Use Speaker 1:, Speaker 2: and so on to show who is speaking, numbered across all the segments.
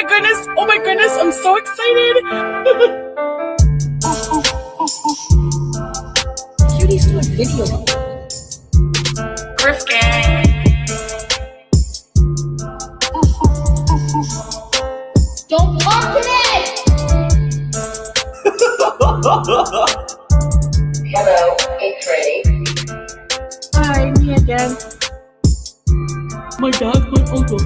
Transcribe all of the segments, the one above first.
Speaker 1: my goodness. Oh my goodness. I'm so excited.
Speaker 2: Cuties doing video.
Speaker 1: Griff gang.
Speaker 2: Don't talk to me! Hello, it's ready.
Speaker 1: Hi, me again. My dad, my uncle.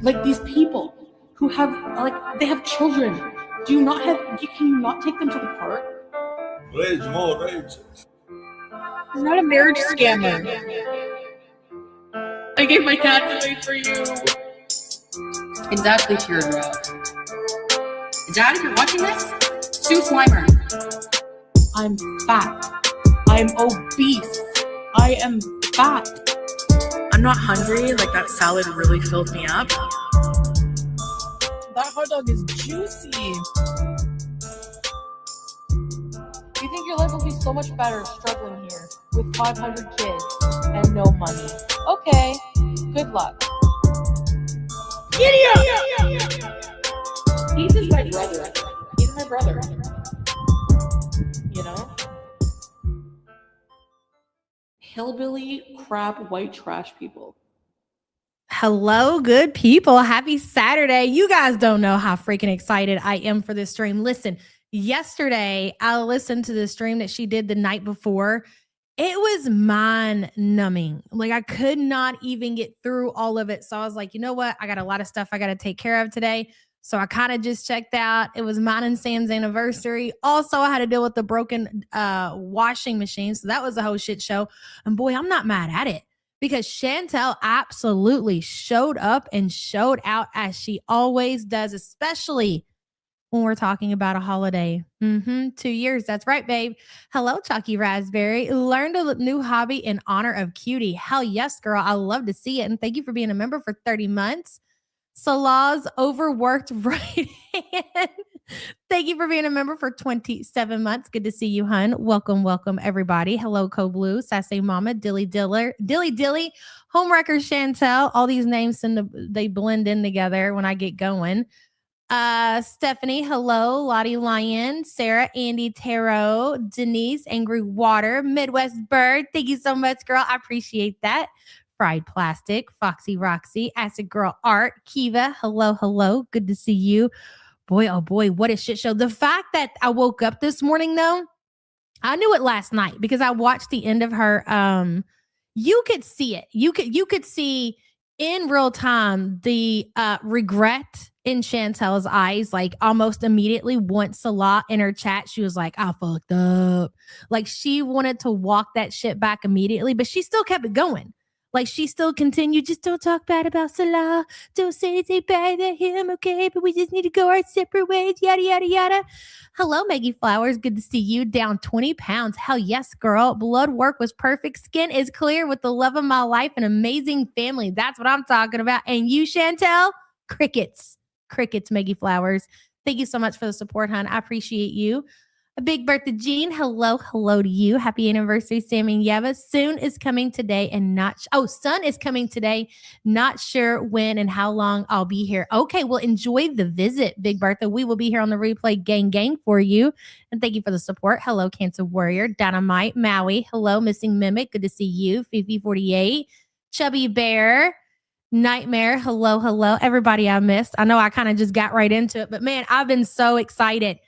Speaker 1: Like these people who have, they have children. Can you not take them to the park?
Speaker 3: Rage, more rage.
Speaker 1: I'm not a marriage scammer. I gave my cats away for you.
Speaker 2: Exactly, Teardrop. Dad, if you're watching this, sue Slimer.
Speaker 1: I'm fat. I'm obese. I am fat. I'm not hungry. Like, that salad really filled me up. That hot dog is juicy. You think your life will be so much better struggling here with 500 kids and no money? Okay, good luck. Giddy up!
Speaker 2: He's my brother. He's my brother.
Speaker 1: You know? Hillbilly, crap, white trash people.
Speaker 4: Hello, good people. Happy Saturday. You guys don't know how freaking excited I am for this stream. Listen, yesterday I listened to the stream that she did the night before. It was mind-numbing. Like, I could not even get through all of it. So I was like, you know what? I got a lot of stuff I got to take care of today. So I kind of just checked out. It was mine and Sam's anniversary. Also, I had to deal with the broken washing machine. So that was a whole shit show. And boy, I'm not mad at it because Chantel absolutely showed up and showed out as she always does, especially when we're talking about a holiday. 2 years. That's right, babe. Hello, Chalky Raspberry. Learned a new hobby in honor of Cutie. Hell yes, girl. I love to see it. And thank you for being a member for 30 months. Salah's overworked right hand. Thank you for being a member for 27 months. Good to see you, hun. Welcome, everybody. Hello, Co-Blue, Sassy Mama, Dilly Dilly, Homewrecker Chantel. All these names they blend in together when I get going. Stephanie, hello. Lottie Lion, Sarah, Andy, Tarot, Denise, Angry Water, Midwest Bird. Thank you so much, girl. I appreciate that. Fried Plastic, Foxy Roxy, Acid Girl Art, Kiva, hello. Good to see you. Boy, oh boy, what a shit show. The fact that I woke up this morning, though, I knew it last night because I watched the end of her. You could see it. You could see in real time the regret in Chantel's eyes, like almost immediately once Salah in her chat, she was like, I fucked up. Like she wanted to walk that shit back immediately, but she still kept it going. Like she still continued, just don't talk bad about Salah. Don't say anything bad about him, okay? But we just need to go our separate ways, yada, yada, yada. Hello, Maggie Flowers. Good to see you. Down 20 pounds. Hell yes, girl. Blood work was perfect. Skin is clear with the love of my life and amazing family. That's what I'm talking about. And you, Chantel? Crickets, Maggie Flowers. Thank you so much for the support, hon. I appreciate you. A big birthday, Jean. Hello to you. Happy anniversary, Sammy and Yeva. Sun is coming today. Not sure when and how long I'll be here. Okay, well, enjoy the visit, Big Bertha. We will be here on the replay gang for you. And thank you for the support. Hello, Cancer Warrior, Dynamite, Maui. Hello, Missing Mimic. Good to see you. Fifi48, Chubby Bear, Nightmare. Hello. Everybody I missed. I know I kind of just got right into it, but man, I've been so excited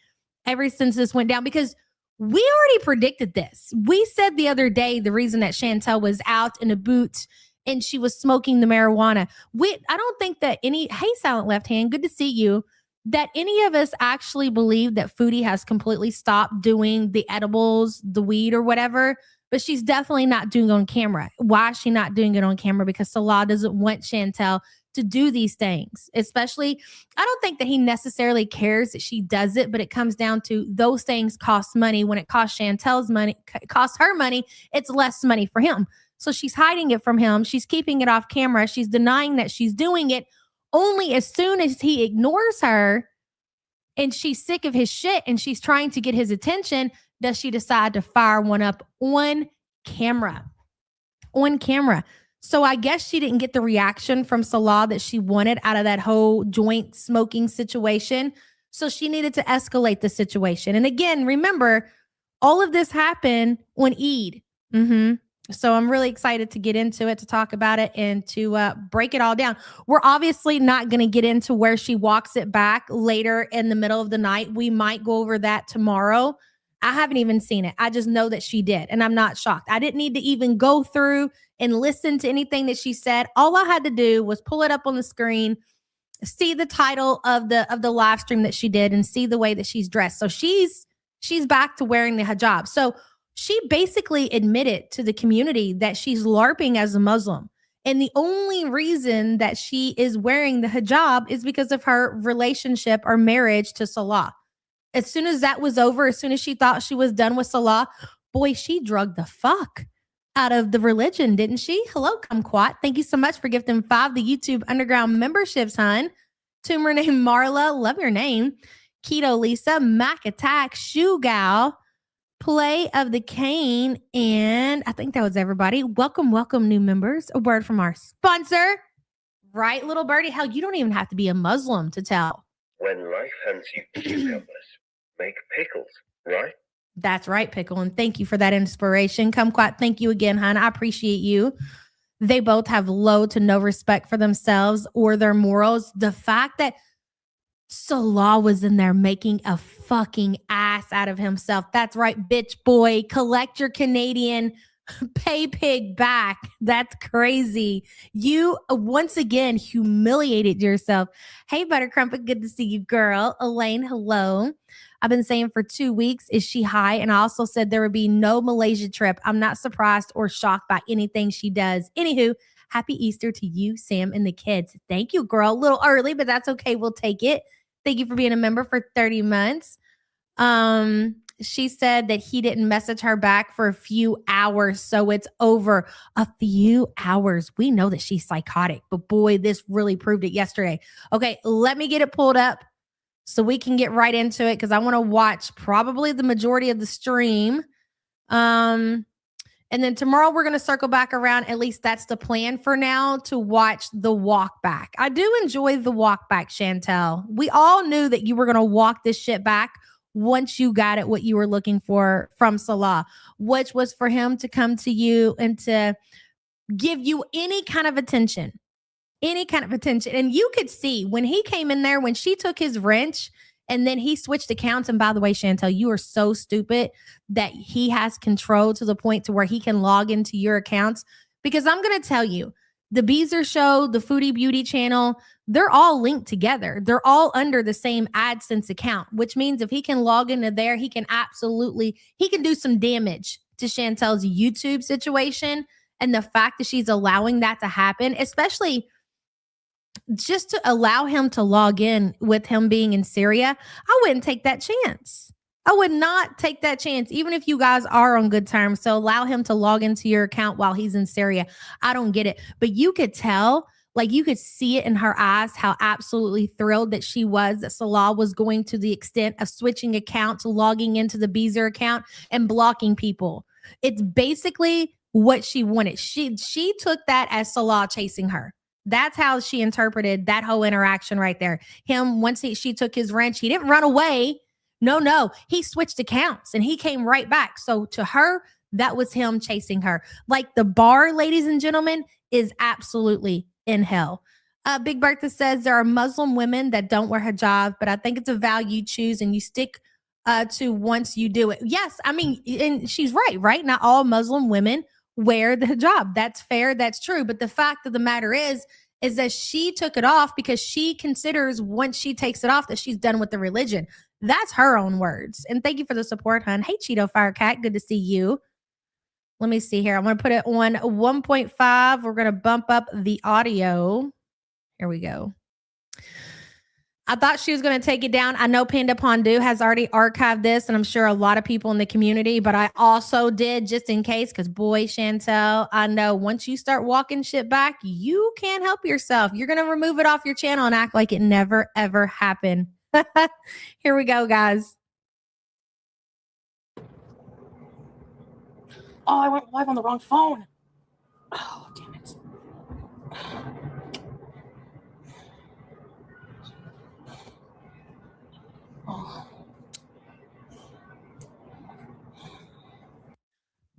Speaker 4: ever since this went down because we already predicted this. We said the other day the reason that Chantel was out in a boot and she was smoking the marijuana. I don't think that hey, Silent Left Hand, good to see you, that any of us actually believe that Foodie has completely stopped doing the edibles, the weed or whatever, but she's definitely not doing it on camera. Why is she not doing it on camera? Because Salah doesn't want Chantel to do these things, especially, I don't think that he necessarily cares that she does it, but it comes down to those things cost money. When it costs Chantel's money, costs her money, it's less money for him. So she's hiding it from him. She's keeping it off camera. She's denying that she's doing it. Only as soon as he ignores her and she's sick of his shit and she's trying to get his attention, does she decide to fire one up on camera. So I guess she didn't get the reaction from Salah that she wanted out of that whole joint smoking situation. So she needed to escalate the situation. And again, remember, all of this happened on Eid. So I'm really excited to get into it, to talk about it, and to break it all down. We're obviously not going to get into where she walks it back later in the middle of the night. We might go over that tomorrow. I haven't even seen it. I just know that she did, and I'm not shocked. I didn't need to even go through and listen to anything that she said. All I had to do was pull it up on the screen, see the title of the live stream that she did, and see the way that she's dressed. So she's back to wearing the hijab. So she basically admitted to the community that she's LARPing as a Muslim. And the only reason that she is wearing the hijab is because of her relationship or marriage to Salah. As soon as that was over, as soon as she thought she was done with Salah, boy, she drugged the fuck out of the religion, didn't she? Hello, Kumquat. Thank you so much for gifting 5 the YouTube Underground memberships, hun. Tumor named Marla, love your name. Keto Lisa, Mac Attack, Shoe Gal, Play of the Cane, and I think that was everybody. Welcome, new members. A word from our sponsor. Right, little birdie? Hell, you don't even have to be a Muslim to tell.
Speaker 5: When life hands you cucumbers, make pickles, right?
Speaker 4: That's right, Pickle. And thank you for that inspiration. Kumquat, thank you again, hon. I appreciate you. They both have low to no respect for themselves or their morals. The fact that Salah was in there making a fucking ass out of himself. That's right, bitch boy. Collect your Canadian pay pig back. That's crazy. You once again humiliated yourself. Hey, Buttercrumpet, good to see you, girl. Elaine, hello. I've been saying for 2 weeks, is she high? And I also said there would be no Malaysia trip. I'm not surprised or shocked by anything she does. Anywho, happy Easter to you, Sam, and the kids. Thank you, girl. A little early, but that's okay. We'll take it. Thank you for being a member for 30 months. She said that he didn't message her back for a few hours, so it's over. A few hours. We know that she's psychotic, but boy, this really proved it yesterday. Okay, let me get it pulled up so we can get right into it because I want to watch probably the majority of the stream. And then tomorrow we're going to circle back around. At least that's the plan for now, to watch the walk back. I do enjoy the walk back, Chantel. We all knew that you were going to walk this shit back once you got it what you were looking for from Salah, which was for him to come to you and to give you any kind of attention. And you could see when he came in there, when she took his wrench and then he switched accounts. And by the way, Chantel, you are so stupid that he has control to the point to where he can log into your accounts. Because I'm going to tell you, the Beezer Show, the Foodie Beauty channel, they're all linked together. They're all under the same AdSense account, which means if he can log into there, he can do some damage to Chantel's YouTube situation. And the fact that she's allowing that to happen, especially just to allow him to log in with him being in Syria, I wouldn't take that chance. I would not take that chance, even if you guys are on good terms. So allow him to log into your account while he's in Syria. I don't get it. But you could tell, like you could see it in her eyes, how absolutely thrilled that she was that Salah was going to the extent of switching accounts, logging into the Beezer account and blocking people. It's basically what she wanted. She took that as Salah chasing her. That's how she interpreted that whole interaction right there. Him, once she took his wrench, he didn't run away. No, he switched accounts and he came right back. So to her, that was him chasing her. Like the bar, ladies and gentlemen, is absolutely in hell. Big Bertha says there are Muslim women that don't wear hijab, but I think it's a value you choose and you stick to once you do it. Yes, I mean, and she's right? Not all Muslim women wear the hijab. That's fair. That's true. But the fact of the matter is that she took it off because she considers once she takes it off that she's done with the religion. That's her own words. And thank you for the support, hun. Hey, Cheeto Firecat. Good to see you. Let me see here. I'm going to put it on 1.5. We're going to bump up the audio. Here we go. I thought she was going to take it down. I know Panda Pondu has already archived this, and I'm sure a lot of people in the community, but I also did just in case, because boy, Chantel, I know once you start walking shit back, you can't help yourself. You're going to remove it off your channel and act like it never, ever happened. Here we go, guys.
Speaker 2: Oh, I went live on the wrong phone. Oh, damn it.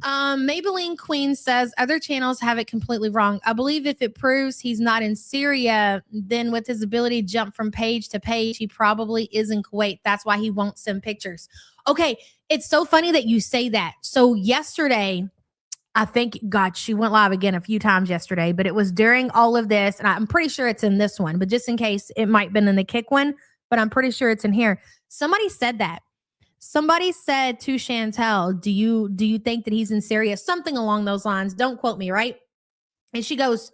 Speaker 4: Maybelline Queen says other channels have it completely wrong. I believe if it proves he's not in Syria, then with his ability to jump from page to page, he probably is in Kuwait. That's why he won't send pictures. Okay, it's so funny that you say that. So yesterday, I think, God, she went live again a few times yesterday, but it was during all of this, and I'm pretty sure it's in this one, but just in case, it might have been in the kick one, but I'm pretty sure it's in here. Somebody said that. Somebody said to Chantel, do you think that he's in Syria? Something along those lines. Don't quote me, right? And she goes,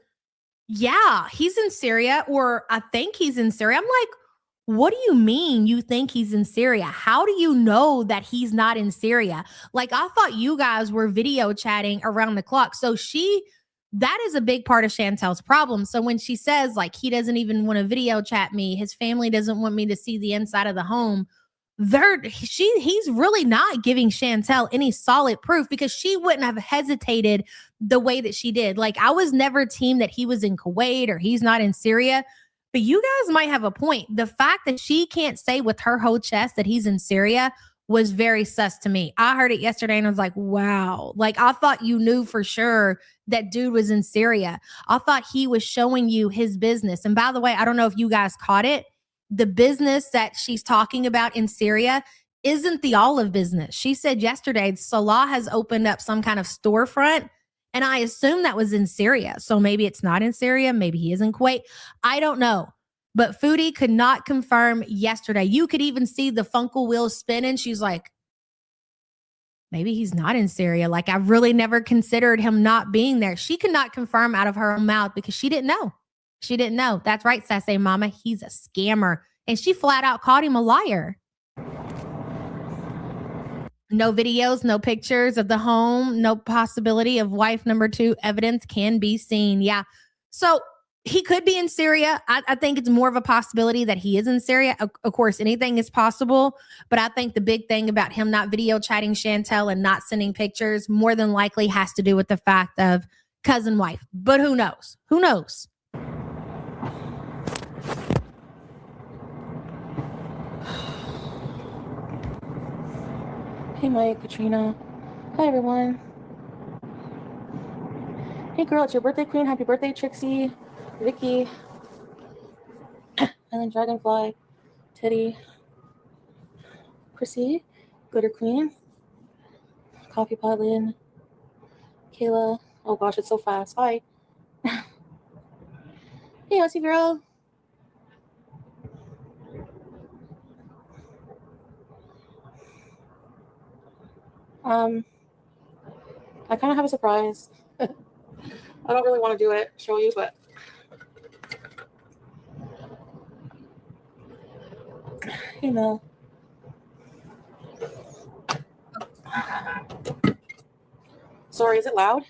Speaker 4: yeah, he's in Syria, or I think he's in Syria. I'm like, what do you mean you think he's in Syria? How do you know that he's not in Syria? Like, I thought you guys were video chatting around the clock. So that is a big part of Chantel's problem. So when she says, like, he doesn't even want to video chat me, his family doesn't want me to see the inside of the home, he's really not giving Chantel any solid proof, because she wouldn't have hesitated the way that she did. Like, I was never team that he was in Kuwait or he's not in Syria, but you guys might have a point. The fact that she can't say with her whole chest that he's in Syria was very sus to me. I heard it yesterday and I was like, wow. Like, I thought you knew for sure that dude was in Syria. I thought he was showing you his business. And by the way, I don't know if you guys caught it. The business that she's talking about in Syria isn't the olive business. She said yesterday, Salah has opened up some kind of storefront, and I assume that was in Syria. So maybe it's not in Syria. Maybe he is in Kuwait. I don't know. But Foodie could not confirm yesterday. You could even see the Funkle wheel spinning. She's like, maybe he's not in Syria. Like, I really never considered him not being there. She could not confirm out of her own mouth because she didn't know. She didn't know. That's right, Sassy Mama. He's a scammer. And she flat out called him a liar. No videos, no pictures of the home, no possibility of wife number 2 evidence can be seen. Yeah. So he could be in Syria. I think it's more of a possibility that he is in Syria. Of course, anything is possible. But I think the big thing about him not video chatting Chantel and not sending pictures more than likely has to do with the fact of cousin wife. But who knows? Who knows?
Speaker 1: Hey, Mike, Katrina. Hi, everyone. Hey, girl, it's your birthday, queen. Happy birthday, Trixie, Vicky, and then Dragonfly, Teddy, Chrissy, Glitter Queen, Coffee Pot Lynn, Kayla. Oh, gosh, it's so fast. Hi. Hey, Aussie girl. I kind of have a surprise. I don't really want to do it, show you, but you know. Sorry, is it loud?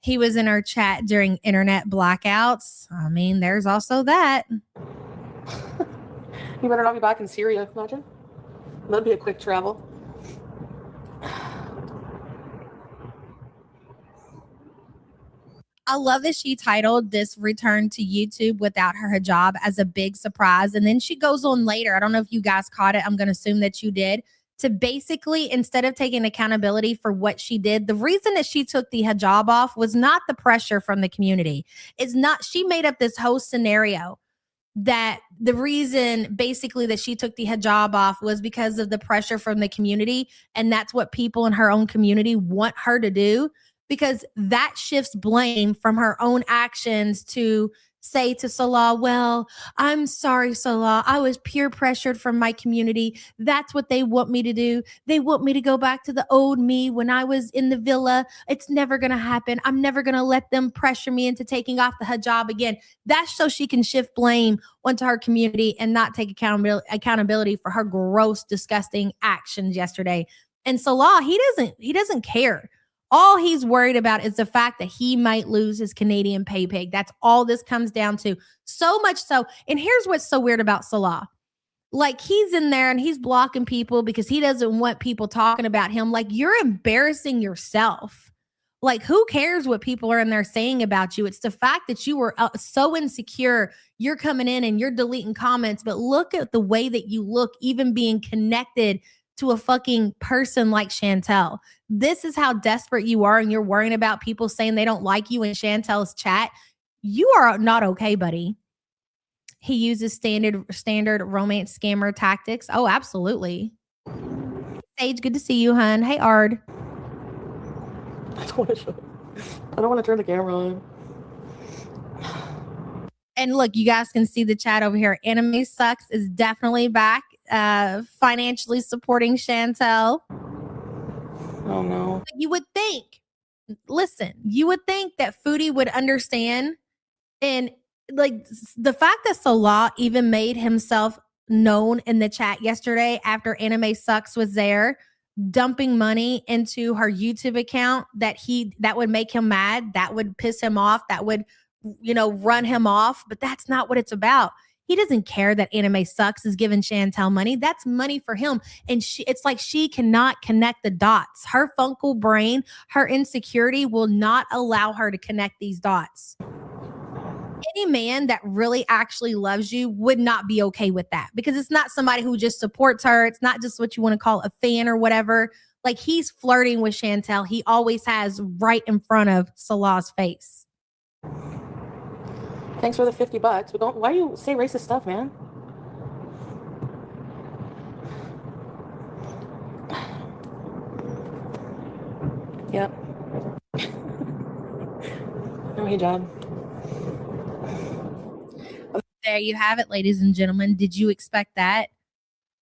Speaker 4: He was in our chat during internet blackouts. I mean, there's also that.
Speaker 1: You better not be back in Syria, imagine. That'd be a quick travel.
Speaker 4: I love that she titled this return to YouTube without her hijab as a big surprise. And then she goes on later. I don't know if you guys caught it. I'm going to assume that you did. To basically, instead of taking accountability for what she did, the reason that she took the hijab off was not the pressure from the community. It's not, she made up this whole scenario that the reason basically that she took the hijab off was because of the pressure from the community. And that's what people in her own community want her to do, because that shifts blame from her own actions to say to Salah, well, I'm sorry, Salah. I was peer pressured from my community. That's what they want me to do. They want me to go back to the old me when I was in the villa. It's never going to happen. I'm never going to let them pressure me into taking off the hijab again. That's so she can shift blame onto her community and not take accountability for her gross, disgusting actions yesterday. And Salah, he doesn't care. All he's worried about is the fact that he might lose his Canadian pay pig. That's all this comes down to. So much so. And here's what's so weird about Salah. Like, he's in there and he's blocking people because he doesn't want people talking about him. Like, you're embarrassing yourself. Like, who cares what people are in there saying about you? It's the fact that you were so insecure. You're coming in and you're deleting comments, but look at the way that you look, even being connected to a fucking person like Chantel. This is how desperate you are, and you're worrying about people saying they don't like you in Chantel's chat. You are not okay, buddy. He uses standard romance scammer tactics. Oh, absolutely. Sage, good to see you, hun. Hey, Ard.
Speaker 6: I don't want to turn the camera on.
Speaker 4: And look, you guys can see the chat over here. Anime Sucks is definitely back, financially supporting Chantel.
Speaker 6: Oh no.
Speaker 4: You would think, you would think that Foodie would understand. And like the fact that Salah even made himself known in the chat yesterday after Anime Sucks was there, dumping money into her YouTube account, that would make him mad, that would piss him off, that would, run him off. But that's not what it's about. He doesn't care that Anime Sucks is giving Chantel money. That's money for him. And it's like she cannot connect the dots. Her funkle brain, her insecurity will not allow her to connect these dots. Any man that really actually loves you would not be okay with that, because it's not somebody who just supports her. It's not just what you want to call a fan or whatever. Like, he's flirting with Chantel. He always has, right in front of Salah's face.
Speaker 6: Thanks for the $50. But why do you say racist stuff, man? Yep. No hijab.
Speaker 4: There you have it, ladies and gentlemen. Did you expect that?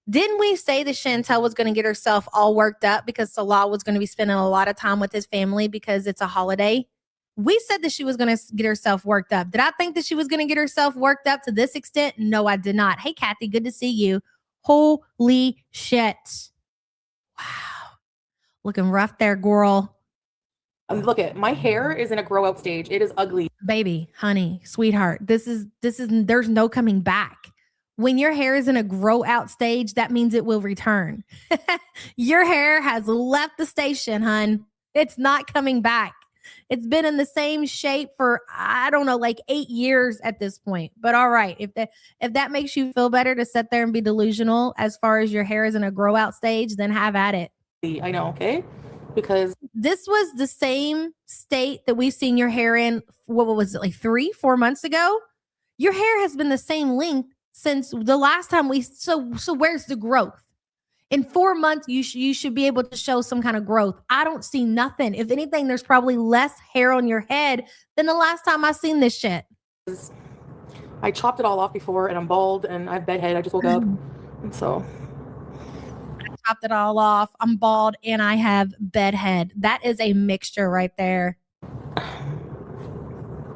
Speaker 4: Didn't we say that Chantel was going to get herself all worked up because Salah was going to be spending a lot of time with his family because it's a holiday? We said that she was going to get herself worked up. Did I think that she was going to get herself worked up to this extent? No, I did not. Hey, Kathy, good to see you. Holy shit. Wow. Looking rough there, girl.
Speaker 6: Look at my hair is in a grow out stage. It is ugly.
Speaker 4: Baby, honey, sweetheart, this is there's no coming back. When your hair is in a grow out stage, that means it will return. Your hair has left the station, hun. It's not coming back. It's been in the same shape for, I don't know, like 8 years at this point. But all right, if that makes you feel better to sit there and be delusional as far as your hair is in a grow out stage, then have at it.
Speaker 6: I know, okay? Because
Speaker 4: this was the same state that we've seen your hair in, what was it, like 3-4 months ago? Your hair has been the same length since the last time so where's the growth? In 4 months, you should be able to show some kind of growth. I don't see nothing. If anything, there's probably less hair on your head than the last time I seen this shit.
Speaker 6: I chopped it all off before, and I'm bald, and I have bedhead. I just woke up, and so
Speaker 4: chopped it all off. I'm bald and I have bedhead. That is a mixture right there.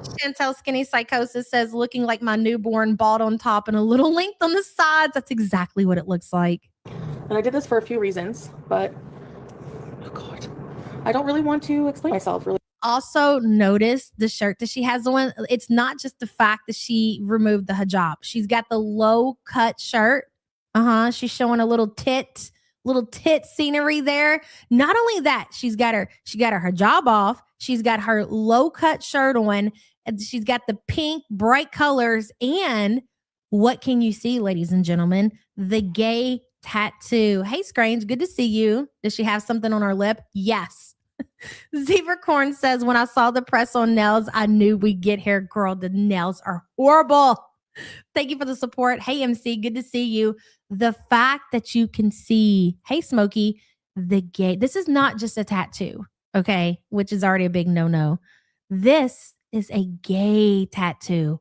Speaker 4: Chantel Skinny Psychosis says, looking like my newborn, bald on top and a little length on the sides. That's exactly what it looks like.
Speaker 6: And I did this for a few reasons, but oh God, I don't really want to explain myself really.
Speaker 4: Also, notice the shirt that she has on. It's not just the fact that she removed the hijab. She's got the low cut shirt. She's showing a little tit scenery there. Not only that, she got her hijab off. She's got her low cut shirt on, and she's got the pink bright colors. And what can you see, ladies and gentlemen? The gay tattoo. Hey, Scrange, good to see you. Does she have something on her lip? Yes. Zebra Corn says, when I saw the press on nails, I knew we'd get here. Girl, the nails are horrible. Thank you for the support. Hey, MC, good to see you. The fact that you can see, hey, Smokey, the gay, this is not just a tattoo, okay, which is already a big no-no. This is a gay tattoo.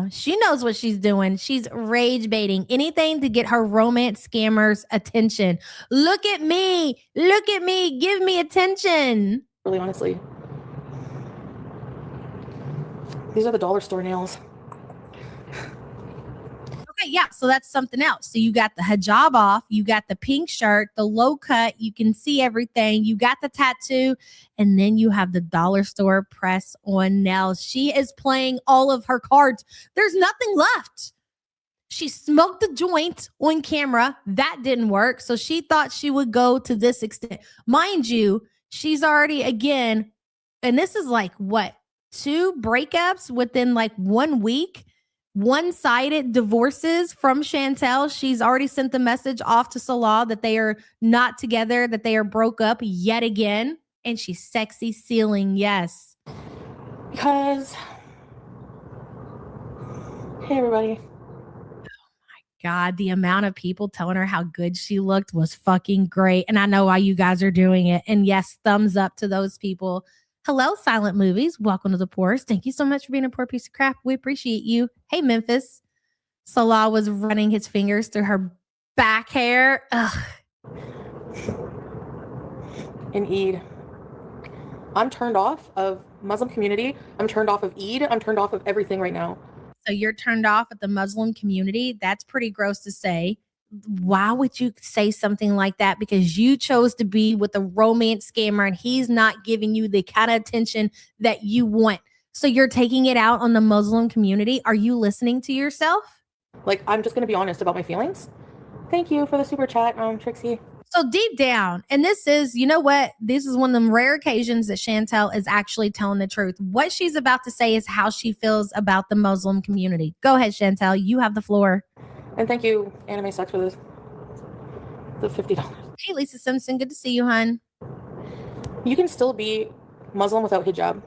Speaker 4: She knows what she's doing. She's rage baiting anything to get her romance scammers' attention. Look at me. Give me attention.
Speaker 6: Really, honestly. These are the dollar store nails.
Speaker 4: Okay, yeah, so that's something else. So you got the hijab off, you got the pink shirt, the low cut, you can see everything, you got the tattoo, and then you have the dollar store press on nails. She is playing all of her cards. There's nothing left. She smoked the joint on camera. That didn't work. So she thought she would go to this extent. Mind you, she's already, again, and this is like what, 2 breakups within like 1 week, one-sided divorces from Chantel. She's already sent the message off to Salah that they are not together, that they are broke up yet again. And she's sexy sealing, yes.
Speaker 6: Because, hey, everybody.
Speaker 4: God, the amount of people telling her how good she looked was fucking great. And I know why you guys are doing it. And yes, thumbs up to those people. Hello, Silent Movies. Welcome to the Poorest. Thank you so much for being a poor piece of crap. We appreciate you. Hey, Memphis. Salah was running his fingers through her back hair. Ugh.
Speaker 6: In Eid. I'm turned off of Muslim community. I'm turned off of Eid. I'm turned off of everything right now.
Speaker 4: So you're turned off at the Muslim community? That's pretty gross to say. Why would you say something like that? Because you chose to be with a romance scammer and he's not giving you the kind of attention that you want. So you're taking it out on the Muslim community. Are you listening to yourself?
Speaker 6: Like, I'm just going to be honest about my feelings. Thank you for the super chat, Trixie.
Speaker 4: So deep down, and this is, you know what? This is one of them rare occasions that Chantel is actually telling the truth. What she's about to say is how she feels about the Muslim community. Go ahead, Chantel. You have the floor.
Speaker 6: And thank you, Anime Sex, for the $50.
Speaker 4: Hey, Lisa Simpson. Good to see you, hon.
Speaker 6: You can still be Muslim without hijab.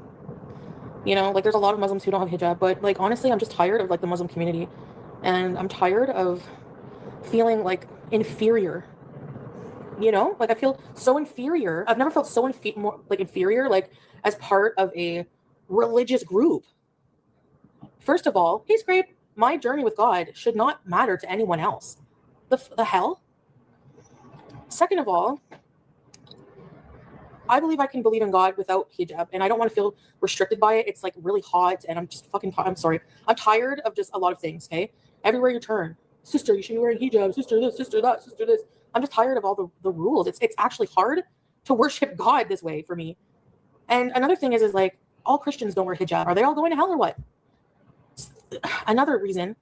Speaker 6: You know, like, there's a lot of Muslims who don't have hijab. But, like, honestly, I'm just tired of, like, the Muslim community. And I'm tired of feeling, like, inferior. You know, like, I feel so inferior. I've never felt so more like inferior, like, as part of a religious group. First of all, hey, Scrape, my journey with God should not matter to anyone else. The hell? Second of all, I believe I can believe in God without hijab, and I don't want to feel restricted by it. It's like really hot, and I'm just fucking I'm sorry. I'm tired of just a lot of things, okay? Everywhere you turn, sister, you should be wearing hijab, sister this, sister that, sister this. I'm just tired of all the rules. It's actually hard to worship God this way for me. And another thing is like, all Christians don't wear hijab. Are they all going to hell or what? Another reason,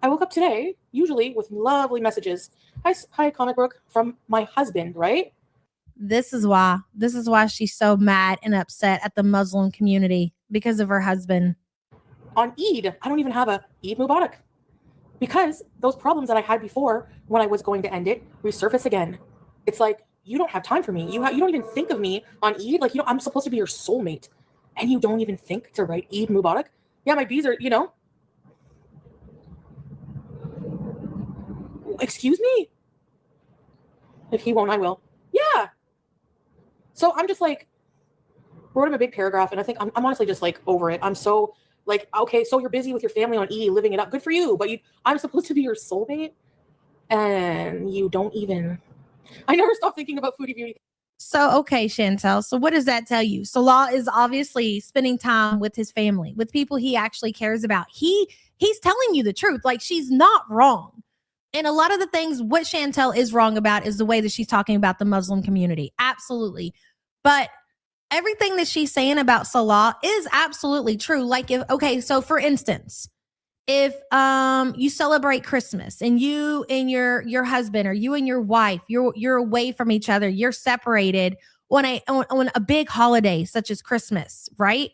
Speaker 6: I woke up today, usually with lovely messages. Hi, Comic Book, from my husband, right?
Speaker 4: This is why she's so mad and upset at the Muslim community, because of her husband.
Speaker 6: On Eid, I don't even have a Eid Mubarak. Because those problems that I had before when I was going to end it resurface again. It's like, you don't have time for me. You don't even think of me on Eid. Like, I'm supposed to be your soulmate. And you don't even think to write Eid Mubarak. Yeah, my bees are, excuse me? If he won't, I will. Yeah. So I'm just like, wrote him a big paragraph. And I think I'm honestly just like over it. I'm so like, okay, so you're busy with your family on Eid, living it up. Good for you. But I'm supposed to be your soulmate. And you don't even, I never stop thinking about Foodie Beauty.
Speaker 4: So, okay, Chantel. So what does that tell you? Salah is obviously spending time with his family, with people he actually cares about. He's telling you the truth. Like, she's not wrong. And a lot of the things what Chantel is wrong about is the way that she's talking about the Muslim community. Absolutely. But everything that she's saying about Salah is absolutely true. Like, so for instance, if you celebrate Christmas and you and your husband, or you and your wife, you're away from each other, you're separated on a big holiday such as Christmas, right?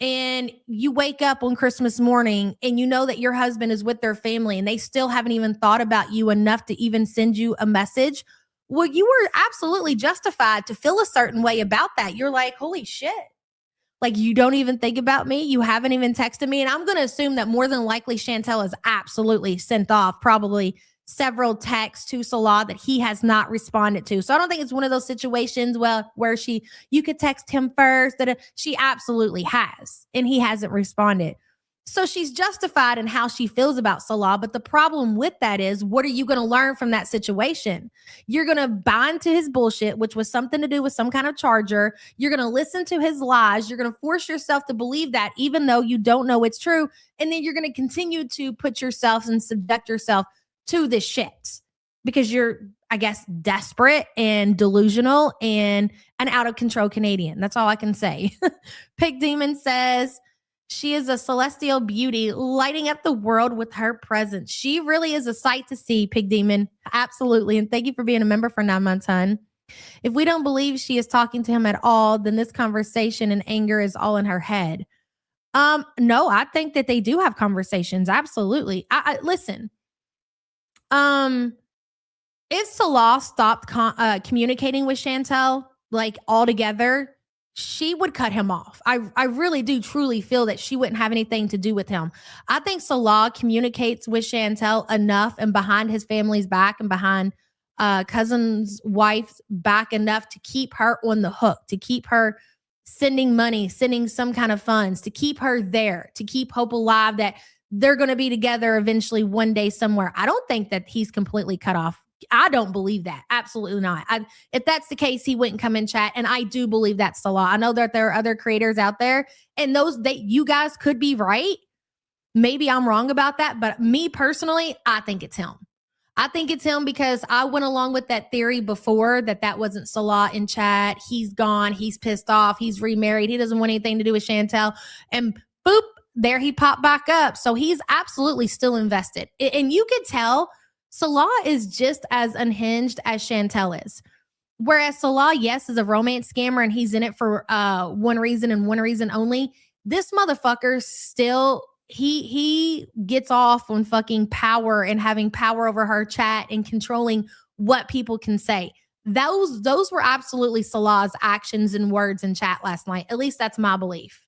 Speaker 4: And you wake up on Christmas morning and you know that your husband is with their family and they still haven't even thought about you enough to even send you a message. Well, you were absolutely justified to feel a certain way about that. You're like, holy shit. Like, you don't even think about me. You haven't even texted me. And I'm going to assume that more than likely Chantel has absolutely sent off probably several texts to Salah that he has not responded to. So I don't think it's one of those situations where you could text him first. That she absolutely has, and he hasn't responded. So she's justified in how she feels about Salah. But the problem with that is, what are you going to learn from that situation? You're going to buy into his bullshit, which was something to do with some kind of charger. You're going to listen to his lies. You're going to force yourself to believe that, even though you don't know it's true. And then you're going to continue to put yourself and subject yourself to this shit because you're, I guess, desperate and delusional and an out of control Canadian. That's all I can say. Pig Demon says, she is a celestial beauty, lighting up the world with her presence. She really is a sight to see, Pig Demon. Absolutely. And thank you for being a member for 9 months, hon. If we don't believe she is talking to him at all, then this conversation and anger is all in her head. No, I think that they do have conversations. Absolutely. I listen. If Salah stopped communicating with Chantel like altogether, she would cut him off. I really do truly feel that she wouldn't have anything to do with him. I think Salah communicates with Chantel enough and behind his family's back and behind cousin's wife's back enough to keep her on the hook, to keep her sending money, sending some kind of funds, to keep her there, to keep hope alive that they're going to be together eventually one day somewhere. I don't think that he's completely cut off. I don't believe that. Absolutely not. If that's the case, he wouldn't come in chat. And I do believe that's the law. I know that there are other creators out there and you guys could be right. Maybe I'm wrong about that. But me personally, I think it's him. I think it's him because I went along with that theory before that wasn't Salah in chat. He's gone. He's pissed off. He's remarried. He doesn't want anything to do with Chantel. And boop, there he popped back up. So he's absolutely still invested. And you could tell Salah is just as unhinged as Chantel is. Whereas Salah, yes, is a romance scammer and he's in it for one reason and one reason only. This motherfucker still, he gets off on fucking power and having power over her chat and controlling what people can say. Those were absolutely Salah's actions and words in chat last night. At least that's my belief.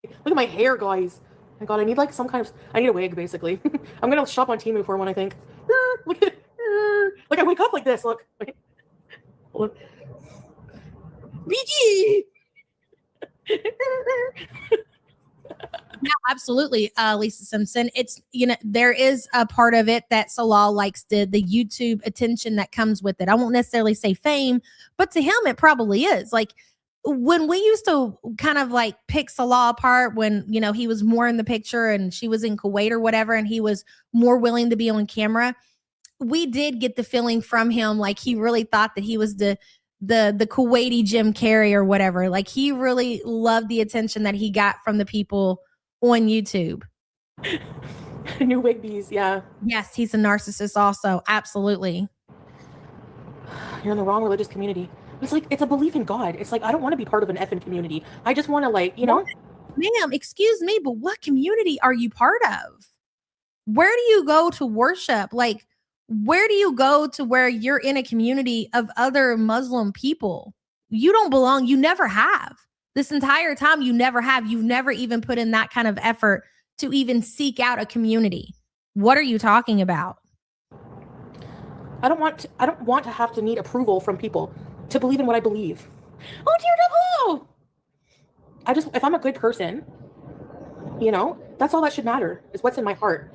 Speaker 6: Look at my hair, guys. Oh my God, I need like some kind of, I need a wig, basically. I'm going to shop on Temu for one, I think. Look at it. Like I wake up like this, look. Hold on. BG!
Speaker 4: Yeah, absolutely, Lisa Simpson. It's, there is a part of it that Salah likes the YouTube attention that comes with it. I won't necessarily say fame, but to him, it probably is. Like, when we used to kind of like pick Salah apart when, he was more in the picture and she was in Kuwait or whatever, and he was more willing to be on camera, we did get the feeling from him like he really thought that he was the Kuwaiti Jim Carrey or whatever. Like he really loved the attention that he got from the people on YouTube.
Speaker 6: New Wigbees, yeah.
Speaker 4: Yes, he's a narcissist also. Absolutely.
Speaker 6: You're in the wrong religious community. It's like, it's a belief in God. It's like, I don't want to be part of an effing community. I just want to
Speaker 4: Ma'am, excuse me, but what community are you part of? Where do you go to worship? Like, where do you go to where you're in a community of other Muslim people? You don't belong. You never have. This entire time, you never have. You've never even put in that kind of effort to even seek out a community. What are you talking about?
Speaker 6: I don't want to have to need approval from people to believe in what I believe. Oh, dear devil! If I'm a good person, that's all that should matter, is what's in my heart.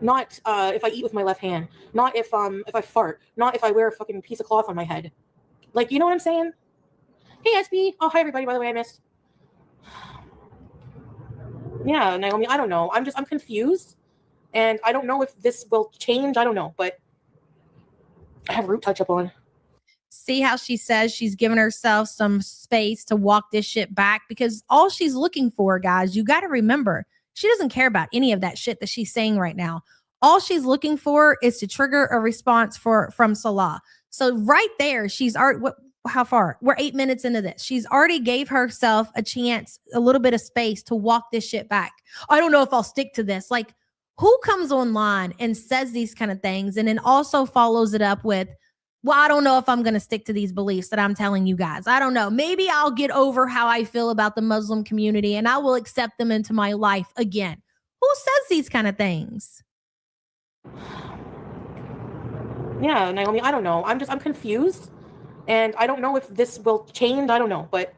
Speaker 6: Not if I eat with my left hand. Not if I fart. Not if I wear a fucking piece of cloth on my head. Like, you know what I'm saying? Hey, SB. Oh, hi, everybody, by the way, I missed. Yeah, Naomi, I don't know. I'm confused. And I don't know if this will change. I don't know. But I have root touch-up on.
Speaker 4: See how she says she's giving herself some space to walk this shit back? Because all she's looking for, guys, you got to remember, she doesn't care about any of that shit that she's saying right now. All she's looking for is to trigger a response from Salah. So right there, she's already, how far? We're 8 minutes into this. She's already gave herself a chance, a little bit of space to walk this shit back. I don't know if I'll stick to this. Like, who comes online and says these kind of things and then also follows it up with, well, I don't know if I'm going to stick to these beliefs that I'm telling you guys. I don't know. Maybe I'll get over how I feel about the Muslim community and I will accept them into my life again. Who says these kind of things?
Speaker 6: Yeah, Naomi, I don't know. I'm confused. And I don't know if this will change. I don't know. But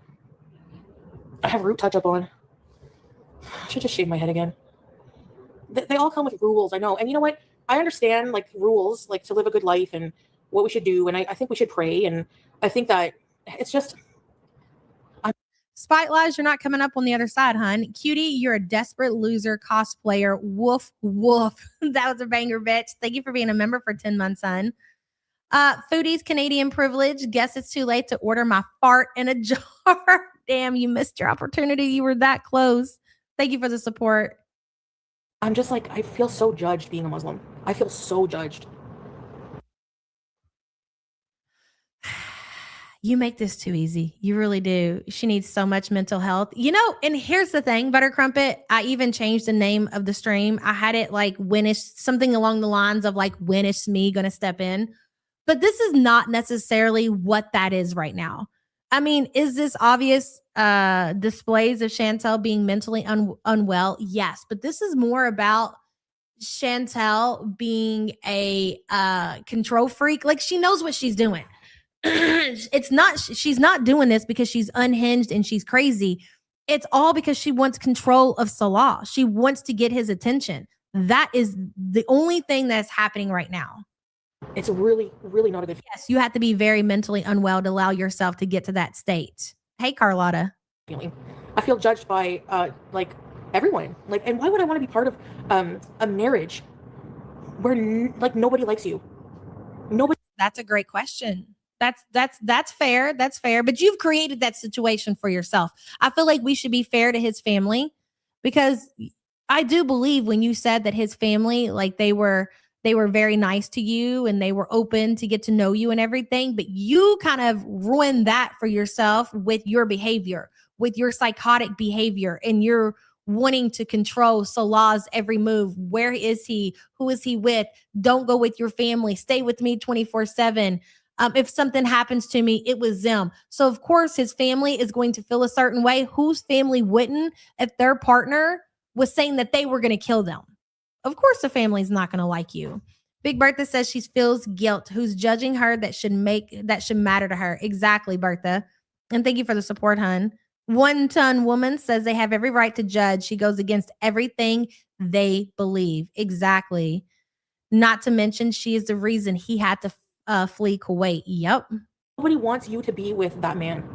Speaker 6: I have root touch-up on. I should just shave my head again. They all come with rules, I know. And you know what? I understand, like, rules, like, to live a good life and what we should do. And I think we should pray. And I think that it's just...
Speaker 4: Spite lies, you're not coming up on the other side, hun. Cutie, you're a desperate loser cosplayer. Woof, woof. That was a banger, bitch. Thank you for being a member for 10 months, hun. Foodie's Canadian privilege. Guess it's too late to order my fart in a jar. Damn, you missed your opportunity. You were that close. Thank you for the support.
Speaker 6: I'm just like, I feel so judged being a Muslim. I feel so judged.
Speaker 4: You make this too easy. You really do. She needs so much mental health. You know, and here's the thing, Butter Crumpet. I even changed the name of the stream. I had it like when is something along the lines of like when is me gonna step in? But this is not necessarily what that is right now. I mean, is this obvious displays of Chantel being mentally unwell? Yes, but this is more about Chantel being a control freak. Like she knows what she's doing. It's not she's not doing this because she's unhinged and she's crazy. It's all because she wants control of Salah. She wants to get his attention. That is the only thing that's happening right now.
Speaker 6: It's really, really not a good
Speaker 4: Yes, you have to be very mentally unwell to allow yourself to get to that state. Hey, Carlotta.
Speaker 6: feeling. I feel judged by like everyone. Like, and why would I want to be part of a marriage where like nobody likes you? Nobody.
Speaker 4: That's a great question. That's fair. That's fair. But you've created that situation for yourself. I feel like we should be fair to his family because I do believe when you said that his family, like they were very nice to you and they were open to get to know you and everything, but you kind of ruined that for yourself with your behavior, with your psychotic behavior, and you're wanting to control Salah's every move. Where is he? Who is he with? Don't go with your family. Stay with me 24/7. If something happens to me, it was them. So of course his family is going to feel a certain way. Whose family wouldn't if their partner was saying that they were going to kill them? Of course the family's not going to like you. Big Bertha says she feels guilt. Who's judging her that should matter to her? Exactly, Bertha. And thank you for the support, hun. 1 Ton Woman says they have every right to judge. She goes against everything they believe. Exactly. Not to mention she is the reason he had to flee Kuwait. Yep.
Speaker 6: Nobody wants you to be with that man,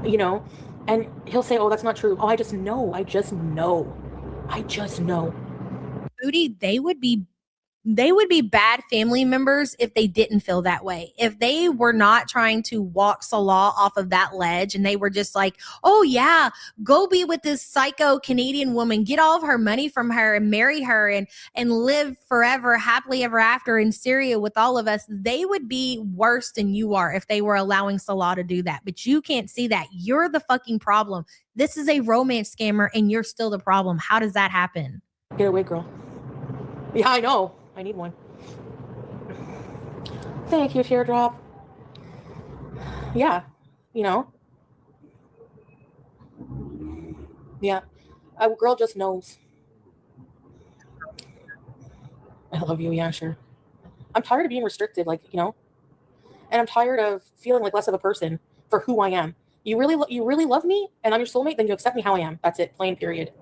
Speaker 6: you know? And he'll say, oh, that's not true. Oh, I just know. I just know.
Speaker 4: Foodie, they would be bad family members if they didn't feel that way. If they were not trying to walk Salah off of that ledge and they were just like, oh yeah, go be with this psycho Canadian woman, get all of her money from her and marry her and live forever, happily ever after in Syria with all of us, they would be worse than you are if they were allowing Salah to do that. But you can't see that. You're the fucking problem. This is a romance scammer and you're still the problem. How does that happen?
Speaker 6: Get away, girl. Yeah, I know. I need one. Thank you, Teardrop. Yeah, you know. Yeah, a girl just knows. I love you. Yeah, sure. I'm tired of being restricted, like, you know, and I'm tired of feeling like less of a person for who I am. You really love me, and I'm your soulmate. Then you accept me how I am. That's it. Plain period.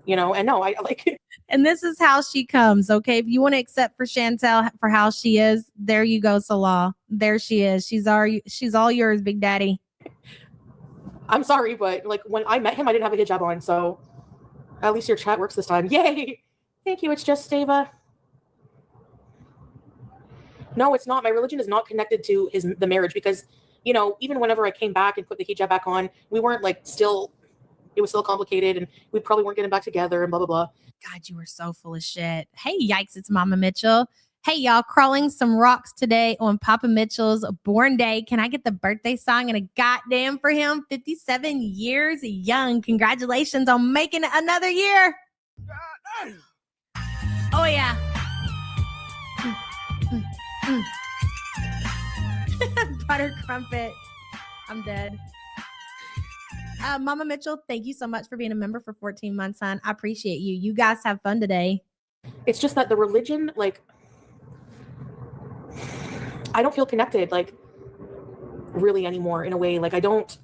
Speaker 6: You know, and no, I like it.
Speaker 4: And this is how she comes, okay? If you want to accept for Chantel for how she is, there you go, Salah. There she is. She's all yours, Big Daddy.
Speaker 6: I'm sorry, but like when I met him, I didn't have a hijab on, so at least your chat works this time. Yay! Thank you. It's just Stava. No, it's not. My religion is not connected to the marriage because, you know, even whenever I came back and put the hijab back on, we weren't like still. It was still complicated and we probably weren't getting back together and blah, blah, blah.
Speaker 4: God, you were so full of shit. Hey, yikes, it's Mama Mitchell. Hey, y'all, crawling some rocks today on Papa Mitchell's born day. Can I get the birthday song and a goddamn for him? 57 years young. Congratulations on making it another year. Oh, yeah. Butter Crumpet. I'm dead. Mama Mitchell, thank you so much for being a member for 14 months, hon. I appreciate you. You guys have fun today.
Speaker 6: It's just that the religion, like, I don't feel connected, like, really anymore in a way. Like, I don't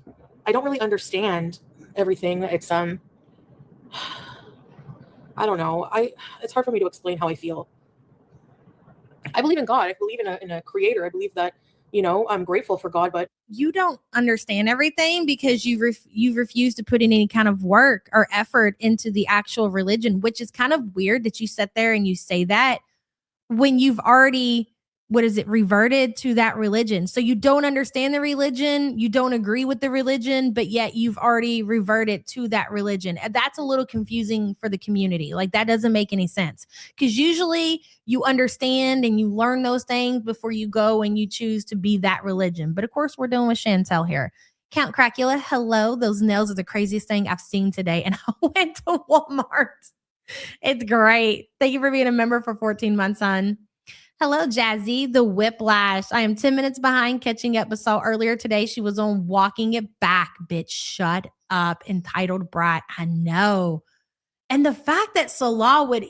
Speaker 6: really understand everything. It's, I don't know. It's hard for me to explain how I feel. I believe in God. I believe in a creator. I believe that, you know, I'm grateful for God, but
Speaker 4: you don't understand everything because you refuse to put in any kind of work or effort into the actual religion, which is kind of weird that you sit there and you say that when you've already reverted to that religion. So you don't understand the religion, you don't agree with the religion, but yet you've already reverted to that religion. And that's a little confusing for the community. Like, that doesn't make any sense, because usually you understand and you learn those things before you go and you choose to be that religion. But of course, we're dealing with Chantel here. Count Cracula, hello. Those nails are the craziest thing I've seen today. And I went to Walmart. It's great. Thank you for being a member for 14 months, hon. Hello, Jazzy, the whiplash. I am 10 minutes behind catching up, but saw earlier today she was on Walking It Back. Bitch, shut up. Entitled brat. I know. And the fact that Salah would,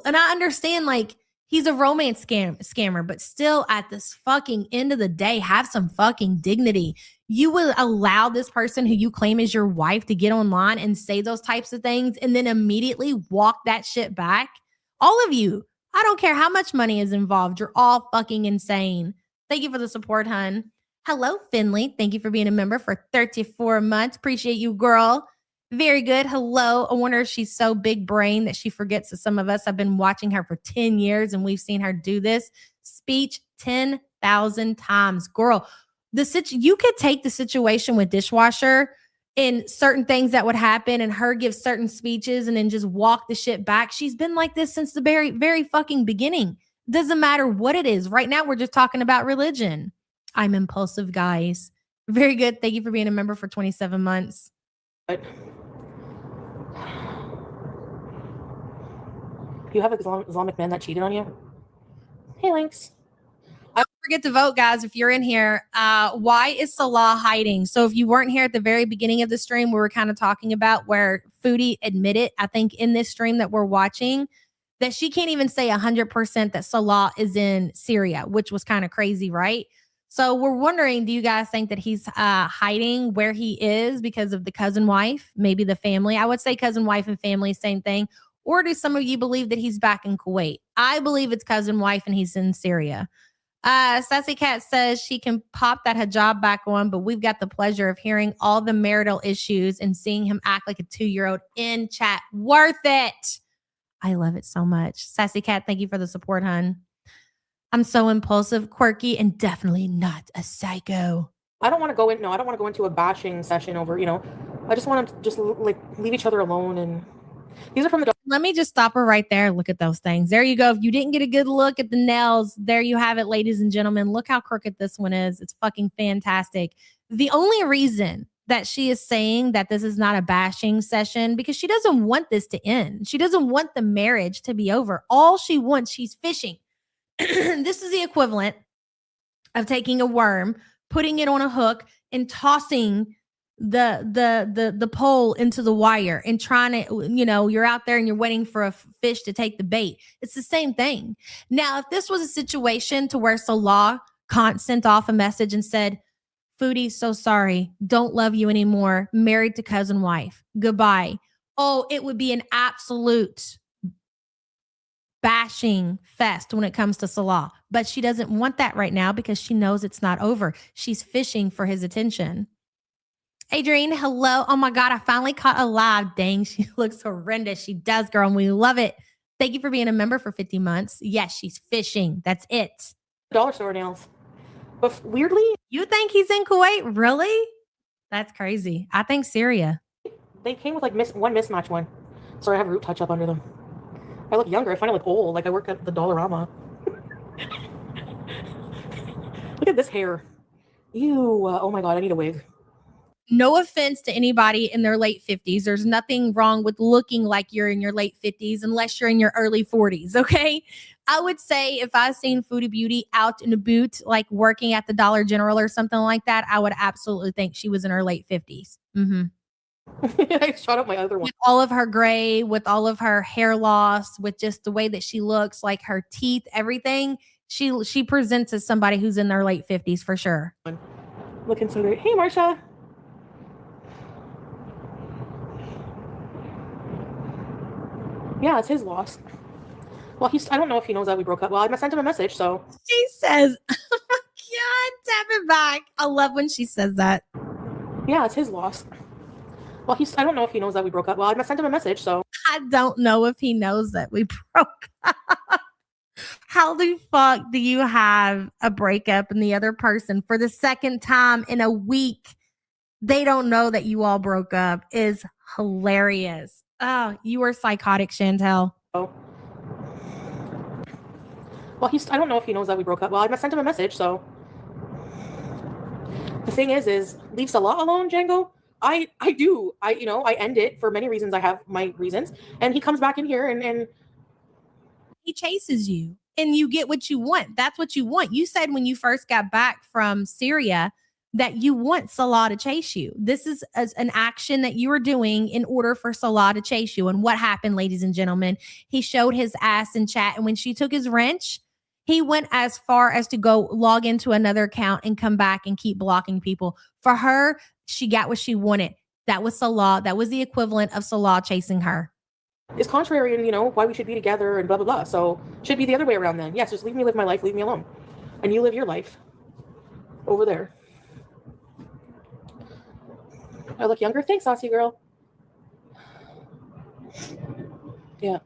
Speaker 4: and I understand, like, he's a romance scammer, but still at this fucking end of the day, have some fucking dignity. You will allow this person who you claim is your wife to get online and say those types of things and then immediately walk that shit back? All of you. I don't care how much money is involved. You're all fucking insane. Thank you for the support, hun. Hello, Finley. Thank you for being a member for 34 months. Appreciate you, girl. Very good. Hello. I wonder if she's so big brain that she forgets that some of us have been watching her for 10 years and we've seen her do this speech 10,000 times. Girl, you could take the situation with dishwasher and certain things that would happen and her give certain speeches and then just walk the shit back. She's been like this since the very, very fucking beginning. Doesn't matter what it is. Right now, we're just talking about religion. I'm impulsive, guys. Very good. Thank you for being a member for 27 months.
Speaker 6: But you have an Islamic man that cheated on you? Hey, Lynx.
Speaker 4: Don't forget to vote, guys, if you're in here. Why is Salah hiding? So if you weren't here at the very beginning of the stream, we were kind of talking about where Foodie admitted, I think in this stream that we're watching, that she can't even say 100% that Salah is in Syria, which was kind of crazy, right? So we're wondering, do you guys think that he's hiding where he is because of the cousin wife, maybe the family? I would say cousin wife and family, same thing. Or do some of you believe that he's back in Kuwait? I believe it's cousin wife and he's in Syria. Sassy Cat says she can pop that hijab back on, but we've got the pleasure of hearing all the marital issues and seeing him act like a 2-year-old in chat. Worth it. I love it so much. Sassy Cat, thank you for the support, hun. I'm so impulsive, quirky, and definitely not a psycho.
Speaker 6: I don't want to go into a bashing session over, I just want to just like leave each other alone. And these are from the...
Speaker 4: Let me just stop her right there. Look at those things. There you go. If you didn't get a good look at the nails, there you have it, ladies and gentlemen. Look how crooked this one is. It's fucking fantastic. The only reason that she is saying that this is not a bashing session, because she doesn't want this to end. She doesn't want the marriage to be over. All she wants, she's fishing. This is the equivalent of taking a worm, putting it on a hook, and tossing the pole into the wire and trying to, you're out there and you're waiting for a fish to take the bait. It's the same thing. Now, if this was a situation to where Salah sent off a message and said, Foodie, so sorry, don't love you anymore, married to cousin wife, goodbye. Oh, it would be an absolute bashing fest when it comes to Salah. But she doesn't want that right now because she knows it's not over. She's fishing for his attention. Adrienne, hello. Oh my God, I finally caught a live. Dang, she looks horrendous. She does, girl, and we love it. Thank you for being a member for 50 months. Yes, she's fishing. That's it.
Speaker 6: Dollar store nails. But weirdly...
Speaker 4: You think he's in Kuwait? Really? That's crazy. I think Syria.
Speaker 6: They came with like one mismatch one. Sorry, I have root touch up under them. I look younger. I find I look old. Like I work at the Dollarama. Look at this hair. Ew. Oh my God, I need a wig.
Speaker 4: No offense to anybody in their late 50s. There's nothing wrong with looking like you're in your late 50s unless you're in your early 40s, okay? I would say if I seen Foodie Beauty out in a boot, like working at the Dollar General or something like that, I would absolutely think she was in her late 50s. Mm-hmm.
Speaker 6: I shot up my other one.
Speaker 4: With all of her gray, with all of her hair loss, with just the way that she looks, like her teeth, everything, she presents as somebody who's in their late 50s for sure.
Speaker 6: Looking so great. Hey, Marsha. Yeah, it's his loss. Well, I don't know if he knows that we broke up. Well, I sent him a message, so.
Speaker 4: She says, oh my God, tap it back. I love when she says that.
Speaker 6: Yeah, it's his loss. Well, I don't know if he knows that we broke up. Well, I sent him a message, so.
Speaker 4: I don't know if he knows that we broke up. How the fuck do you have a breakup and the other person for the second time in a week, they don't know that you all broke up is hilarious. Oh, you are psychotic, Chantel.
Speaker 6: Well, I don't know if he knows that we broke up. Well, I sent him a message, so. The thing is leave Salah alone, Django. I do. I end it for many reasons. I have my reasons. And he comes back in here and
Speaker 4: he chases you and you get what you want. That's what you want. You said when you first got back from Syria that you want Salah to chase you. This is an action that you are doing in order for Salah to chase you. And what happened, ladies and gentlemen? He showed his ass in chat. And when she took his wrench, he went as far as to go log into another account and come back and keep blocking people. For her, she got what she wanted. That was Salah. That was the equivalent of Salah chasing her.
Speaker 6: It's contrary and, why we should be together and blah, blah, blah. So should be the other way around then. Yes, just leave me live my life. Leave me alone. And you live your life over there. I look younger. Thanks, Saucy girl. Yeah.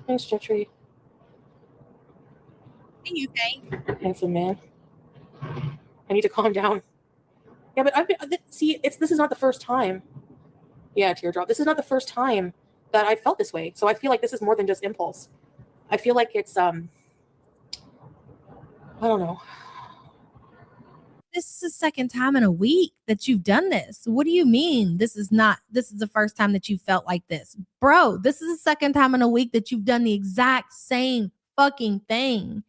Speaker 6: Thanks, Jetri.
Speaker 4: What do you think?
Speaker 6: Handsome man. I need to calm down. Yeah, but this is not the first time. Yeah, teardrop. This is not the first time that I felt this way. So I feel like this is more than just impulse. I feel like it's I don't know.
Speaker 4: This is the second time in a week that you've done this. What do you mean? This is the first time that you felt like this. Bro, this is the second time in a week that you've done the exact same fucking thing.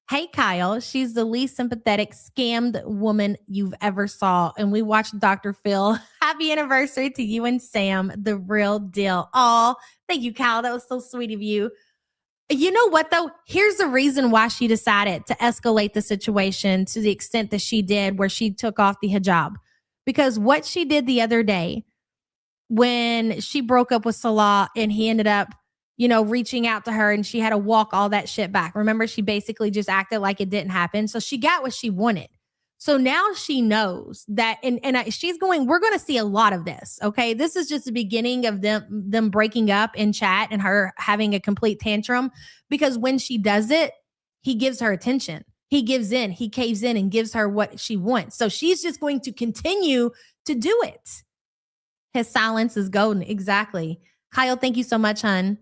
Speaker 4: Hey, Kyle, she's the least sympathetic scammed woman you've ever saw. And we watched Dr. Phil. Happy anniversary to you and Sam, the real deal. Oh, thank you, Kyle. That was so sweet of you. You know what, though? Here's the reason why she decided to escalate the situation to the extent that she did, where she took off the hijab. Because what she did the other day when she broke up with Salah and he ended up reaching out to her and she had to walk all that shit back. Remember, she basically just acted like it didn't happen. So she got what she wanted. So now she knows that, she's going, we're going to see a lot of this. Okay. This is just the beginning of them breaking up in chat and her having a complete tantrum, because when she does it, he gives her attention. He gives in, he caves in and gives her what she wants. So she's just going to continue to do it. His silence is golden. Exactly. Kyle, thank you so much, hun.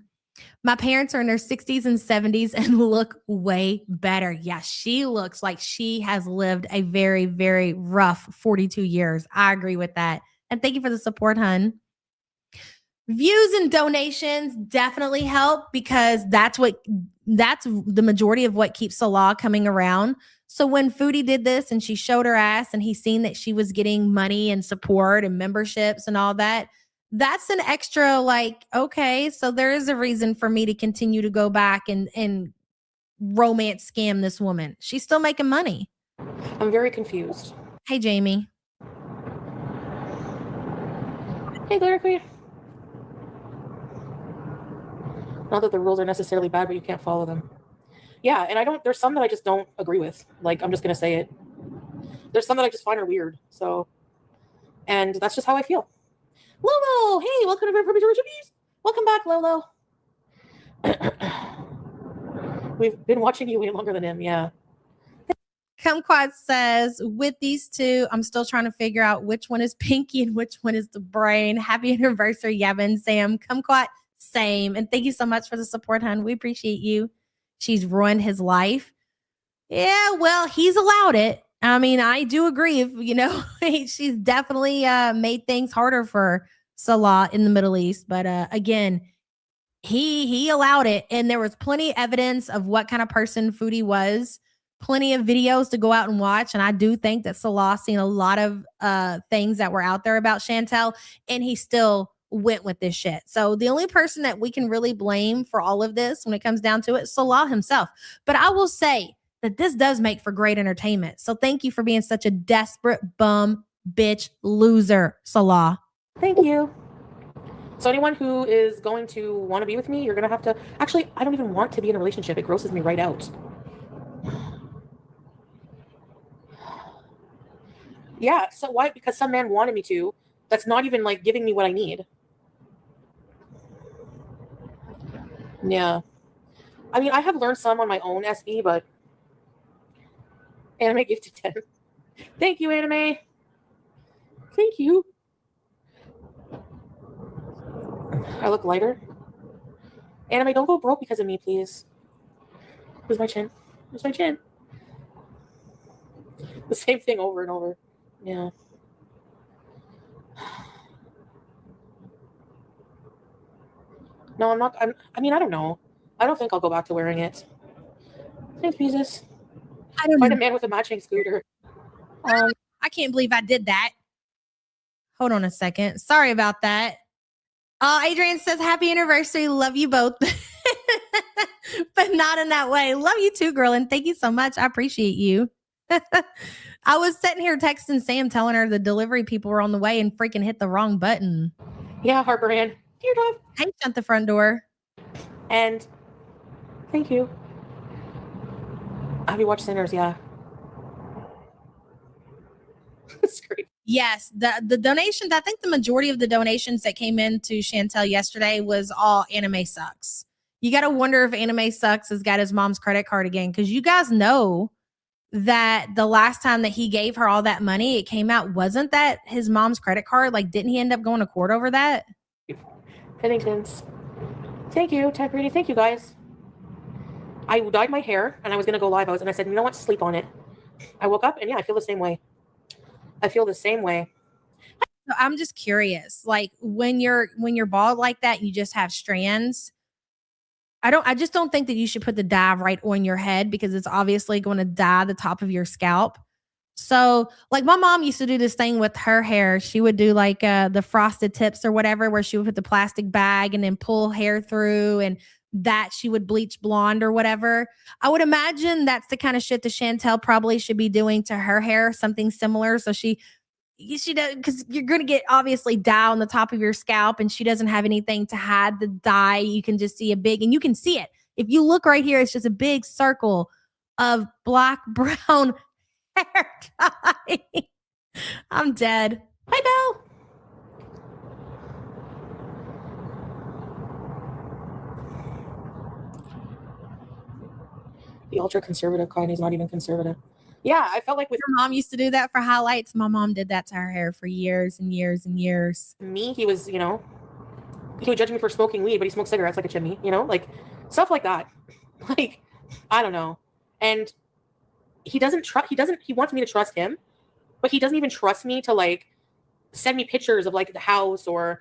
Speaker 4: My parents are in their 60s and 70s and look way better. Yeah, she looks like she has lived a very, very rough 42 years. I agree with that. And thank you for the support, hun. Views and donations definitely help, because that's the majority of what keeps Salah coming around. So when Foodie did this and she showed her ass and he seen that she was getting money and support and memberships and all that, that's an extra, like, okay, so there is a reason for me to continue to go back and romance scam this woman. She's still making money.
Speaker 6: I'm very confused.
Speaker 4: Hey, Jamie.
Speaker 6: Hey, Glitter Queen. Not that the rules are necessarily bad, but you can't follow them. Yeah, and there's some that I just don't agree with. Like, I'm just going to say it. There's some that I just find are weird. So, and that's just how I feel. Lolo, hey, welcome to Perpetual Reviews. Welcome back, Lolo. We've been watching you way longer than him, yeah.
Speaker 4: Kumquat says, with these two, I'm still trying to figure out which one is Pinky and which one is the brain. Happy anniversary, Yevon, Sam. Kumquat, same. And thank you so much for the support, hon. We appreciate you. She's ruined his life. Yeah, well, he's allowed it. I mean, I do agree. If she's definitely made things harder for Salah in the Middle East. But again, he allowed it, and there was plenty of evidence of what kind of person Foodie was. Plenty of videos to go out and watch, and I do think that Salah seen a lot of things that were out there about Chantel, and he still went with this shit. So the only person that we can really blame for all of this, when it comes down to it, Salah himself. But I will say that this does make for great entertainment. So thank you for being such a desperate bum bitch loser, Salah.
Speaker 6: Thank you. So anyone who is going to want to be with me, you're going to have to... Actually, I don't even want to be in a relationship. It grosses me right out. Yeah, so why? Because some man wanted me to. That's not even, like, giving me what I need. Yeah. I mean, I have learned some on my own SB, but Anime gifted 10. Thank you, Anime. Thank you. I look lighter. Anime, don't go broke because of me, please. Where's my chin? Where's my chin? The same thing over and over. Yeah. No, I'm not. I mean, I don't know. I don't think I'll go back to wearing it. Thanks, Jesus.
Speaker 4: I don't
Speaker 6: Find
Speaker 4: know.
Speaker 6: a man with a matching scooter.
Speaker 4: I can't believe I did that. Hold on a second. Sorry about that. Adrian says, happy anniversary. Love you both. But not in that way. Love you too, girl. And thank you so much. I appreciate you. I was sitting here texting Sam, telling her the delivery people were on the way and freaking hit the wrong button.
Speaker 6: Yeah, Harper Ann. Dear dog.
Speaker 4: Hey, shut the front door.
Speaker 6: And thank you. Have you watched Sinners? Yeah. It's great.
Speaker 4: Yes, the donations, I think the majority of the donations that came in to Chantel yesterday was all Anime Sucks. You got to wonder if Anime Sucks has got his mom's credit card again, because you guys know that the last time that he gave her all that money, it came out, wasn't that his mom's credit card? Like, didn't he end up going to court over that?
Speaker 6: Penningtons. Thank you, Tech Ready. Thank you, guys. I dyed my hair and I was going to go live. And I said, you know what? Sleep on it. I woke up and yeah, I feel the same way. I feel the same way.
Speaker 4: So I'm just curious, like when you're bald like that, you just have strands. I just don't think that you should put the dye right on your head, because it's obviously going to dye the top of your scalp. So like my mom used to do this thing with her hair. She would do like the frosted tips or whatever, where she would put the plastic bag and then pull hair through, and that she would bleach blonde or whatever. I would imagine that's the kind of shit that Chantel probably should be doing to her hair, something similar. So she does, because you're going to get obviously dye on the top of your scalp, and she doesn't have anything to hide the dye. You can just see and you can see it. If you look right here, it's just a big circle of black, brown hair dye. I'm dead.
Speaker 6: Hi, Belle. The ultra conservative kind is not even conservative. Yeah, I felt like with
Speaker 4: Your mom used to do that for highlights. My mom did that to her hair for years and years and years.
Speaker 6: me, he was, he would judge me for smoking weed, but he smoked cigarettes like a chimney, like stuff like that. Like, I don't know. And he wants me to trust him, but he doesn't even trust me to like send me pictures of like the house or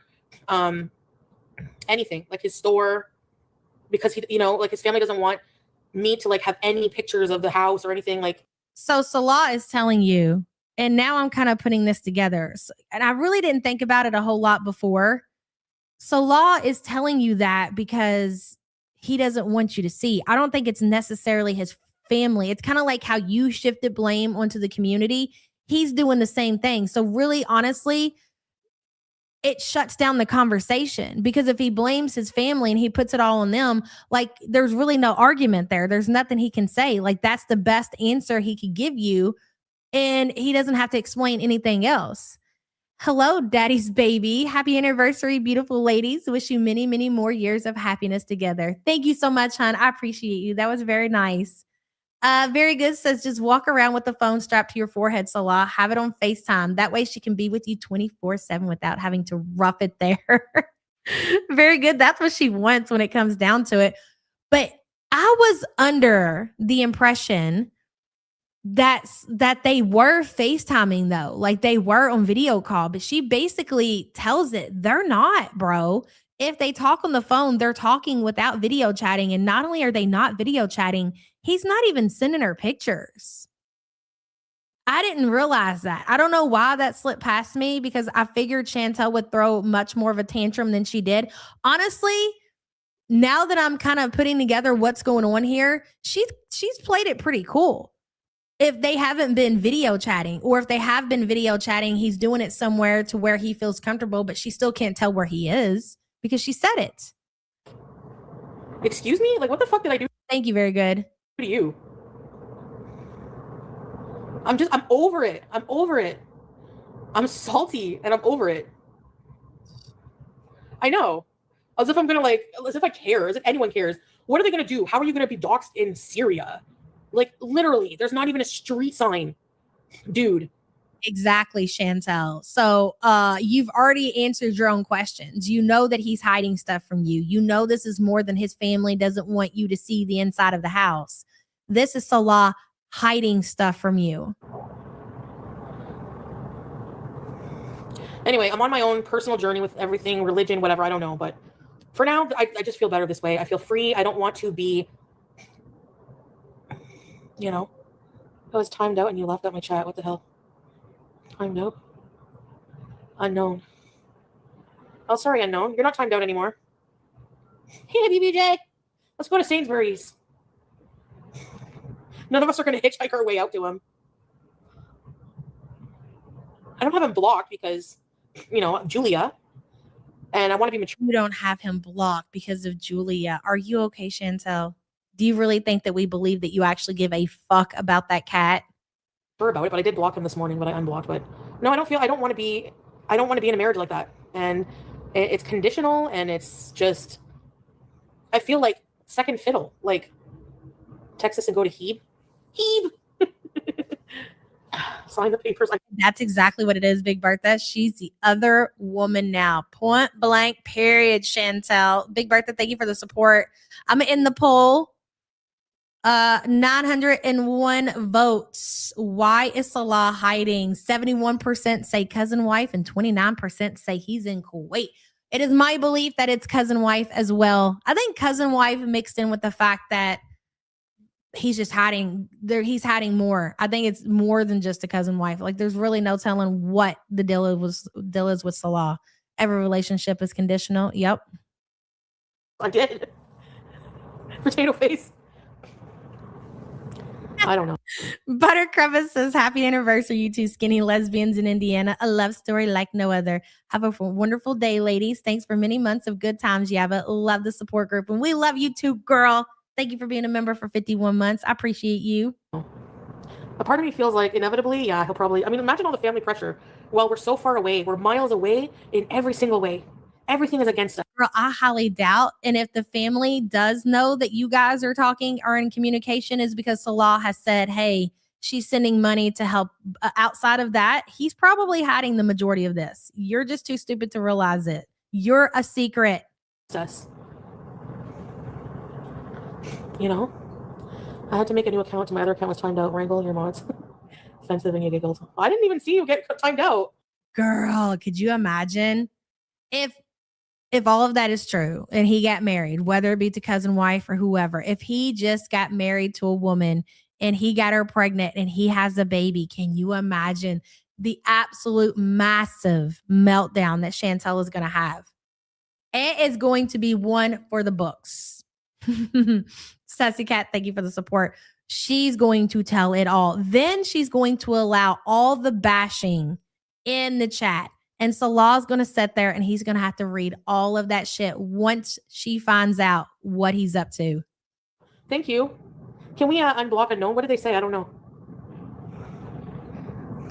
Speaker 6: anything, like his store, because he, like his family doesn't want me to like have any pictures of the house or anything. Like,
Speaker 4: So Salah is telling you, and now I'm kind of putting this together, and I really didn't think about it a whole lot before. Salah is telling you that because he doesn't want you to see. I don't think it's necessarily his family. It's kind of like how you shifted blame onto the community. He's doing the same thing. So really, honestly, it shuts down the conversation, because if he blames his family and he puts it all on them, like there's really no argument there. There's nothing he can say. Like that's the best answer he could give you, and he doesn't have to explain anything else. Hello, daddy's baby. Happy anniversary, beautiful ladies. Wish you many, many more years of happiness together. Thank you so much, hon. I appreciate you. That was very nice. Very good says just walk around with the phone strapped to your forehead, Salah. Have it on FaceTime. That way she can be with you 24/7 without having to rough it there. Very good. That's what she wants when it comes down to it. But I was under the impression that they were FaceTiming though. Like they were on video call, but she basically tells it they're not, bro. If they talk on the phone, they're talking without video chatting. And not only are they not video chatting, he's not even sending her pictures. I didn't realize that. I don't know why that slipped past me, because I figured Chantel would throw much more of a tantrum than she did. Honestly, now that I'm kind of putting together what's going on here, she's played it pretty cool. If they haven't been video chatting, or if they have been video chatting, he's doing it somewhere to where he feels comfortable, but she still can't tell where he is because she said it.
Speaker 6: excuse me? Like, what the fuck did I do
Speaker 4: Thank you. Very good.
Speaker 6: to you? I'm over it. I'm over it. I'm salty and I'm over it. I know. As if I'm gonna as if I care, as if anyone cares. What are they going to do? How are you going to be doxxed in Syria? Like, literally, there's not even a street sign. Dude.
Speaker 4: Exactly, Chantel. So you've already answered your own questions. You know that he's hiding stuff from you. You know this is more than his family doesn't want you to see the inside of the house. This is Salah hiding stuff from you.
Speaker 6: Anyway, I'm on my own personal journey with everything, religion, whatever, I don't know. But for now, I just feel better this way. I feel free. I don't want to be, you know, I was timed out and you left out my chat. What the hell? Timed out? Unknown. Oh, sorry, unknown. You're not timed out anymore. Hey, BBJ. Let's go to Sainsbury's. None of us are going to hitchhike our way out to him. I don't have him blocked because, you know, Julia. And I want to be mature.
Speaker 4: You don't have him blocked because of Julia. Are you okay, Chantel? Do you really think that we believe that you actually give a fuck about that cat?
Speaker 6: Sure about it, but I did block him this morning, but I unblocked. But no, I don't want to be in a marriage like that. And it's conditional, and it's just, I feel like second fiddle. Like, Texas and go to Hebe. Sign the papers.
Speaker 4: That's exactly what it is, Big Bertha. She's the other woman now. Point blank, period, Chantel. Big Bertha, thank you for the support. I'm in the poll. 901 votes. Why is Salah hiding? 71% say cousin wife and 29% say he's in Kuwait. It is my belief that it's cousin wife as well. I think cousin wife mixed in with the fact that he's just hiding there. He's hiding more. I think it's more than just a cousin wife. Like, there's really no telling what the deal is with Salah. Every relationship is conditional. Yep.
Speaker 6: I did. Potato face. I don't know.
Speaker 4: Butter Crevice says, happy anniversary, you two skinny lesbians in Indiana. A love story like no other. Have a wonderful day, ladies. Thanks for many months of good times, Yava. Love the support group. And we love you too, girl. Thank you for being a member for 51 months. I appreciate you.
Speaker 6: A part of me feels like inevitably, yeah, he'll probably, I mean, imagine all the family pressure. Well, we're so far away. We're miles away in every single way. Everything is against us.
Speaker 4: Girl, I highly doubt. And if the family does know that you guys are talking or in communication, is because Salah has said, hey, she's sending money to help. Outside of that, he's probably hiding the majority of this. You're just too stupid to realize it. You're a secret.
Speaker 6: Us. You know? I had to make a new account. My other account was timed out. Wrangle your mods. Offensive, and you giggled. I didn't even see you get timed out.
Speaker 4: Girl, could you imagine if all of that is true and he got married, whether it be to cousin wife or whoever, if he just got married to a woman and he got her pregnant and he has a baby, can you imagine the absolute massive meltdown that Chantel is going to have? It is going to be one for the books. Sassy Cat, thank you for the support. She's going to tell it all. Then she's going to allow all the bashing in the chat. And Salah's going to sit there and he's going to have to read all of that shit once she finds out what he's up to.
Speaker 6: Thank you. Can we unblock a no? What did they say? I don't know.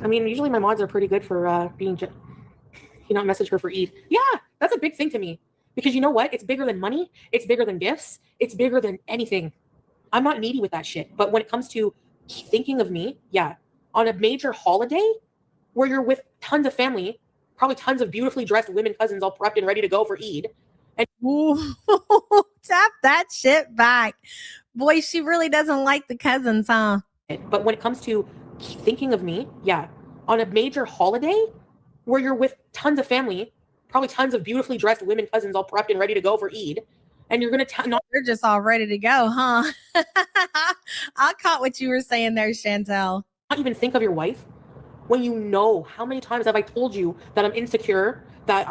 Speaker 6: I mean, usually my mods are pretty good for being, message her for Eid. Yeah, that's a big thing to me. Because you know what? It's bigger than money. It's bigger than gifts. It's bigger than anything. I'm not needy with that shit. But when it comes to thinking of me, yeah, on a major holiday where you're with tons of family, probably tons of beautifully dressed women cousins all prepped and ready to go for Eid. And
Speaker 4: ooh, tap that shit back. Boy, she really doesn't like the cousins, huh?
Speaker 6: But when it comes to thinking of me, yeah, on a major holiday where you're with tons of family, probably tons of beautifully dressed women cousins all prepped and ready to go for Eid. And you're going to
Speaker 4: they're just all ready to go, huh? I caught what you were saying there, Chantel.
Speaker 6: Not even think of your wife when you know how many times have I told you that I'm insecure, that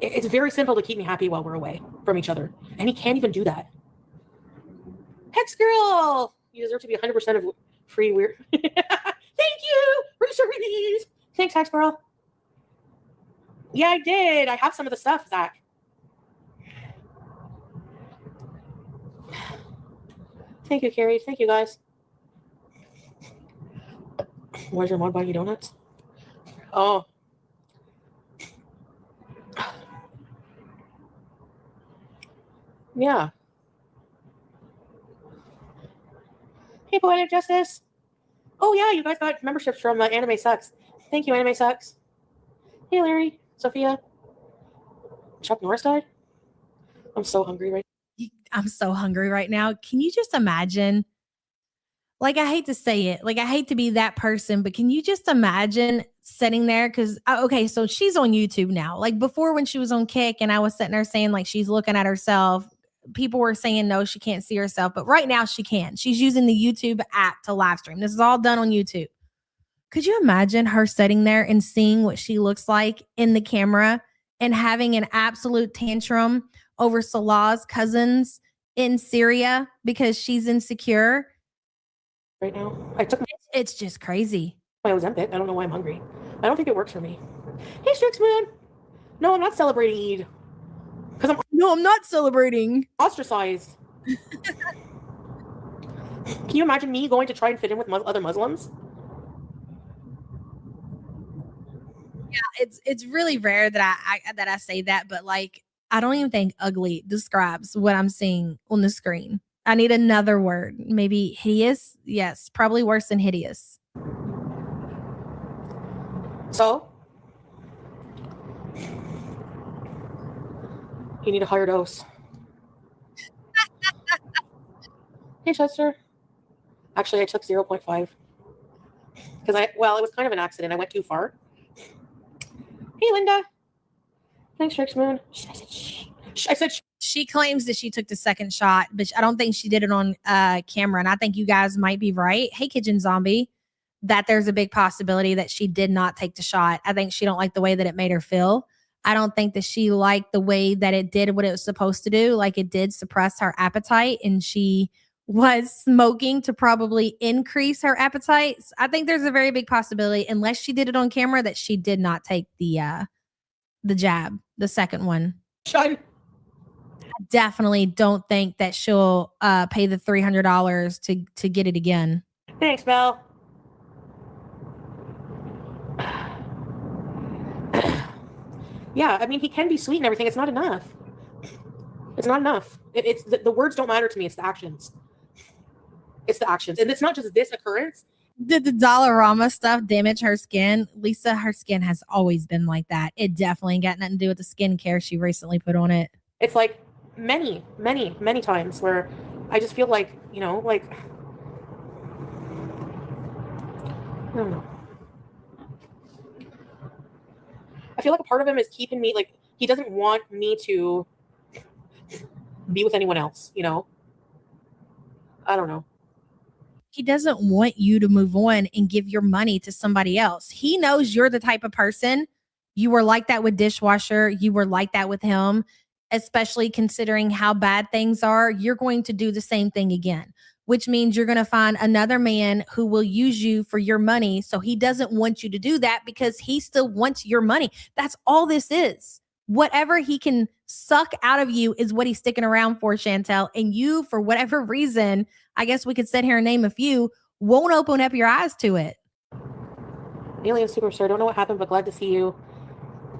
Speaker 6: it's very simple to keep me happy while we're away from each other. And he can't even do that. Hex girl, you deserve to be 100% of free weird. Thank you. Research. Thanks, Hex girl. Yeah, I did. I have some of the stuff, Zach. Thank you, Carrie. Thank you, guys. Where's your mod buying you donuts? Oh. Yeah. Hey, Poetic Justice. Oh, yeah, you guys got memberships from Anime Sucks. Thank you, Anime Sucks. Hey, Larry, Sophia. Chuck Norris died? I'm so hungry right
Speaker 4: I'm so hungry right now. Can you just imagine? Like, I hate to say it. Like, I hate to be that person, but can you just imagine sitting there? Because, okay, so she's on YouTube now. Like, before when she was on Kick and I was sitting there saying, like, she's looking at herself, people were saying, no, she can't see herself. But right now she can. She's using the YouTube app to live stream. This is all done on YouTube. Could you imagine her sitting there and seeing what she looks like in the camera and having an absolute tantrum over Salah's cousins in Syria because she's insecure?
Speaker 6: now. I took
Speaker 4: It's just crazy.
Speaker 6: my Ozempic. I don't know why I'm hungry. I don't think it works for me. Hey, Strix Moon. No, I'm not celebrating Eid. Because I'm
Speaker 4: not celebrating.
Speaker 6: ostracized. Can you imagine me going to try and fit in with other Muslims?
Speaker 4: Yeah, it's really rare that I say that, but like I don't even think ugly describes what I'm seeing on the screen. I need another word. Maybe hideous? Yes, probably worse than hideous.
Speaker 6: So, you need a higher dose. Hey, Chester. Actually, I took 0.5. Because it was kind of an accident. I went too far. Hey, Linda. Thanks, Rix Moon. I said shh.
Speaker 4: She claims that she took the second shot, but I don't think she did it on camera. And I think you guys might be right. Hey, Kitchen Zombie, that there's a big possibility that she did not take the shot. I think she don't like the way that it made her feel. I don't think that she liked the way that it did what it was supposed to do. Like it did suppress her appetite and she was smoking to probably increase her appetite. I think there's a very big possibility, unless she did it on camera, that she did not take the jab, the second one.
Speaker 6: Shut.
Speaker 4: I definitely don't think that she'll pay the $300 to get it again.
Speaker 6: Thanks, Mel. Yeah, I mean, he can be sweet and everything. It's not enough. It's not enough. It's the words don't matter to me. It's the actions. It's the actions. And it's not just this occurrence.
Speaker 4: Did the Dollarama stuff damage her skin? Lisa, her skin has always been like that. It definitely got nothing to do with the skincare she recently put on it.
Speaker 6: It's like many, many, many times where I just feel like, like, I don't know. I feel like a part of him is keeping me, like, he doesn't want me to be with anyone else, I don't know.
Speaker 4: He doesn't want you to move on and give your money to somebody else. He knows you're the type of person. You were like that with Dishwasher. You were like that with him, especially considering how bad things are. You're going to do the same thing again, which means you're going to find another man who will use you for your money. So he doesn't want you to do that because he still wants your money. That's all this is. Whatever he can suck out of you is what he's sticking around for, Chantel. And you, for whatever reason, I guess we could sit here and name a few, won't open up your eyes to it.
Speaker 6: Alien Superstar, don't know what happened, but glad to see you.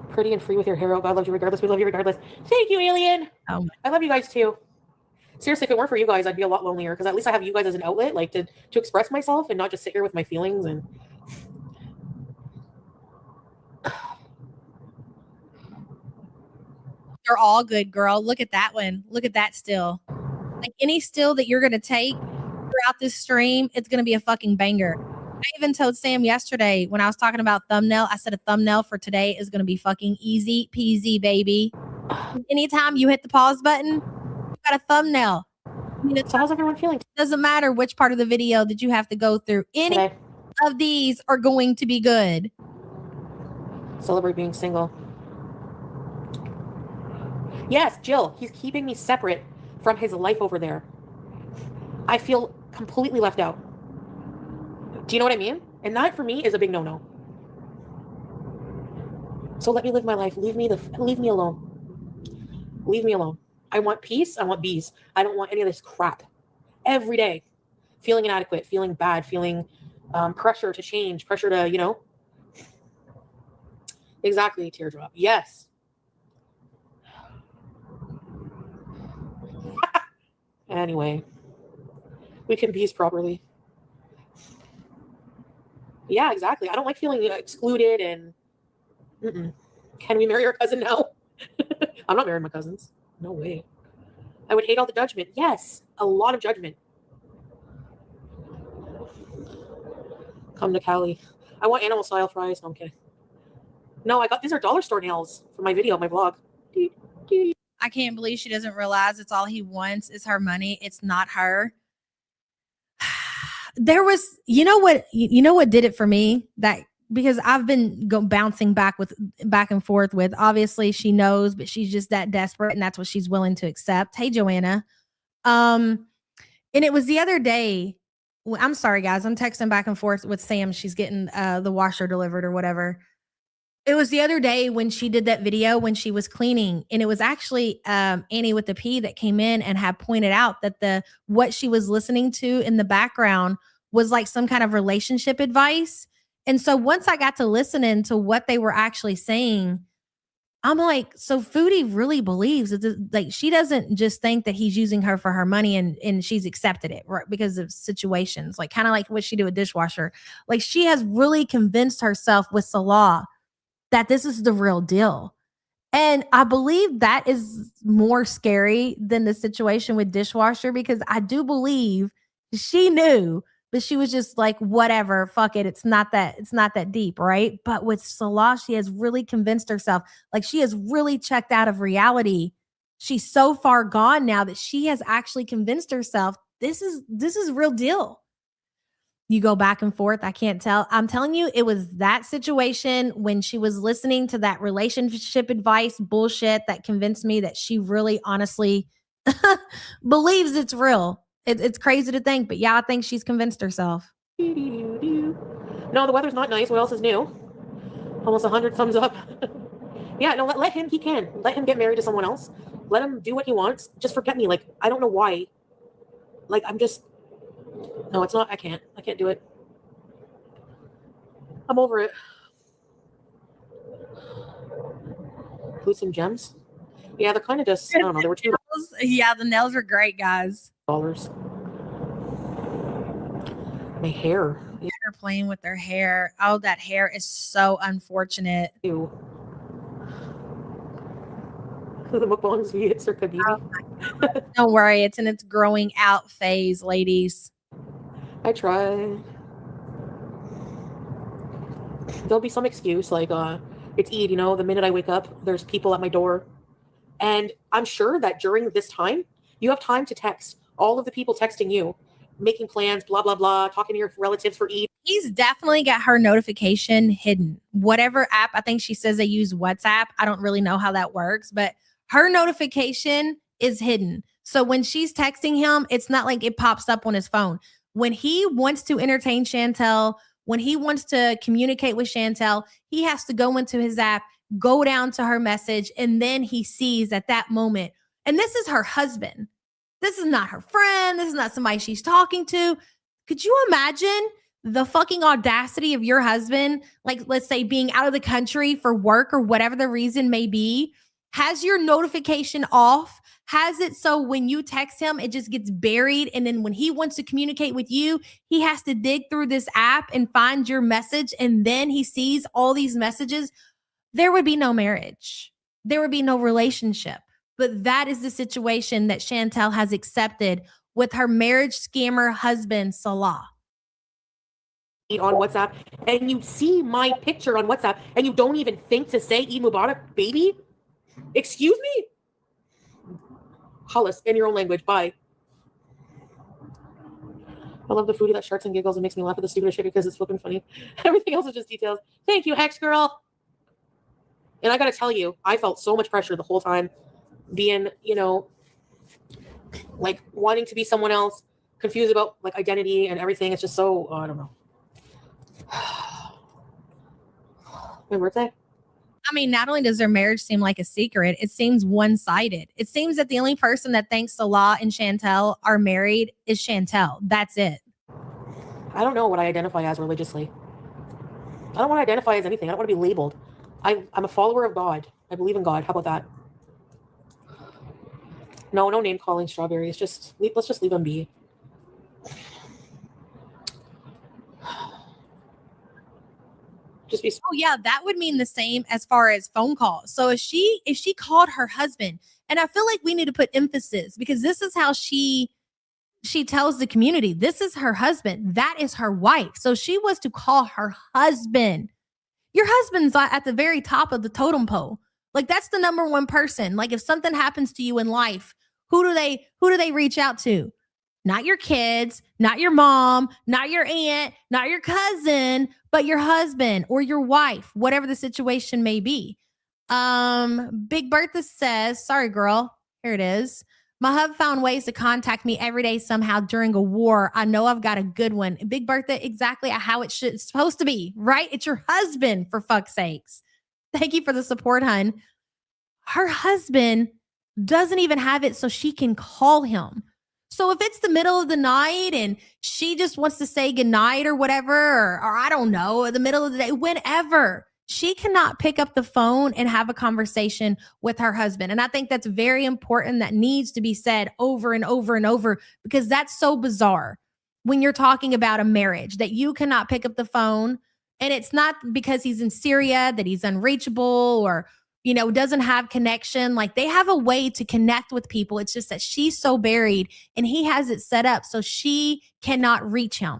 Speaker 6: Pretty and free with your hair. Oh, God loves you regardless. We love you regardless. Thank you, Alien.
Speaker 4: Oh.
Speaker 6: I love you guys too. Seriously, if it weren't for you guys, I'd be a lot lonelier because at least I have you guys as an outlet, like to express myself and not just sit here with my feelings. And
Speaker 4: they're all good, girl. Look at that one. Look at that still. Like any still that you're going to take throughout this stream, it's going to be a fucking banger. I even told Sam yesterday when I was talking about thumbnail, I said a thumbnail for today is going to be fucking easy peasy, baby. Anytime you hit the pause button, you got a thumbnail. I mean,
Speaker 6: so how's everyone feeling?
Speaker 4: It doesn't matter which part of the video that you have to go through. Any of these are going to be good.
Speaker 6: Celebrate being single. Yes, Jill, he's keeping me separate from his life over there. I feel completely left out. Do you know what I mean? And that for me is a big no-no. So let me live my life. Leave me alone. Leave me alone. I want peace. I want bees. I don't want any of this crap. Every day, feeling inadequate, feeling bad, feeling pressure to change, pressure to, Exactly, teardrop. Yes. Anyway, we can bees properly. Yeah, exactly. I don't like feeling excluded and can we marry our cousin now? I'm not marrying my cousins. No way. I would hate all the judgment. Yes, a lot of judgment. Come to Cali. I want animal style fries. No, I'm kidding. No, I got these are dollar store nails for my video, my vlog.
Speaker 4: I can't believe she doesn't realize it's all he wants is her money. It's not her. There was, you know what did it for me? That because I've been bouncing back and forth with, obviously she knows, but she's just that desperate and that's what she's willing to accept. Hey, Joanna. And it was the other day. I'm sorry, guys. I'm texting back and forth with Sam. She's getting the washer delivered or whatever. It was the other day when she did that video when she was cleaning, and it was actually Annie with the P that came in and had pointed out that what she was listening to in the background was like some kind of relationship advice. And so once I got to listening to what they were actually saying, I'm like, so Foodie really believes that like she doesn't just think that he's using her for her money and she's accepted it, right? Because of situations, like kind of like what she did with dishwasher. Like she has really convinced herself with Salah that this is the real deal. And I believe that is more scary than the situation with dishwasher, because I do believe she knew, but she was just like, whatever, fuck it. It's not that deep, right? But with Salah, she has really convinced herself, like she has really checked out of reality. She's so far gone now that she has actually convinced herself this is real deal. You go back and forth. I can't tell. I'm telling you, it was that situation when she was listening to that relationship advice bullshit that convinced me that she really honestly believes it's real. It's crazy to think, but yeah, I think she's convinced herself.
Speaker 6: No, the weather's not nice. What else is new? Almost 100 thumbs up. Yeah, no, let him. He can. Let him get married to someone else. Let him do what he wants. Just forget me. Like, I don't know why. Like, I'm just... No, it's not. I can't do it. I'm over it. Boots and gems? Yeah, they're kind of just, I don't know, they were $2.
Speaker 4: Yeah, the nails were great, guys.
Speaker 6: My hair.
Speaker 4: Her playing with their hair. Oh, that hair is so unfortunate.
Speaker 6: Ew. The mukbangs it's or Khabib.
Speaker 4: Oh, don't worry, it's in its growing out phase, ladies.
Speaker 6: I try. There'll be some excuse like it's Eid, you know, the minute I wake up, there's people at my door. And I'm sure that during this time, you have time to text all of the people texting you, making plans, blah, blah, blah, talking to your relatives for Eid.
Speaker 4: He's definitely got her notification hidden. Whatever app, I think she says they use WhatsApp. I don't really know how that works, but her notification is hidden. So when she's texting him, it's not like it pops up on his phone. When he wants to entertain Chantel, when he wants to communicate with Chantel, he has to go into his app, go down to her message, and then he sees at that moment. And this is her husband. This is not her friend. This is not somebody she's talking to. Could you imagine the fucking audacity of your husband, like let's say being out of the country for work or whatever the reason may be, has your notification off, has it so when you text him, it just gets buried. And then when he wants to communicate with you, he has to dig through this app and find your message. And then he sees all these messages. There would be no marriage. There would be no relationship. But that is the situation that Chantel has accepted with her marriage scammer husband, Salah.
Speaker 6: On WhatsApp, and you see my picture on WhatsApp, and you don't even think to say Eid Mubarak, baby? Excuse me? Call us in your own language. Bye. I love the Foodie that sharks and giggles and makes me laugh at the stupidest shit because it's flipping funny. Everything else is just details. Thank you, Hex Girl. And I gotta tell you, I felt so much pressure the whole time being, you know, like wanting to be someone else, confused about like identity and everything. It's just so, I don't know. My birthday?
Speaker 4: I mean, not only does their marriage seem like a secret, it seems one-sided. It seems that the only person that thinks Salah and Chantel are married is Chantel. That's it.
Speaker 6: I don't know what I identify as religiously. I don't want to identify as anything. I don't want to be labeled. I'm a follower of God. I believe in God. How about that? No name calling strawberries. Let's just leave them be. Just be
Speaker 4: Oh yeah, that would mean the same as far as phone calls. So if she called her husband, and I feel like we need to put emphasis because this is how she tells the community, this is her husband, that is her wife. So she was to call her husband. Your husband's at the very top of the totem pole. Like that's the number one person. Like if something happens to you in life, who do they reach out to? Not your kids, not your mom, not your aunt, not your cousin, but your husband or your wife, whatever the situation may be. Big Bertha says, sorry, girl. Here it is. My hub found ways to contact me every day somehow during a war. I know I've got a good one. Big Bertha, exactly how it's supposed to be, right? It's your husband, for fuck's sakes. Thank you for the support, hun. Her husband doesn't even have it so she can call him. So if it's the middle of the night and she just wants to say goodnight or whatever, or I don't know, the middle of the day, whenever, she cannot pick up the phone and have a conversation with her husband. And I think that's very important. That needs to be said over and over and over, because that's so bizarre when you're talking about a marriage that you cannot pick up the phone. And it's not because he's in Syria that he's unreachable or, you know, doesn't have connection. Like they have a way to connect with people. It's just that she's so buried and he has it set up so she cannot reach him.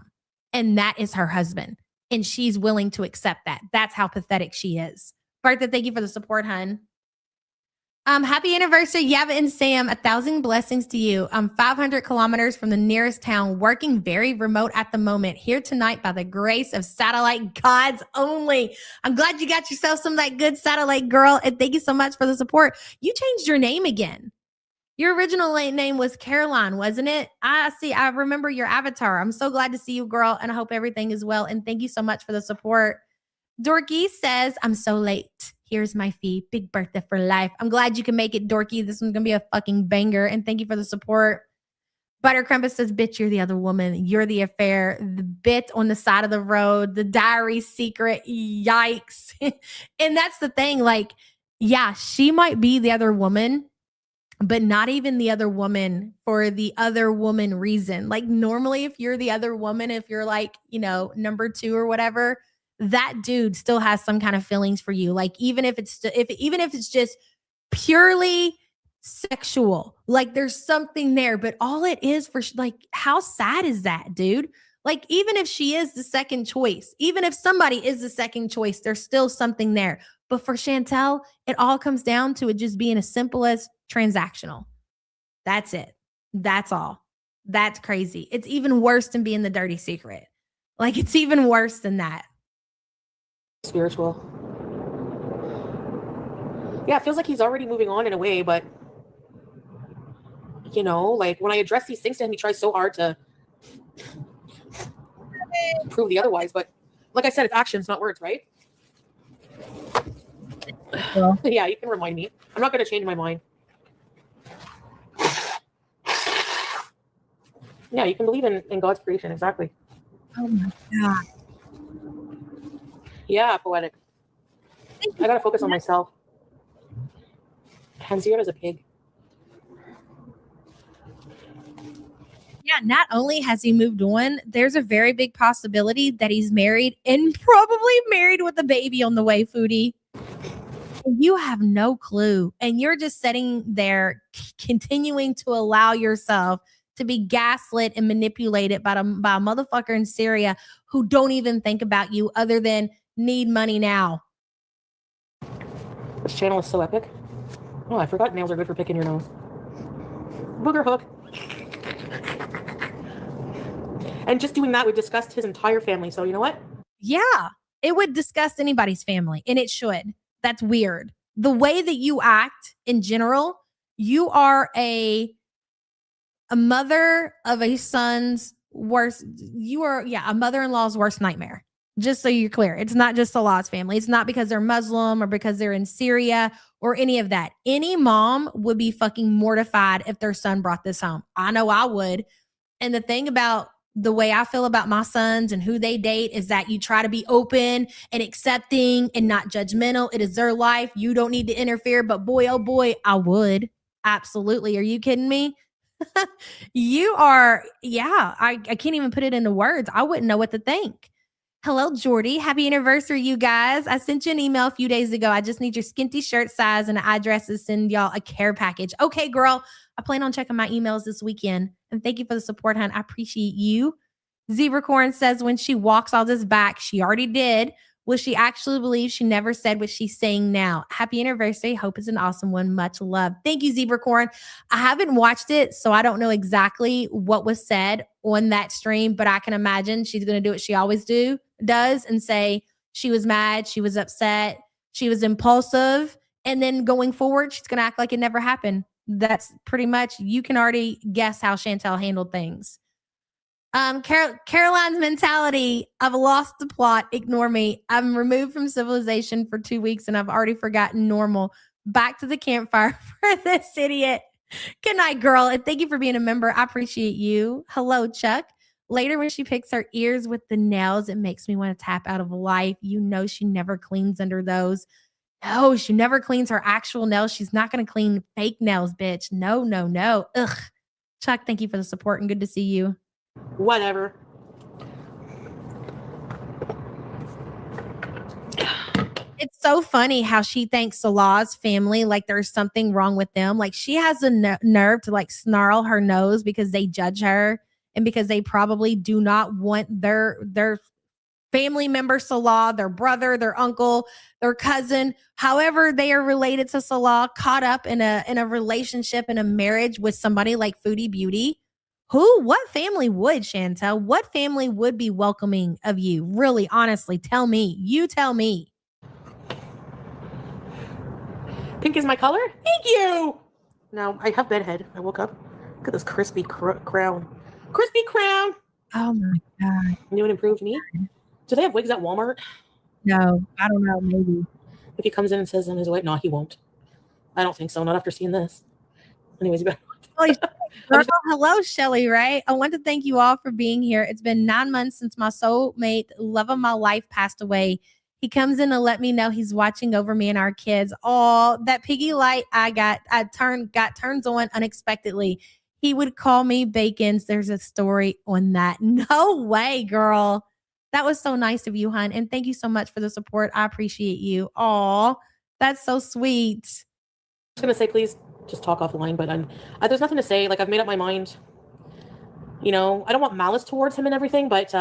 Speaker 4: And that is her husband. And she's willing to accept that. That's how pathetic she is. Bertha, thank you for the support, hun. Happy anniversary, Yava and Sam. 1,000 blessings to you. I'm 500 kilometers from the nearest town, working very remote at the moment. Here tonight by the grace of satellite gods only. I'm glad you got yourself some of that good satellite, girl. And thank you so much for the support. You changed your name again. Your original name was Caroline, wasn't it? I remember your avatar. I'm so glad to see you, girl, and I hope everything is well. And thank you so much for the support. Dorky says, I'm so late. Here's my fee. Big Bertha for life. I'm glad you can make it, Dorky. This one's going to be a fucking banger. And thank you for the support. Buttercrumpet says, bitch, you're the other woman. You're the affair. The bit on the side of the road. The diary secret. Yikes. And that's the thing. Like, yeah, she might be the other woman, but not even the other woman for the other woman reason. Like normally if you're the other woman, if you're like, you know, number 2 or whatever, that dude still has some kind of feelings for you. Like even if it's just purely sexual, like there's something there, but all it is for like, how sad is that, dude? Like even if she is the second choice, even if somebody is the second choice, there's still something there. But for Chantel, it all comes down to it just being as simple as transactional. That's it. That's all. That's crazy. It's even worse than being the dirty secret. Like it's even worse than that.
Speaker 6: spiritual. Yeah, it feels like he's already moving on in a way, but you know, like when I address these things to him, he tries so hard to prove the otherwise. But like I said, it's actions, not words, right? Well, yeah, you can remind me. I'm not going to change my mind. Yeah, you can believe in God's creation, exactly.
Speaker 4: Oh my God.
Speaker 6: Yeah, poetic. I got to focus on myself. Hands as a pig.
Speaker 4: Yeah, not only has he moved on, there's a very big possibility that he's married and probably married with a baby on the way, Foodie. You have no clue. And you're just sitting there continuing to allow yourself to be gaslit and manipulated by a motherfucker in Syria who don't even think about you other than need money now.
Speaker 6: This channel is so epic. Oh, I forgot nails are good for picking your nose. Booger hook. And just doing that would disgust his entire family. So you know what?
Speaker 4: Yeah, it would disgust anybody's family, and it should. That's weird. The way that you act in general, you are a mother of a son's worst. You are, a mother-in-law's worst nightmare. Just so you're clear, it's not just Salah's family. It's not because they're Muslim or because they're in Syria or any of that. Any mom would be fucking mortified if their son brought this home. I know I would. And the thing about the way I feel about my sons and who they date is that you try to be open and accepting and not judgmental. It is their life. You don't need to interfere. But boy, oh boy, I would. Absolutely. Are you kidding me? You are. Yeah, I can't even put it into words. I wouldn't know what to think. Hello, Jordy. Happy anniversary, you guys. I sent you an email a few days ago. I just need your skinty shirt size and an address to send y'all a care package. Okay, girl. I plan on checking my emails this weekend. And thank you for the support, hon. I appreciate you. Zebracorn says when she walks all this back, she already did. Will she actually believe she never said what she's saying now? Happy anniversary. Hope it's an awesome one. Much love. Thank you, Zebracorn. I haven't watched it, so I don't know exactly what was said on that stream, but I can imagine she's going to do what she always does and say she was mad, she was upset, she was impulsive, and then going forward, she's going to act like it never happened. That's pretty much, you can already guess how Chantel handled things. Caroline's mentality, I've lost the plot, ignore me. I'm removed from civilization for 2 weeks and I've already forgotten normal. Back to the campfire for this idiot. Good night, girl, and thank you for being a member. I appreciate you. Hello, Chuck. Later, when she picks her ears with the nails, it makes me want to tap out of life. You know she never cleans under those. No, she never cleans her actual nails. She's not going to clean fake nails, bitch. No, no, no. Ugh. Chuck, thank you for the support and good to see you.
Speaker 6: Whatever.
Speaker 4: It's so funny how she thanks Salah's family like there's something wrong with them. Like she has a nerve to like snarl her nose because they judge her and because they probably do not want their family member Salah, their brother, their uncle, their cousin, however they are related to Salah, caught up in a relationship, in a marriage with somebody like Foodie Beauty. What family would, Chantel? What family would be welcoming of you? Really, honestly, tell me. You tell me.
Speaker 6: Pink is my color? Thank you! Now, I have bedhead. I woke up. Look at this crispy crown. Crispy crown!
Speaker 4: Oh my God.
Speaker 6: New and improved me. Do they have wigs at Walmart?
Speaker 4: No, I don't know. Maybe.
Speaker 6: If he comes in and says I'm his wife, no, he won't. I don't think so. Not after seeing this. Anyways, you better.
Speaker 4: Hello, Shelly, right? I want to thank you all for being here. It's been 9 months since my soulmate, love of my life, passed away. He comes in to let me know he's watching over me and our kids. Oh, that piggy light got turns on unexpectedly. He would call me Bacons. There's a story on that. No way, girl. That was so nice of you, hon. And thank you so much for the support. I appreciate you. Oh, that's so sweet.
Speaker 6: I was going to say, please just talk offline, but there's nothing to say. Like, I've made up my mind. You know, I don't want malice towards him and everything, but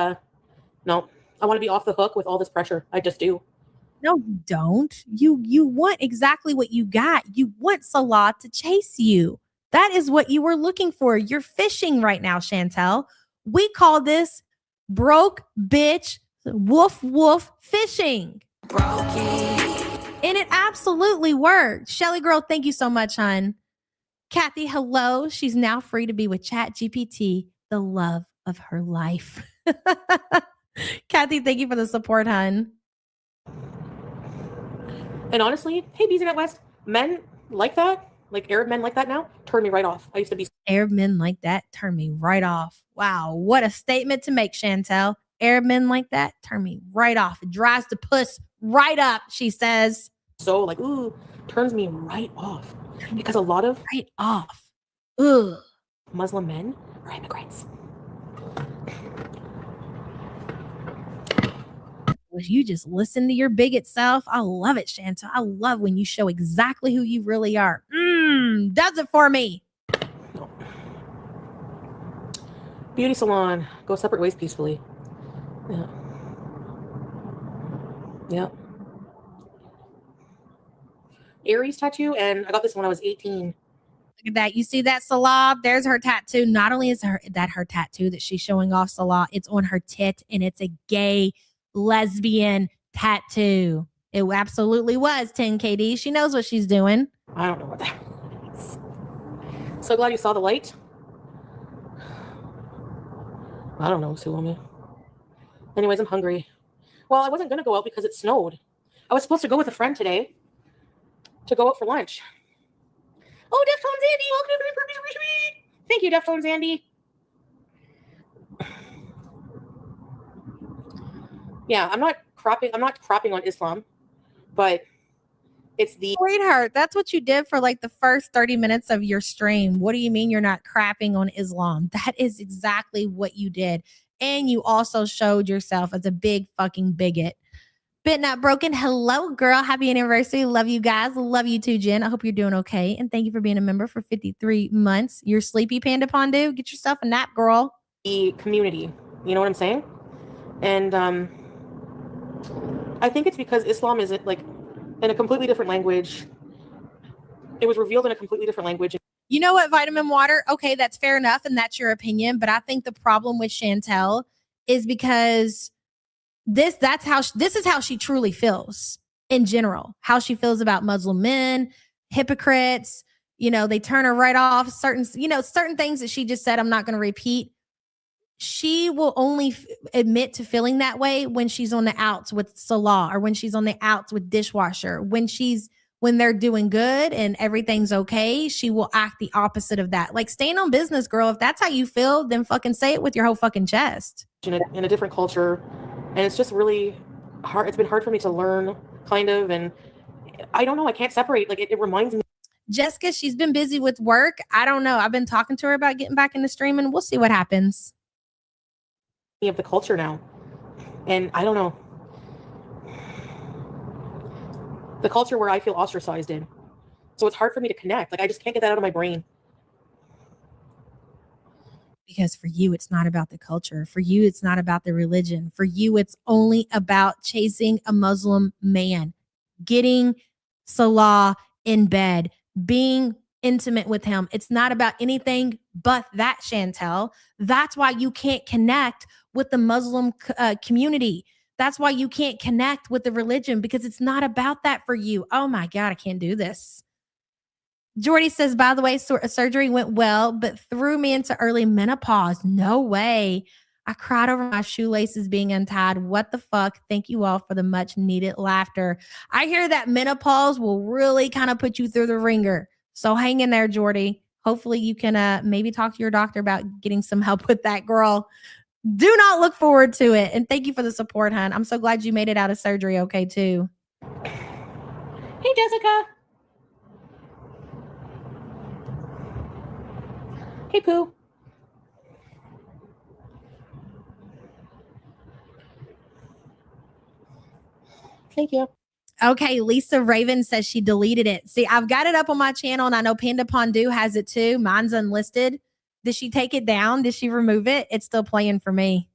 Speaker 6: no, I want to be off the hook with all this pressure. I just do.
Speaker 4: No, you don't. You want exactly what you got. You want Salah to chase you. That is what you were looking for. You're fishing right now, Chantel. We call this broke bitch woof woof fishing. And it absolutely worked. Shelly girl, thank you so much, hon. Kathy, hello. She's now free to be with ChatGPT, the love of her life. Kathy, thank you for the support, hon.
Speaker 6: And honestly, hey, Beezy Out West, men like that, like Arab men like that now, turn me right off. I used to be
Speaker 4: Arab men like that turn me right off. Wow, what a statement to make, Chantel. Arab men like that turn me right off. It drives the puss right up, she says.
Speaker 6: So like, ooh, turns me right off. Because a lot of
Speaker 4: right off. Ugh.
Speaker 6: Muslim men are immigrants.
Speaker 4: You just listen to your bigot self. I love it, Chantel. I love when you show exactly who you really are. Does it for me.
Speaker 6: No. Beauty salon. Go separate ways peacefully. Yeah. Yeah. Aries tattoo, and I got this when I was 18.
Speaker 4: Look at that. You see that, Salah? There's her tattoo. Not only is her tattoo that she's showing off, Salah, it's on her tit, and it's a gay lesbian tattoo. It absolutely was 10KD. She knows what she's doing.
Speaker 6: I don't know what that is. So glad you saw the light. I don't know, Suomi. Anyways, I'm hungry. Well, I wasn't going to go out because it snowed. I was supposed to go with a friend today to go out for lunch. Oh, Deftones Andy, welcome to the Thank you, Deftones Andy. Yeah, I'm not crapping on Islam, but it's the
Speaker 4: sweetheart. That's what you did for like the first 30 minutes of your stream. What do you mean you're not crapping on Islam? That is exactly what you did. And you also showed yourself as a big fucking bigot. Bit Not Broken. Hello, girl. Happy anniversary. Love you guys. Love you too, Jen. I hope you're doing okay. And thank you for being a member for 53 months. You're sleepy, Panda Pondu. Get yourself a nap, girl.
Speaker 6: The community, you know what I'm saying? And I think it's because Islam is like in a completely different language. It was revealed in a completely different language.
Speaker 4: You know what, Vitamin Water? Okay, that's fair enough, and that's your opinion. But I think the problem with Chantel is because this is how she truly feels in general. How she feels about Muslim men, hypocrites. You know, they turn her right off. Certain things that she just said. I'm not going to repeat. She will only admit to feeling that way when she's on the outs with Salah, or when she's on the outs with Dishwasher. When they're doing good and everything's okay, she will act the opposite of that. Like, stand on business, girl. If that's how you feel, then fucking say it with your whole fucking chest.
Speaker 6: In a different culture. And it's just really hard. It's been hard for me to learn, kind of. And I don't know. I can't separate. Like, it reminds me.
Speaker 4: Jessica, she's been busy with work. I don't know. I've been talking to her about getting back into streaming. We'll see what happens.
Speaker 6: Of the culture now. And I don't know. The culture where I feel ostracized in. So it's hard for me to connect. Like, I just can't get that out of my brain.
Speaker 4: Because for you, it's not about the culture. For you, it's not about the religion. For you, it's only about chasing a Muslim man, getting Salah in bed, being intimate with him. It's not about anything but that, Chantel. That's why you can't connect with the Muslim community. That's why you can't connect with the religion, because it's not about that for you. Oh my God, I can't do this. Jordy says, by the way, surgery went well, but threw me into early menopause. No way. I cried over my shoelaces being untied. What the fuck? Thank you all for the much needed laughter. I hear that menopause will really kind of put you through the ringer. So hang in there, Jordy. Hopefully you can maybe talk to your doctor about getting some help with that, girl. Do not look forward to it. And thank you for the support, hon. I'm so glad you made it out of surgery okay, too.
Speaker 6: Hey, Jessica. Hey, Pooh. Thank you.
Speaker 4: Okay, Lisa Raven says she deleted it. See, I've got it up on my channel, and I know Panda Pondu has it too. Mine's unlisted. Did she take it down? Did she remove it? It's still playing for me.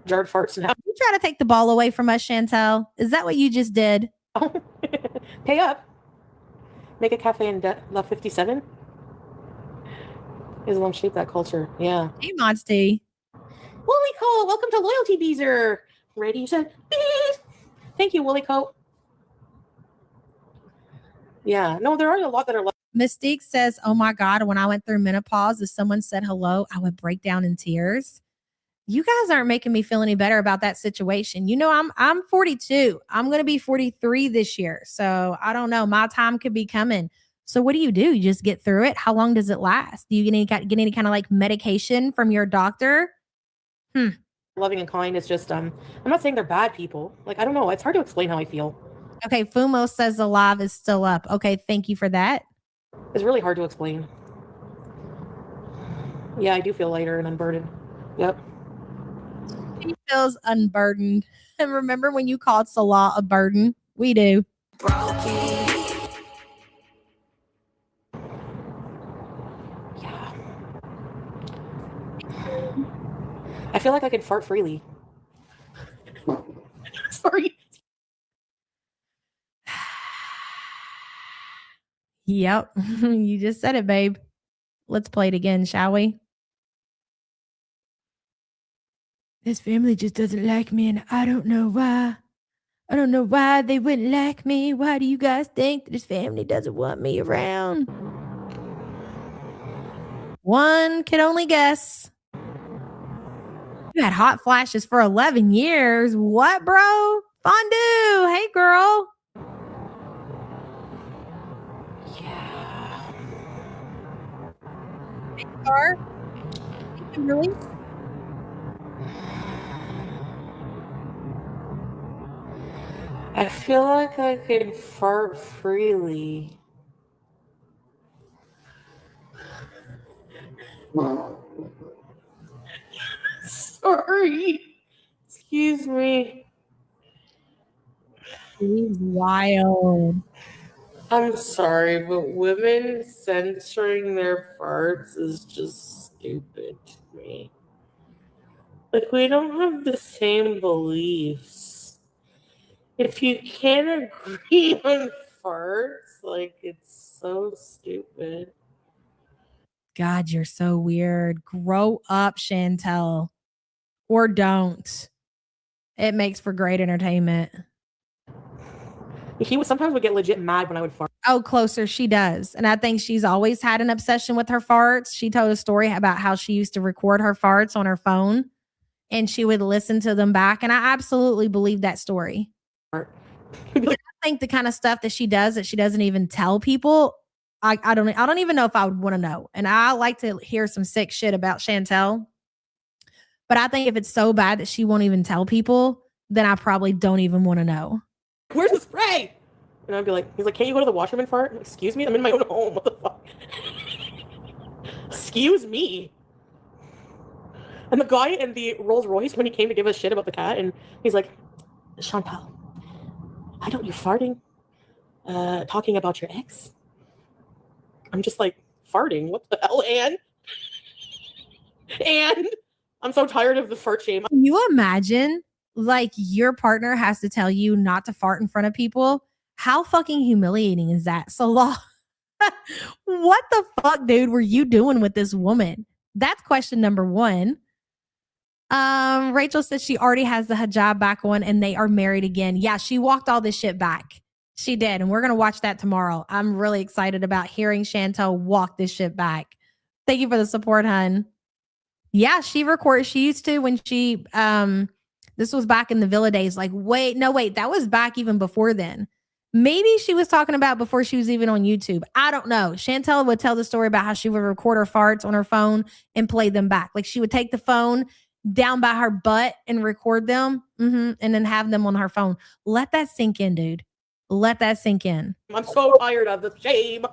Speaker 6: Jarred farts now.
Speaker 4: You try to take the ball away from us, Chantel? Is that what you just did?
Speaker 6: Pay up. Make a cafe in La 57. Islam shaped that culture. Yeah.
Speaker 4: Hey, Modsty.
Speaker 6: Wooly Coat, welcome to Loyalty Beezer. Ready, set, bees. Thank you, Wooly Coat. Yeah. No, there are a lot that are.
Speaker 4: Mystique says, oh my God, when I went through menopause, if someone said hello, I would break down in tears. You guys aren't making me feel any better about that situation. You know, I'm 42. I'm going to be 43 this year. So I don't know. My time could be coming. So what do? You just get through it? How long does it last? Do you get any kind of like medication from your doctor?
Speaker 6: Loving and kind is just, I'm not saying they're bad people. Like, I don't know. It's hard to explain how I feel.
Speaker 4: Okay. Fumo says the live is still up. Okay. Thank you for that.
Speaker 6: It's really hard to explain. Yeah, I do feel lighter and unburdened. Yep.
Speaker 4: She feels unburdened. And remember when you called Salah a burden? We do.
Speaker 6: Yeah. I feel like I could fart freely. Sorry.
Speaker 4: Yep. You just said it, babe. Let's play it again, shall we? This family just doesn't like me, and I don't know why. I don't know why they wouldn't like me. Why do you guys think that this family doesn't want me around? One can only guess. You had hot flashes for 11 years. What, bro? Fondue. Hey, girl.
Speaker 6: Yeah.
Speaker 4: Hey, Star. Really?
Speaker 6: I feel like I could fart freely. sorry. Excuse me.
Speaker 4: She's wild.
Speaker 6: I'm sorry, but women censoring their farts is just stupid to me. Like, we don't have the same beliefs. If you can't agree on farts, like, it's so stupid.
Speaker 4: God, you're so weird. Grow up, Chantel. Or don't. It makes for great entertainment.
Speaker 6: He sometimes would get legit mad when I would fart.
Speaker 4: Oh, closer. She does. And I think she's always had an obsession with her farts. She told a story about how she used to record her farts on her phone and she would listen to them back. And I absolutely believe that story. I think the kind of stuff that she doesn't even tell people. I don't even know if I would want to know. And I like to hear some sick shit about Chantel. But I think if it's so bad that she won't even tell people, then I probably don't even want to know.
Speaker 6: Where's the spray? And I'd be like, he's like, can't you go to the washroom and fart? Like, excuse me? I'm in my own home. What the fuck? Excuse me. And the guy in the Rolls Royce, when he came to give us shit about the cat, and he's like, Chantal, why don't you farting? Talking about your ex? I'm just like, farting? What the hell, Anne? And I'm so tired of the fart shame.
Speaker 4: Can you imagine, like, your partner has to tell you not to fart in front of people? How fucking humiliating is that? So long. What the fuck, dude, were you doing with this woman? That's question number one. Rachel says she already has the hijab back on and they are married again. Yeah, she walked all this shit back. She did. And we're going to watch that tomorrow. I'm really excited about hearing Chantel walk this shit back. Thank you for the support, hun. Yeah, she records. She used to when she, this was back in the Villa days. Like, wait, that was back even before then. Maybe she was talking about before she was even on YouTube. I don't know. Chantel would tell the story about how she would record her farts on her phone and play them back. Like she would take the phone down by her butt and record them and then have them on her phone. Let that sink in, dude. Let that sink in.
Speaker 6: I'm so tired of the shame.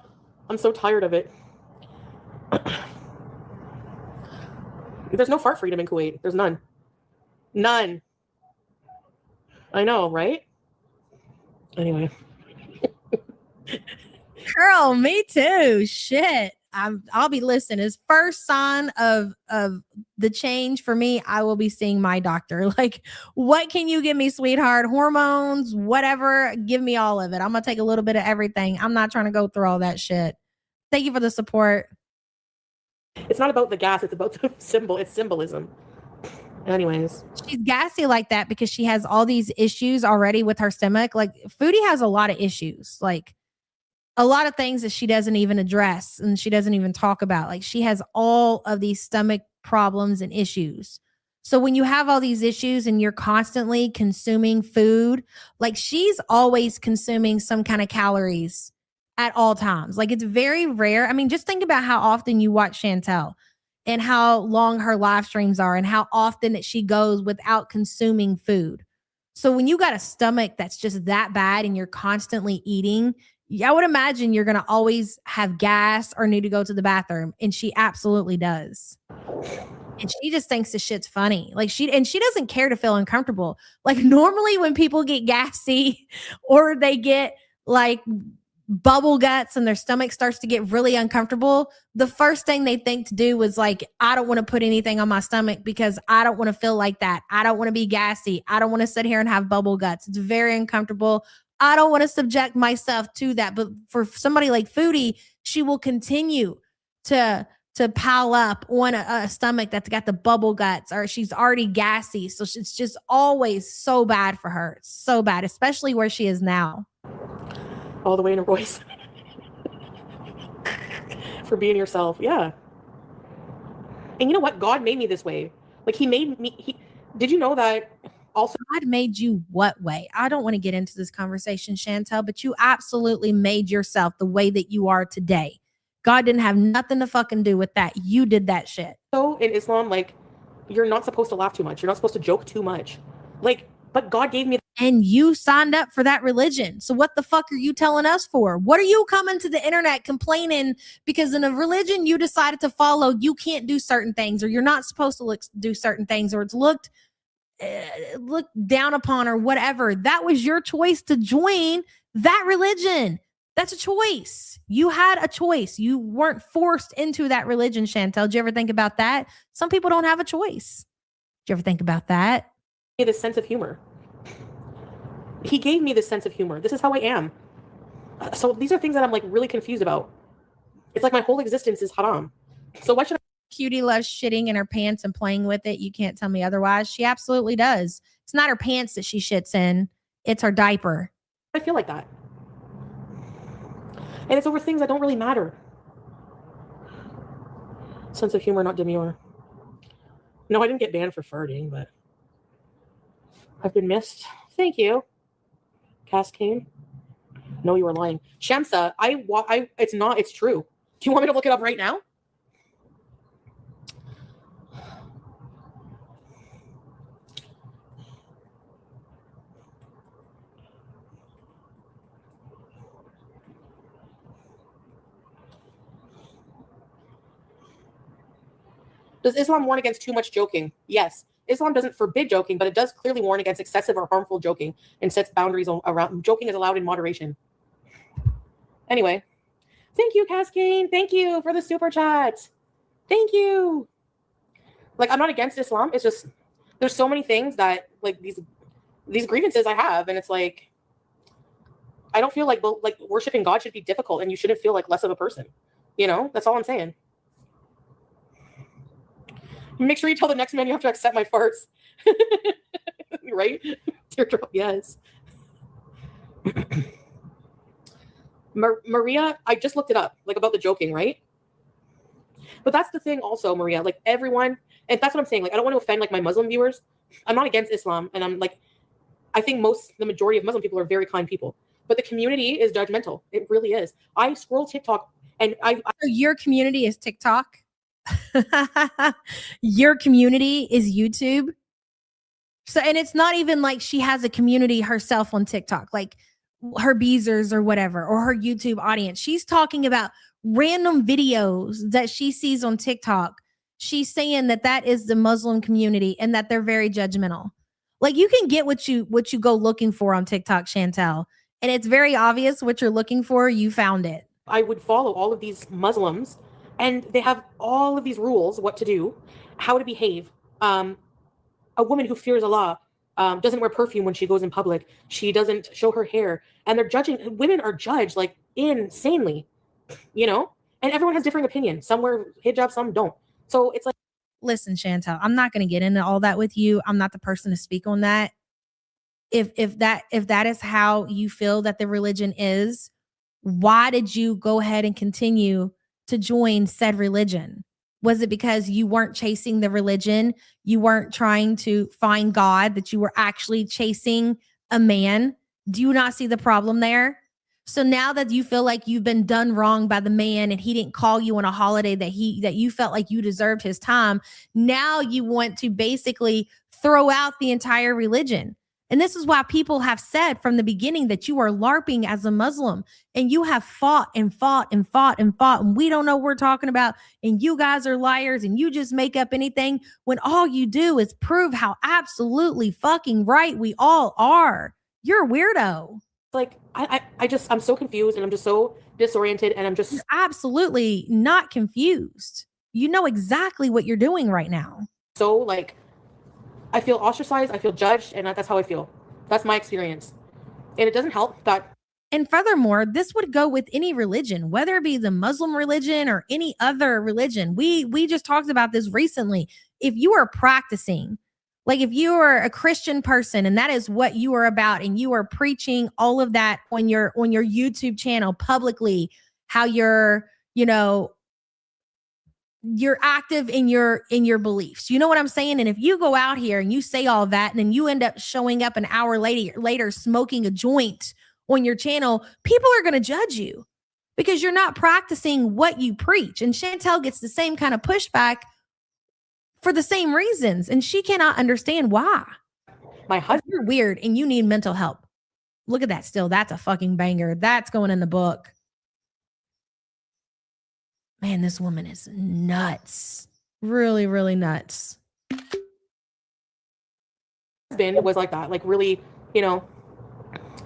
Speaker 6: I'm so tired of it. There's no fart freedom in Kuwait. There's none. None. I know, right? Anyway.
Speaker 4: Girl, me too. Shit. I'll be listening. As first sign of the change for me, I will be seeing my doctor. Like, what can you give me, sweetheart? Hormones, whatever. Give me all of it. I'm gonna take a little bit of everything. I'm not trying to go through all that shit. Thank you for the support.
Speaker 6: It's not about the gas, it's about the symbol. It's symbolism. Anyways.
Speaker 4: She's gassy like that because she has all these issues already with her stomach. Like, Foodie has a lot of issues. Like, a lot of things that she doesn't even address and she doesn't even talk about. Like, she has all of these stomach problems and issues. So when you have all these issues and you're constantly consuming food, like she's always consuming some kind of calories at all times. Like, it's very rare. I mean, just think about how often you watch Chantel and how long her live streams are and how often that she goes without consuming food. So when you got a stomach that's just that bad and you're constantly eating, I would imagine you're going to always have gas or need to go to the bathroom. And she absolutely does. And she just thinks the shit's funny. Like she doesn't care to feel uncomfortable. Like normally when people get gassy or they get like bubble guts and their stomach starts to get really uncomfortable, the first thing they think to do is like, I don't want to put anything on my stomach because I don't want to feel like that. I don't want to be gassy. I don't want to sit here and have bubble guts. It's very uncomfortable. I don't want to subject myself to that. But for somebody like Foodie, she will continue to pile up on a stomach that's got the bubble guts or she's already gassy. So it's just always so bad for her. It's so bad, especially where she is now.
Speaker 6: All the way in a voice. For being yourself. Yeah. And you know what? God made me this way. Like he made me. Did you know that? Also,
Speaker 4: God made you what way? I don't want to get into this conversation, Chantel, but you absolutely made yourself the way that you are today. God didn't have nothing to fucking do with that. You did that shit.
Speaker 6: So in Islam, like, you're not supposed to laugh too much. You're not supposed to joke too much. Like, but God gave me.
Speaker 4: and you signed up for that religion. So what the fuck are you telling us for? What are you coming to the internet complaining because in a religion you decided to follow, you can't do certain things, or you're not supposed to do certain things, or it's looked down upon, or whatever? That was your choice to join that religion. That's a choice. You had a choice. You weren't forced into that religion, Chantel. Did you ever think about that? Some people don't have a choice. Did you ever think about that?
Speaker 6: This sense of humor. He gave me this sense of humor. This is how I am. So these are things that I'm like really confused about. It's like my whole existence is haram. So why should
Speaker 4: Cutie loves shitting in her pants and playing with it. You can't tell me otherwise. She absolutely does. It's not her pants that she shits in. It's her diaper.
Speaker 6: I feel like that? And it's over things that don't really matter. Sense of humor, not demure. No, I didn't get banned for farting, but I've been missed. Thank you. Cascade. No, you were lying. Shamsa, it's true. Do you want me to look it up right now? Does Islam warn against too much joking? Yes. Islam doesn't forbid joking, but it does clearly warn against excessive or harmful joking and sets boundaries around joking is allowed in moderation. Anyway, thank you, Cascade. Thank you for the super chat. Thank you. Like, I'm not against Islam. It's just there's so many things that like these grievances I have, and it's like I don't feel like worshiping God should be difficult, and you shouldn't feel like less of a person. You know, that's all I'm saying. Make sure you tell the next man you have to accept my farts. Right? Teardrop, yes. Maria, I just looked it up, like about the joking, right? But that's the thing also, Maria, like everyone, and that's what I'm saying. Like, I don't want to offend like my Muslim viewers. I'm not against Islam. And I'm like, I think the majority of Muslim people are very kind people, but the community is judgmental. It really is. I scroll TikTok and
Speaker 4: your community is TikTok. Your community is YouTube. So, and it's not even like she has a community herself on TikTok, like her Beezers or whatever, or her YouTube audience. She's talking about random videos that she sees on TikTok. She's saying that is the Muslim community and that they're very judgmental. Like, you can get what you go looking for on TikTok, Chantel, and it's very obvious what you're looking for. You found it.
Speaker 6: I would follow all of these Muslims, and they have all of these rules, what to do, how to behave. A woman who fears Allah doesn't wear perfume when she goes in public. She doesn't show her hair. And they're judging. Women are judged like insanely, you know? And everyone has differing opinions. Some wear hijab, some don't. So it's like,
Speaker 4: listen, Chantel, I'm not going to get into all that with you. I'm not the person to speak on that. If that is how you feel that the religion is, why did you go ahead and continue to join said religion? Was it because you weren't chasing the religion? You weren't trying to find God, that you were actually chasing a man? Do you not see the problem there? So now that you feel like you've been done wrong by the man and he didn't call you on a holiday that you felt like you deserved his time, now you want to basically throw out the entire religion. And this is why people have said from the beginning that you are LARPing as a Muslim, and you have fought and fought and fought and fought, and we don't know what we're talking about, and you guys are liars, and you just make up anything, when all you do is prove how absolutely fucking right we all are. You're a weirdo.
Speaker 6: Like, I'm so confused, and I'm just so disoriented, and I'm just...
Speaker 4: You're absolutely not confused. You know exactly what you're doing right now.
Speaker 6: So, like, I feel ostracized, I feel judged, and that's how I feel. That's my experience. And it doesn't help that...
Speaker 4: And furthermore, this would go with any religion, whether it be the Muslim religion or any other religion. We just talked about this recently. If you are practicing, like if you are a Christian person and that is what you are about, and you are preaching all of that on your YouTube channel publicly, how you're active in your beliefs. You know what I'm saying? And if you go out here and you say all that, and then you end up showing up an hour later smoking a joint on your channel, people are going to judge you because you're not practicing what you preach. And Chantel gets the same kind of pushback for the same reasons, and she cannot understand why.
Speaker 6: My husband.
Speaker 4: You're weird and you need mental help. Look at that still. That's a fucking banger. That's going in the book. Man, this woman is nuts. Really, really nuts.
Speaker 6: Husband was like that, like really, you know,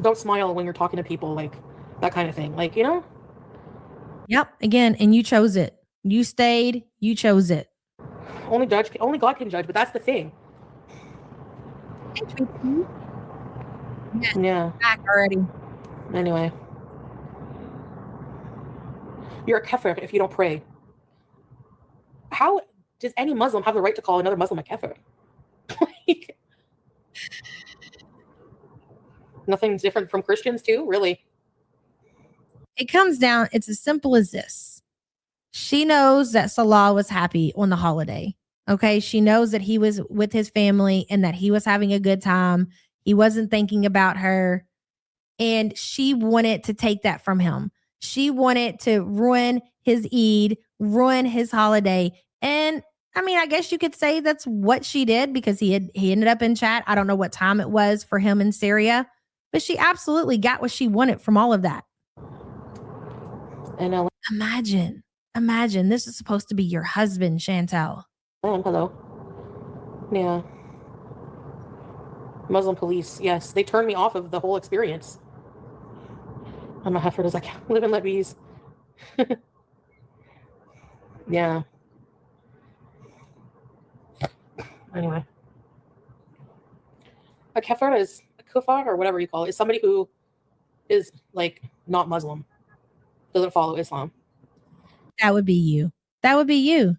Speaker 6: don't smile when you're talking to people, like that kind of thing, like, you know.
Speaker 4: Yep. Again, and you chose it. You stayed. You chose it.
Speaker 6: Only God can judge, but that's the thing. Yeah.
Speaker 4: Back already.
Speaker 6: Anyway, you're a kafir if you don't pray. How does any Muslim have the right to call another Muslim a kafir? Like, nothing's different from Christians too, really.
Speaker 4: It comes down, it's as simple as this. She knows that Salah was happy on the holiday. Okay. She knows that he was with his family and that he was having a good time. He wasn't thinking about her. And she wanted to take that from him. She wanted to ruin his Eid, ruin his holiday. And I mean, I guess you could say that's what she did because he ended up in chat. I don't know what time it was for him in Syria, but she absolutely got what she wanted from all of that.
Speaker 6: And
Speaker 4: Imagine this is supposed to be your husband, Chantel.
Speaker 6: hello. Yeah. Muslim police, yes, they turned me off of the whole experience. And my heifer is like, live and let bees. Yeah. Anyway, a kafir is a kufar or whatever you call it. Is somebody who is like not Muslim, doesn't follow Islam.
Speaker 4: That would be you. That would be you.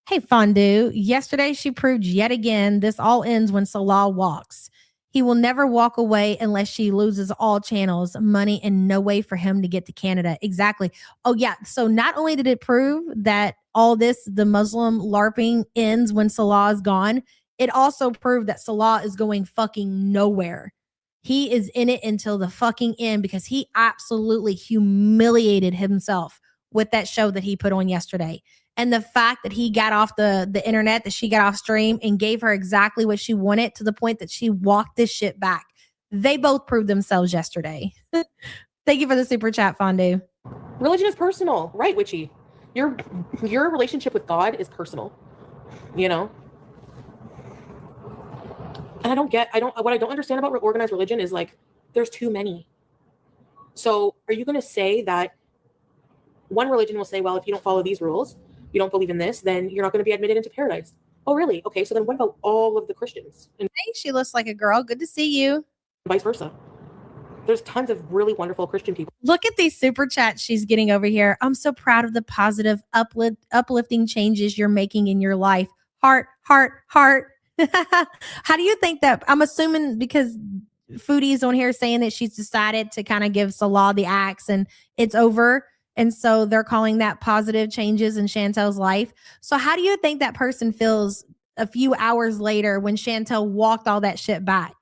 Speaker 4: Hey, Fondue. Yesterday, she proved yet again this all ends when Salah walks. He will never walk away unless she loses all channels, money, and no way for him to get to Canada. Exactly. Oh, yeah. So not only did it prove that all this, the Muslim LARPing ends when Salah is gone, it also proved that Salah is going fucking nowhere. He is in it until the fucking end because he absolutely humiliated himself with that show that he put on yesterday. And the fact that he got off the internet, that she got off stream and gave her exactly what she wanted to the point that she walked this shit back. They both proved themselves yesterday. Thank you for the super chat, Fondue.
Speaker 6: Religion is personal, right, Witchy? Your relationship with God is personal, you know? And what I don't understand about organized religion is like, there's too many. So are you going to say that one religion will say, well, if you don't follow these rules, you don't believe in this, then you're not going to be admitted into paradise. Oh, really? Okay, so then what about all of the Christians? And
Speaker 4: Hey, she looks like a girl. Good to see you.
Speaker 6: vice versa. There's tons of really wonderful Christian people.
Speaker 4: Look at these super chats she's getting over here. I'm so proud of the positive, uplifting changes you're making in your life. Heart, heart, heart. How do you think that? I'm assuming because Foodie is on here saying that she's decided to kind of give Salah the axe and it's over. And so they're calling that positive changes in Chantel's life. So how do you think that person feels a few hours later when Chantel walked all that shit back?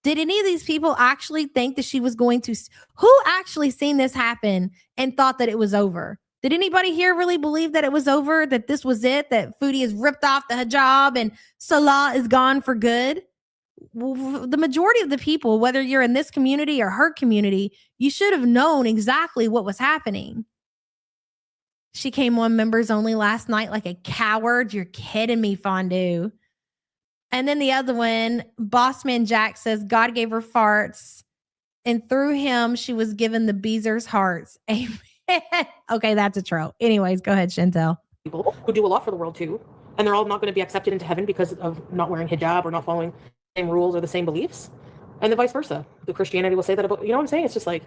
Speaker 4: Did any of these people actually think that she was going to? Who actually seen this happen and thought that it was over? Did anybody here really believe that it was over, that this was it, that Foodie has ripped off the hijab and Salah is gone for good? Well, the majority of the people, whether you're in this community or her community, you should have known exactly what was happening. She came on members only last night like a coward. You're kidding me, Fondue. And then the other one, Bossman Jack says, God gave her farts, and through him, she was given the Beezer's hearts. Amen. Okay, that's a troll. Anyways, go ahead, Chantel.
Speaker 6: People who do a lot for the world too, and they're all not going to be accepted into heaven because of not wearing hijab or not following the same rules or the same beliefs, and the vice versa. The Christianity will say that about, you know what I'm saying? It's just like,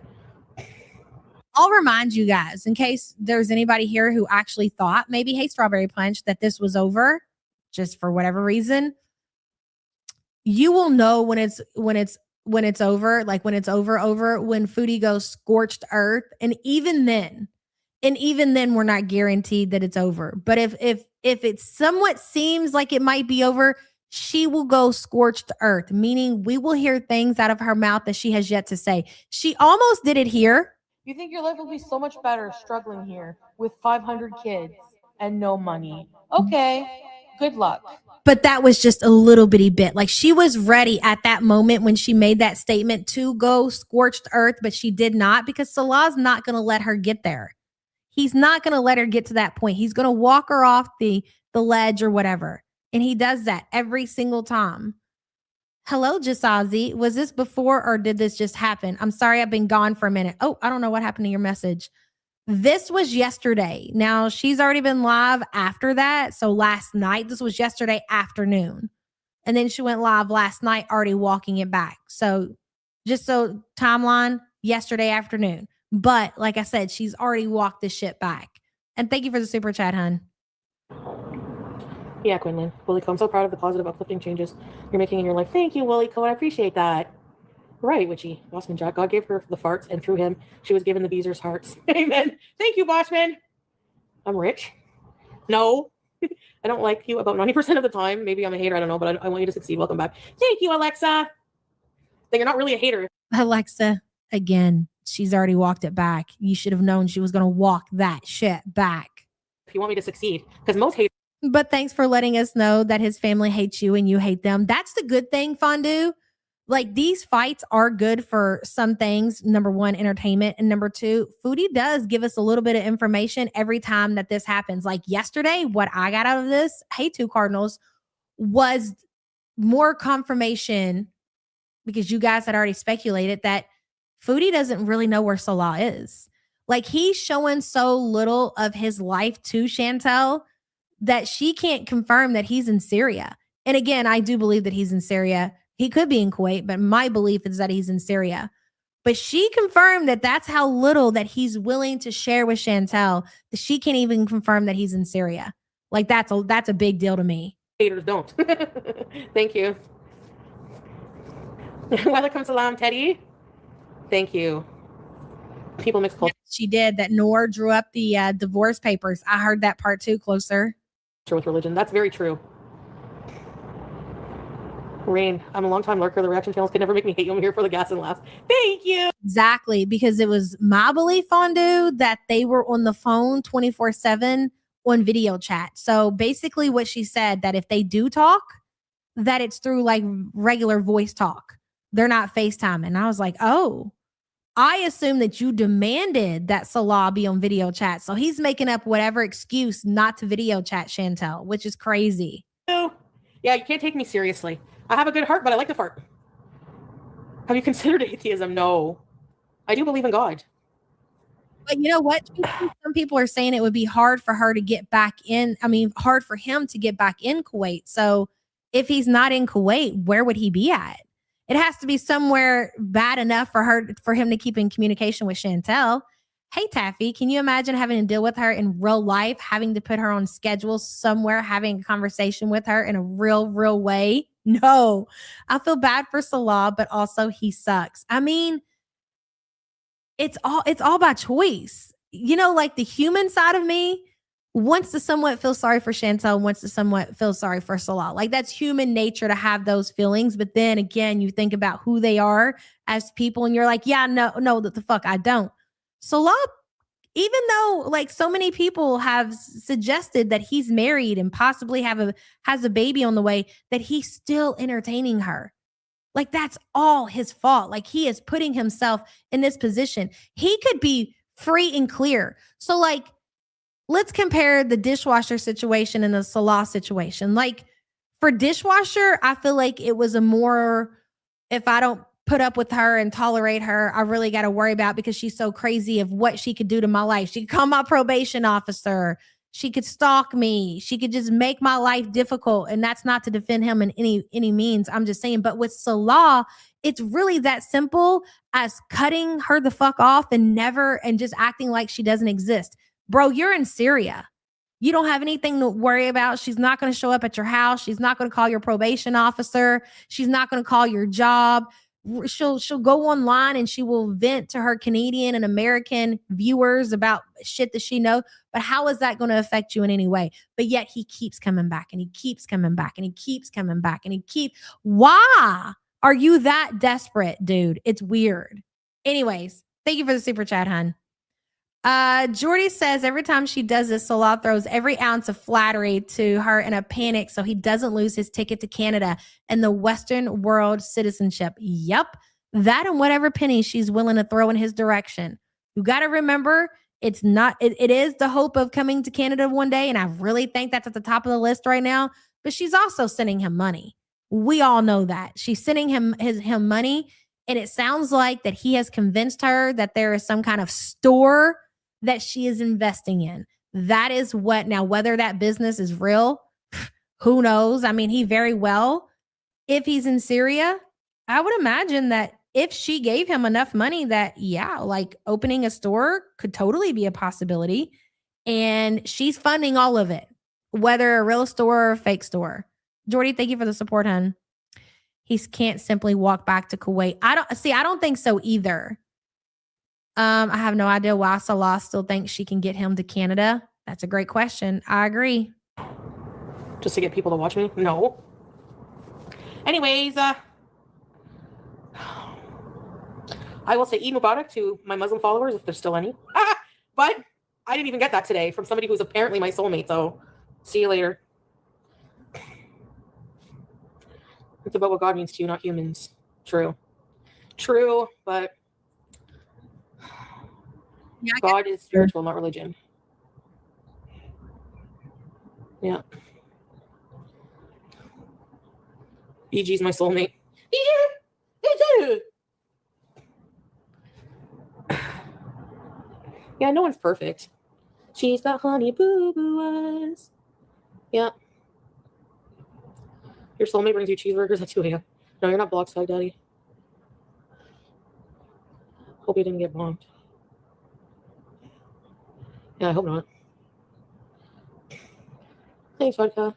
Speaker 4: I'll remind you guys, in case there's anybody here who actually thought maybe, hey, Strawberry Punch, that this was over, just for whatever reason. You will know when it's over, like when it's over, when Foodie goes scorched earth. And even then, we're not guaranteed that it's over. But if it somewhat seems like it might be over, she will go scorched earth, meaning we will hear things out of her mouth that she has yet to say. She almost did it here.
Speaker 6: you think your life will be so much better struggling here with 500 kids and no money. Okay, good luck.
Speaker 4: But that was just a little bitty bit. Like she was ready at that moment when she made that statement to go scorched earth, but she did not because Salah's not going to let her get there. He's not going to let her get to that point. He's going to walk her off the ledge or whatever. And he does that every single time. Hello, Jasazi. Was this before or did this just happen? I'm sorry, I've been gone for a minute. Oh, I don't know what happened to your message. This was yesterday. Now, she's already been live after that. So last night, this was yesterday afternoon. And then she went live last night, already walking it back. So just so timeline, yesterday afternoon. But like I said, she's already walked this shit back. And thank you for the super chat, hun.
Speaker 6: Yeah, Quinlan. Willie Co, I'm so proud of the positive, uplifting changes you're making in your life. Thank you, Willie Co. I appreciate that. Right, Witchy. Bossman Jack. God gave her the farts, and through him, she was given the Beezer's hearts. Amen. Thank you, Bossman. I'm rich. No. I don't like you about 90% of the time. Maybe I'm a hater. I don't know, but I want you to succeed. Welcome back. Thank you, Alexa. Then you're not really a hater.
Speaker 4: Alexa, again, she's already walked it back. You should have known she was going to walk that shit back.
Speaker 6: If you want me to succeed, because most haters.
Speaker 4: But thanks for letting us know that his family hates you and you hate them. That's the good thing, Fondue. Like these fights are good for some things. Number one, entertainment. And number two, Foodie does give us a little bit of information every time that this happens. Like yesterday, what I got out of this, hey, two Cardinals, was more confirmation because you guys had already speculated that Foodie doesn't really know where Salah is. Like he's showing so little of his life to Chantel that she can't confirm that he's in Syria. And again, I do believe that he's in Syria. He could be in Kuwait, but my belief is that he's in Syria. But she confirmed that that's how little that he's willing to share with Chantel that she can't even confirm that he's in Syria. Like that's a big deal to me.
Speaker 6: Haters don't. Thank you. Welcome, salam, Teddy. Thank you. People mix culture.
Speaker 4: She did that. Noor drew up the divorce papers. I heard that part too. Closer
Speaker 6: with religion. That's very true. Rain, I'm a long-time lurker. The reaction channels can never make me hate you. I'm here for the gas and laughs. Thank you.
Speaker 4: Exactly, because it was my belief, Fondue, that they were on the phone 24/7 on video chat. So basically what she said, that if they do talk, that it's through like regular voice talk. They're not FaceTiming. And I was like, oh, I assume that you demanded that Salah be on video chat. So he's making up whatever excuse not to video chat Chantel, which is crazy.
Speaker 6: Yeah, you can't take me seriously. I have a good heart, but I like to fart. Have you considered atheism? No. I do believe in God.
Speaker 4: But you know what? Some people are saying it would be hard for her to get back in. I mean, hard for him to get back in Kuwait. So if he's not in Kuwait, where would he be at? It has to be somewhere bad enough for him to keep in communication with Chantel. Hey, Taffy, can you imagine having to deal with her in real life, having to put her on schedule somewhere, having a conversation with her in a real way? No, I feel bad for Salah, but also he sucks. I mean, it's all by choice. You know, like the human side of me wants to somewhat feel sorry for Chantel, wants to somewhat feel sorry for Salah. Like that's human nature to have those feelings. But then again, you think about who they are as people and you're like, yeah, no, the fuck, I don't. Salah, even though like so many people have suggested that he's married and possibly has a baby on the way, that he's still entertaining her. Like that's all his fault. Like he is putting himself in this position. He could be free and clear. So like, let's compare the dishwasher situation and the Salah situation. Like for dishwasher, I feel like it was a more, if I don't put up with her and tolerate her, I really got to worry about because she's so crazy of what she could do to my life. She could call my probation officer. She could stalk me. She could just make my life difficult. And that's not to defend him in any means. I'm just saying. But with Salah, it's really that simple as cutting her the fuck off and just acting like she doesn't exist. Bro, you're in Syria. You don't have anything to worry about. She's not going to show up at your house. She's not going to call your probation officer. She's not going to call your job. She'll go online and she will vent to her Canadian and American viewers about shit that she knows. But how is that going to affect you in any way? But yet he keeps coming back and he keeps coming back and he keeps coming back and why are you that desperate, dude? It's weird. Anyways, thank you for the super chat, hun. Jordy says every time she does this, Salah throws every ounce of flattery to her in a panic so he doesn't lose his ticket to Canada and the Western world citizenship. Yep. That and whatever penny she's willing to throw in his direction. You got to remember, it's not, it is the hope of coming to Canada one day. And I really think that's at the top of the list right now. But she's also sending him money. We all know that. She's sending him him money. And it sounds like that he has convinced her that there is some kind of store that she is investing in. That is what, now, whether that business is real, who knows? I mean, he very well, if he's in Syria, I would imagine that if she gave him enough money that, yeah, like opening a store could totally be a possibility. And she's funding all of it, whether a real store or a fake store. Jordy, thank you for the support, hun. He can't simply walk back to Kuwait. I don't think so either. I have no idea why Salah still thinks she can get him to Canada. That's a great question. I agree.
Speaker 6: Just to get people to watch me? No. Anyways, I will say Eid Mubarak to my Muslim followers, if there's still any. But I didn't even get that today from somebody who's apparently my soulmate, so see you later. It's about what God means to you, not humans. True. True, but
Speaker 4: Yeah,
Speaker 6: God is spiritual, not religion. Yeah. BG's my soulmate. Yeah, no one's perfect. She's got honey boo boo eyes. Yeah. Your soulmate brings you cheeseburgers at 2 a.m. No, you're not block side, daddy. Hope you didn't get bombed. Yeah, I hope not. Thanks, vodka.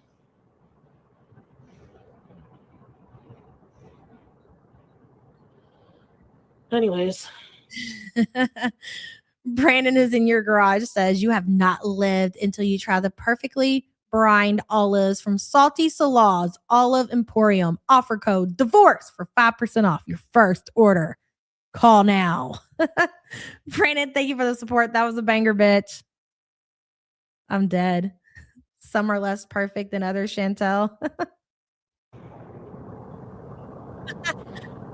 Speaker 6: Anyways.
Speaker 4: Brandon is in your garage says you have not lived until you try the perfectly brined olives from Salty Salah's Olive Emporium. Offer code DIVORCE for 5% off your first order. Call now. Brandon, thank you for the support. That was a banger, bitch. I'm dead. Some are less perfect than others, Chantel.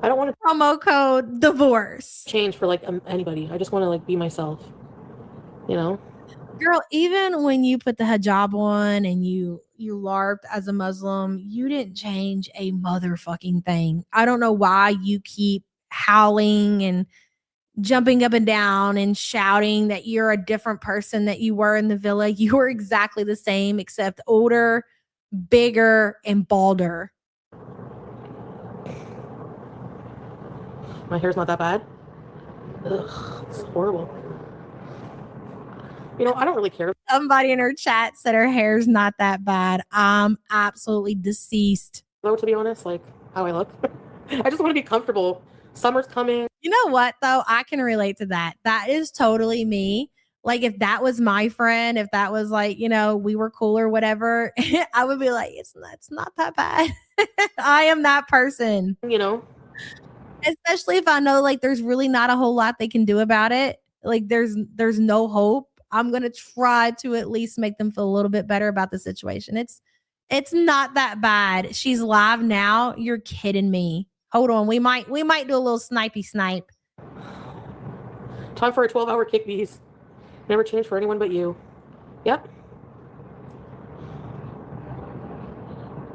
Speaker 6: I don't want to
Speaker 4: Promo code DIVORCE.
Speaker 6: change for like anybody. I just want to like be myself. You know?
Speaker 4: Girl, even when you put the hijab on and you LARPed as a Muslim, you didn't change a motherfucking thing. I don't know why you keep howling and jumping up and down and shouting that you're a different person that you were in the villa. You were exactly the same, except older, bigger, and balder.
Speaker 6: My hair's not that bad. Ugh, it's horrible. You know, I don't really care.
Speaker 4: Somebody in her chat said her hair's not that bad. I'm absolutely deceased.
Speaker 6: Though, to be honest, like how I look. I just want to be comfortable. Summer's coming.
Speaker 4: You know what, though? I can relate to that. That is totally me. Like, if that was my friend, if that was like, you know, we were cool or whatever, I would be like, it's not that bad. I am that person.
Speaker 6: You know?
Speaker 4: Especially if I know like there's really not a whole lot they can do about it. Like there's no hope. I'm gonna try to at least make them feel a little bit better about the situation. It's not that bad. She's live now. You're kidding me. Hold on. We might do a little snipey snipe.
Speaker 6: Time for a 12-hour kick bees. Never change for anyone but you. Yep.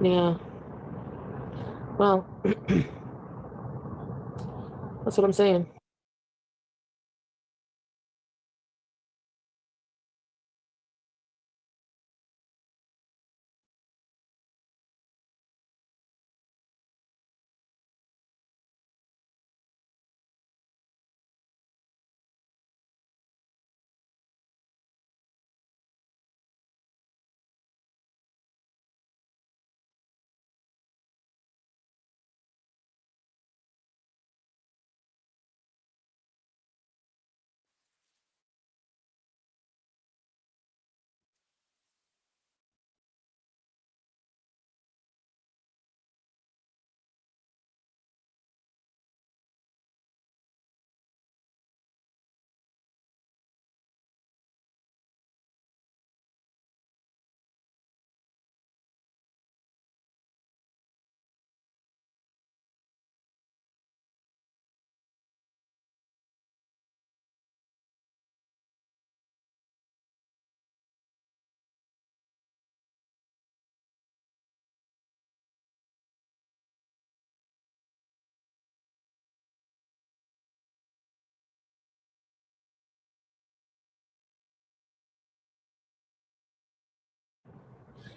Speaker 6: Yeah. Well, that's what I'm saying.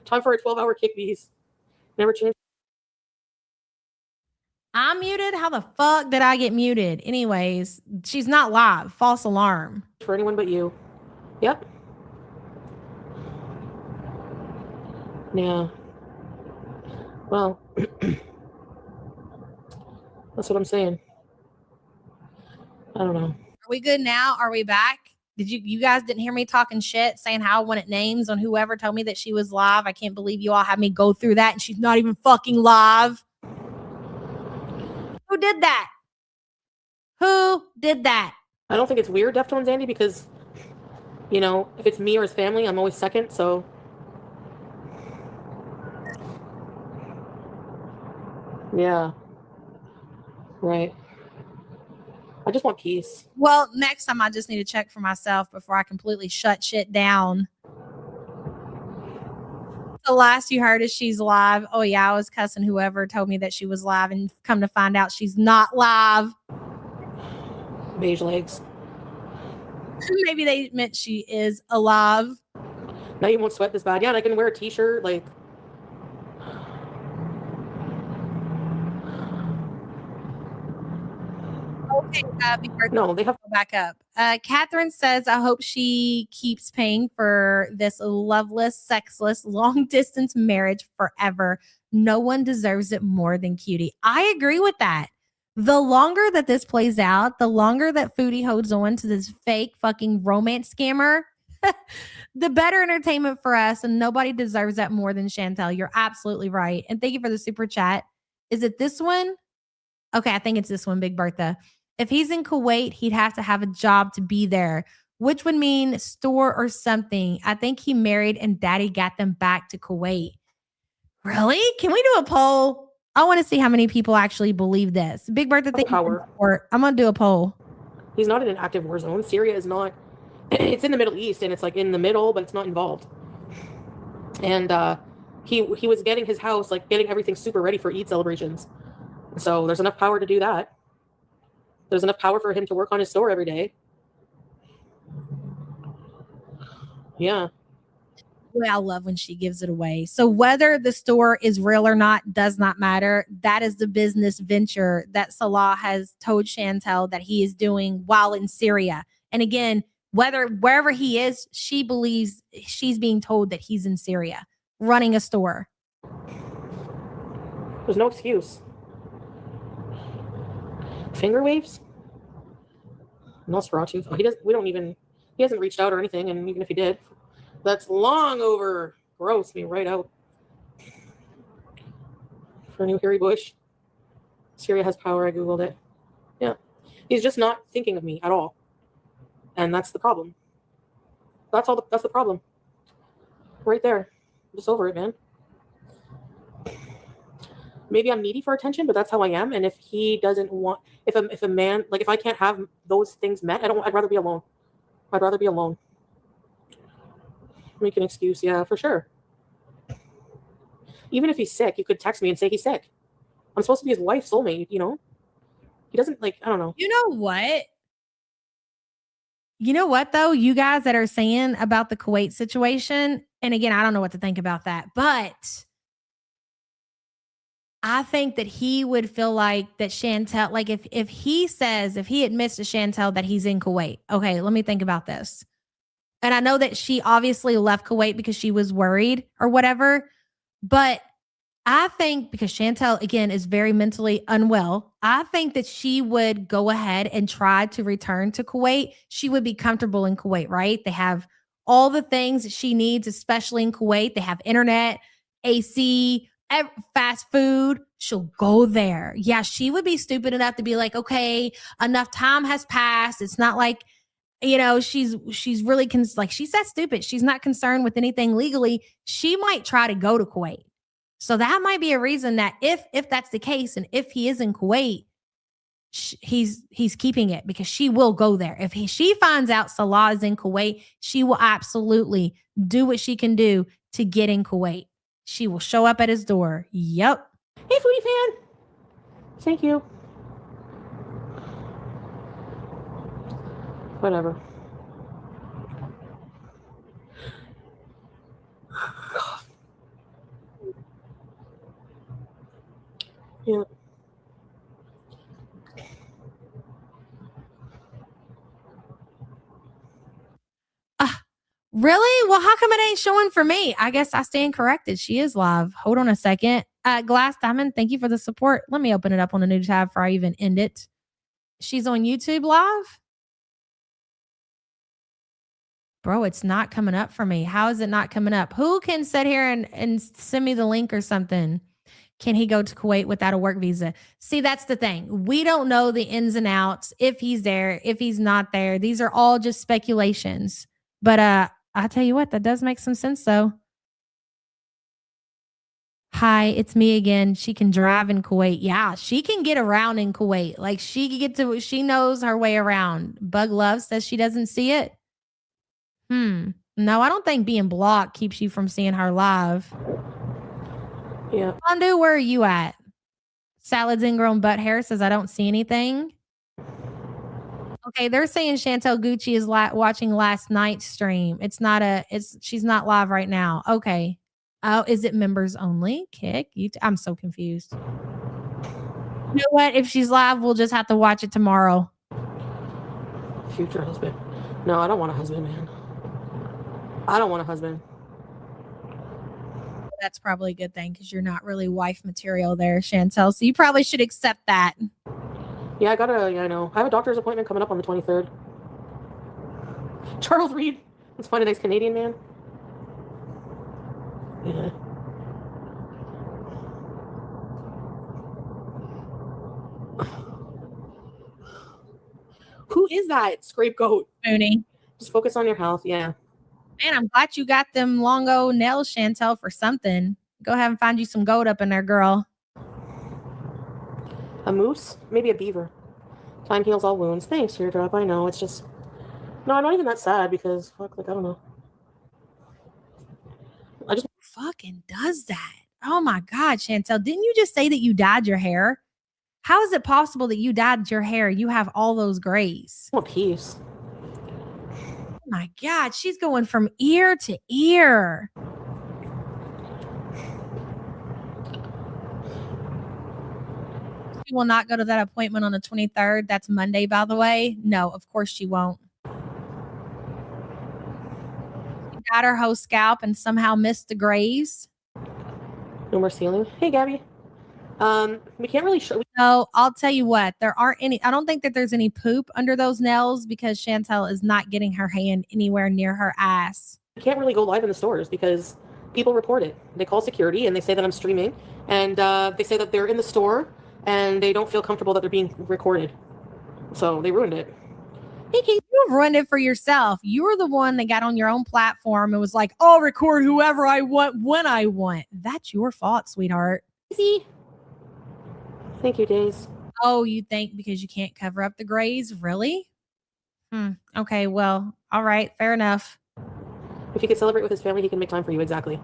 Speaker 6: Time for a 12-hour kick these. Never change.
Speaker 4: I'm muted? How the fuck did I get muted? Anyways, she's not live. False alarm.
Speaker 6: For anyone but you. Yep. Yeah. Well, that's what I'm saying. I don't know.
Speaker 4: Are we good now? Are we back? Did you guys didn't hear me talking shit, saying how I wanted names on whoever told me that she was live? I can't believe you all had me go through that and she's not even fucking live. Who did that? Who did that?
Speaker 6: I don't think it's weird, Deftones Andy, because, you know, if it's me or his family, I'm always second, so. Yeah. Right. I just want peace.
Speaker 4: Well, next time I just need to check for myself before I completely shut shit down. The last you heard is she's live. Oh yeah, I was cussing whoever told me that she was live, and come to find out she's not live.
Speaker 6: Beige legs.
Speaker 4: Maybe they meant she is alive.
Speaker 6: Now you won't sweat this bad. Yeah, and I can wear a t-shirt, like.
Speaker 4: Okay,
Speaker 6: no, they have
Speaker 4: go back up. Catherine says, I hope she keeps paying for this loveless, sexless, long distance marriage forever. No one deserves it more than Cutie. I agree with that. The longer that this plays out, the longer that Foodie holds on to this fake fucking romance scammer, the better entertainment for us. And nobody deserves that more than Chantel. You're absolutely right. And thank you for the super chat. Is it this one? Okay, I think it's this one, Big Bertha. If he's in Kuwait, he'd have to have a job to be there, which would mean store or something. I think he married and daddy got them back to Kuwait. Really? Can we do a poll? I want to see how many people actually believe this. Big Bertha, thank you. I'm going to do a poll.
Speaker 6: He's not in an active war zone. Syria is not. It's in the Middle East, and it's like in the middle, but it's not involved. And he was getting his house, like getting everything super ready for Eid celebrations. So there's enough power to do that. There's enough power for him to work on his store every day. Yeah.
Speaker 4: Well, I love when she gives it away. So whether the store is real or not does not matter. That is the business venture that Salah has told Chantel that he is doing while in Syria. And again, wherever he is, she believes she's being told that he's in Syria running a store.
Speaker 6: There's no excuse. Finger waves? Nosferatu. Oh, he hasn't reached out or anything, and even if he did, that's long over. Gross me right out. For a new hairy bush. Syria has power, I Googled it. Yeah. He's just not thinking of me at all. And that's the problem. That's the problem. Right there. I'm just over it, man. Maybe I'm needy for attention, but that's how I am. And if he doesn't want, if a man, like if I can't have those things met, I'd rather be alone. I'd rather be alone. Make an excuse, yeah, for sure. Even if he's sick, you could text me and say he's sick. I'm supposed to be his wife's soulmate, you know? He doesn't, like, I don't know.
Speaker 4: You know what? You know what, though? You guys that are saying about the Kuwait situation, and again, I don't know what to think about that, but I think that he would feel like that Chantel, like if he admits to Chantel that he's in Kuwait, okay, let me think about this. And I know that she obviously left Kuwait because she was worried or whatever, but I think because Chantel, again, is very mentally unwell, I think that she would go ahead and try to return to Kuwait. She would be comfortable in Kuwait, right? They have all the things that she needs, especially in Kuwait. They have internet, AC, fast food. She'll go there. Yeah, she would be stupid enough to be like, okay, enough time has passed. It's not like, you know, she's really like she said stupid. She's not concerned with anything legally. She might try to go to Kuwait. So that might be a reason that if that's the case, and if he is in Kuwait, he's keeping it because she will go there. If she finds out Salah is in Kuwait, she will absolutely do what she can do to get in Kuwait. She will show up at his door. Yep.
Speaker 6: Hey, Foodie fan. Thank you. Whatever.
Speaker 4: Really? Well, how come it ain't showing for me? I guess I stand corrected. She is live. Hold on a second. Glass Diamond, thank you for the support. Let me open it up on a new tab before I even end it. She's on YouTube live? Bro, it's not coming up for me. How is it not coming up? Who can sit here and send me the link or something? Can he go to Kuwait without a work visa? See, that's the thing. We don't know the ins and outs, if he's there, if he's not there. These are all just speculations. But I tell you what, that does make some sense though. Hi, it's me again. She can drive in Kuwait. Yeah, she can get around in Kuwait. Like she knows her way around. Bug Love says she doesn't see it. No, I don't think being blocked keeps you from seeing her live.
Speaker 6: Yeah.
Speaker 4: Fondue, where are you at? Salads Ingrown Butt Hair says I don't see anything. Okay, they're saying Chantel Gucci is watching last night's stream. She's not live right now. Okay. Oh, is it members only? Kick. I'm so confused. You know what? If she's live, we'll just have to watch it tomorrow.
Speaker 6: Future husband. No, I don't want a husband, man. I don't want a husband.
Speaker 4: That's probably a good thing because you're not really wife material there, Chantel. So you probably should accept that.
Speaker 6: Yeah, I know. I have a doctor's appointment coming up on the 23rd. Charles Reed. Let's find a nice Canadian man. Yeah. Who is that scapegoat?
Speaker 4: Foodie.
Speaker 6: Just focus on your health. Yeah.
Speaker 4: Man, I'm glad you got them longo nails, Chantel, for something. Go ahead and find you some gold up in there, girl.
Speaker 6: A moose? Maybe a beaver. Time heals all wounds. Thanks, Teardrop. I know. It's just... No, I'm not even that sad because, fuck, like, I don't know. I just...
Speaker 4: Fucking does that. Oh my God, Chantel. Didn't you just say that you dyed your hair? How is it possible that you dyed your hair? You have all those grays.
Speaker 6: I want peace.
Speaker 4: Oh my God, she's going from ear to ear. She will not go to that appointment on the 23rd. That's Monday, by the way. No, of course she won't. She got her whole scalp and somehow missed the grays.
Speaker 6: No more ceiling. Hey, Gabby. We can't really show...
Speaker 4: No, I'll tell you what. There aren't any... I don't think that there's any poop under those nails because Chantel is not getting her hand anywhere near her ass.
Speaker 6: We can't really go live in the stores because people report it. They call security and they say that I'm streaming, and they say that they're in the store and they don't feel comfortable that they're being recorded. So they ruined it.
Speaker 4: Hey, Keith, you've ruined it for yourself. You were the one that got on your own platform and was like, I'll record whoever I want when I want. That's your fault, sweetheart.
Speaker 6: Easy. Thank you, Days.
Speaker 4: Oh, you think because you can't cover up the grays? Really? Okay, well, all right, fair enough.
Speaker 6: If he could celebrate with his family, he can make time for you. Exactly.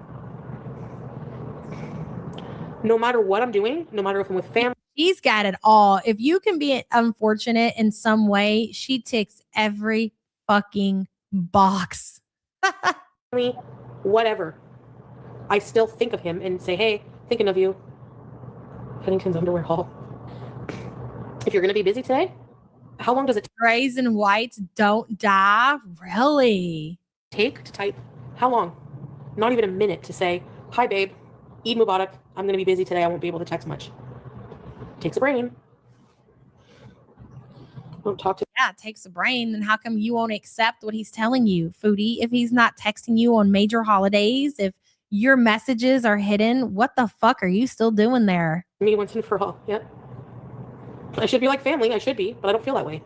Speaker 6: No matter what I'm doing, no matter if I'm with family.
Speaker 4: She's got it all. If you can be unfortunate in some way, she ticks every fucking box.
Speaker 6: Whatever. I still think of him and say, hey, thinking of you. Pennington's Underwear Hall. If you're going to be busy today, how long does it
Speaker 4: Grays and whites don't die? Really?
Speaker 6: take to type? How long? Not even a minute to say, hi, babe. Eid Mubarak. I'm going to be busy today. I won't be able to text much. Takes a brain. Don't talk to...
Speaker 4: Yeah, it takes a brain. Then how come you won't accept what he's telling you, Foodie? If he's not texting you on major holidays, if your messages are hidden, what the fuck are you still doing there?
Speaker 6: Me once and for all. Yep. I should be like family. I should be, but I don't feel that way.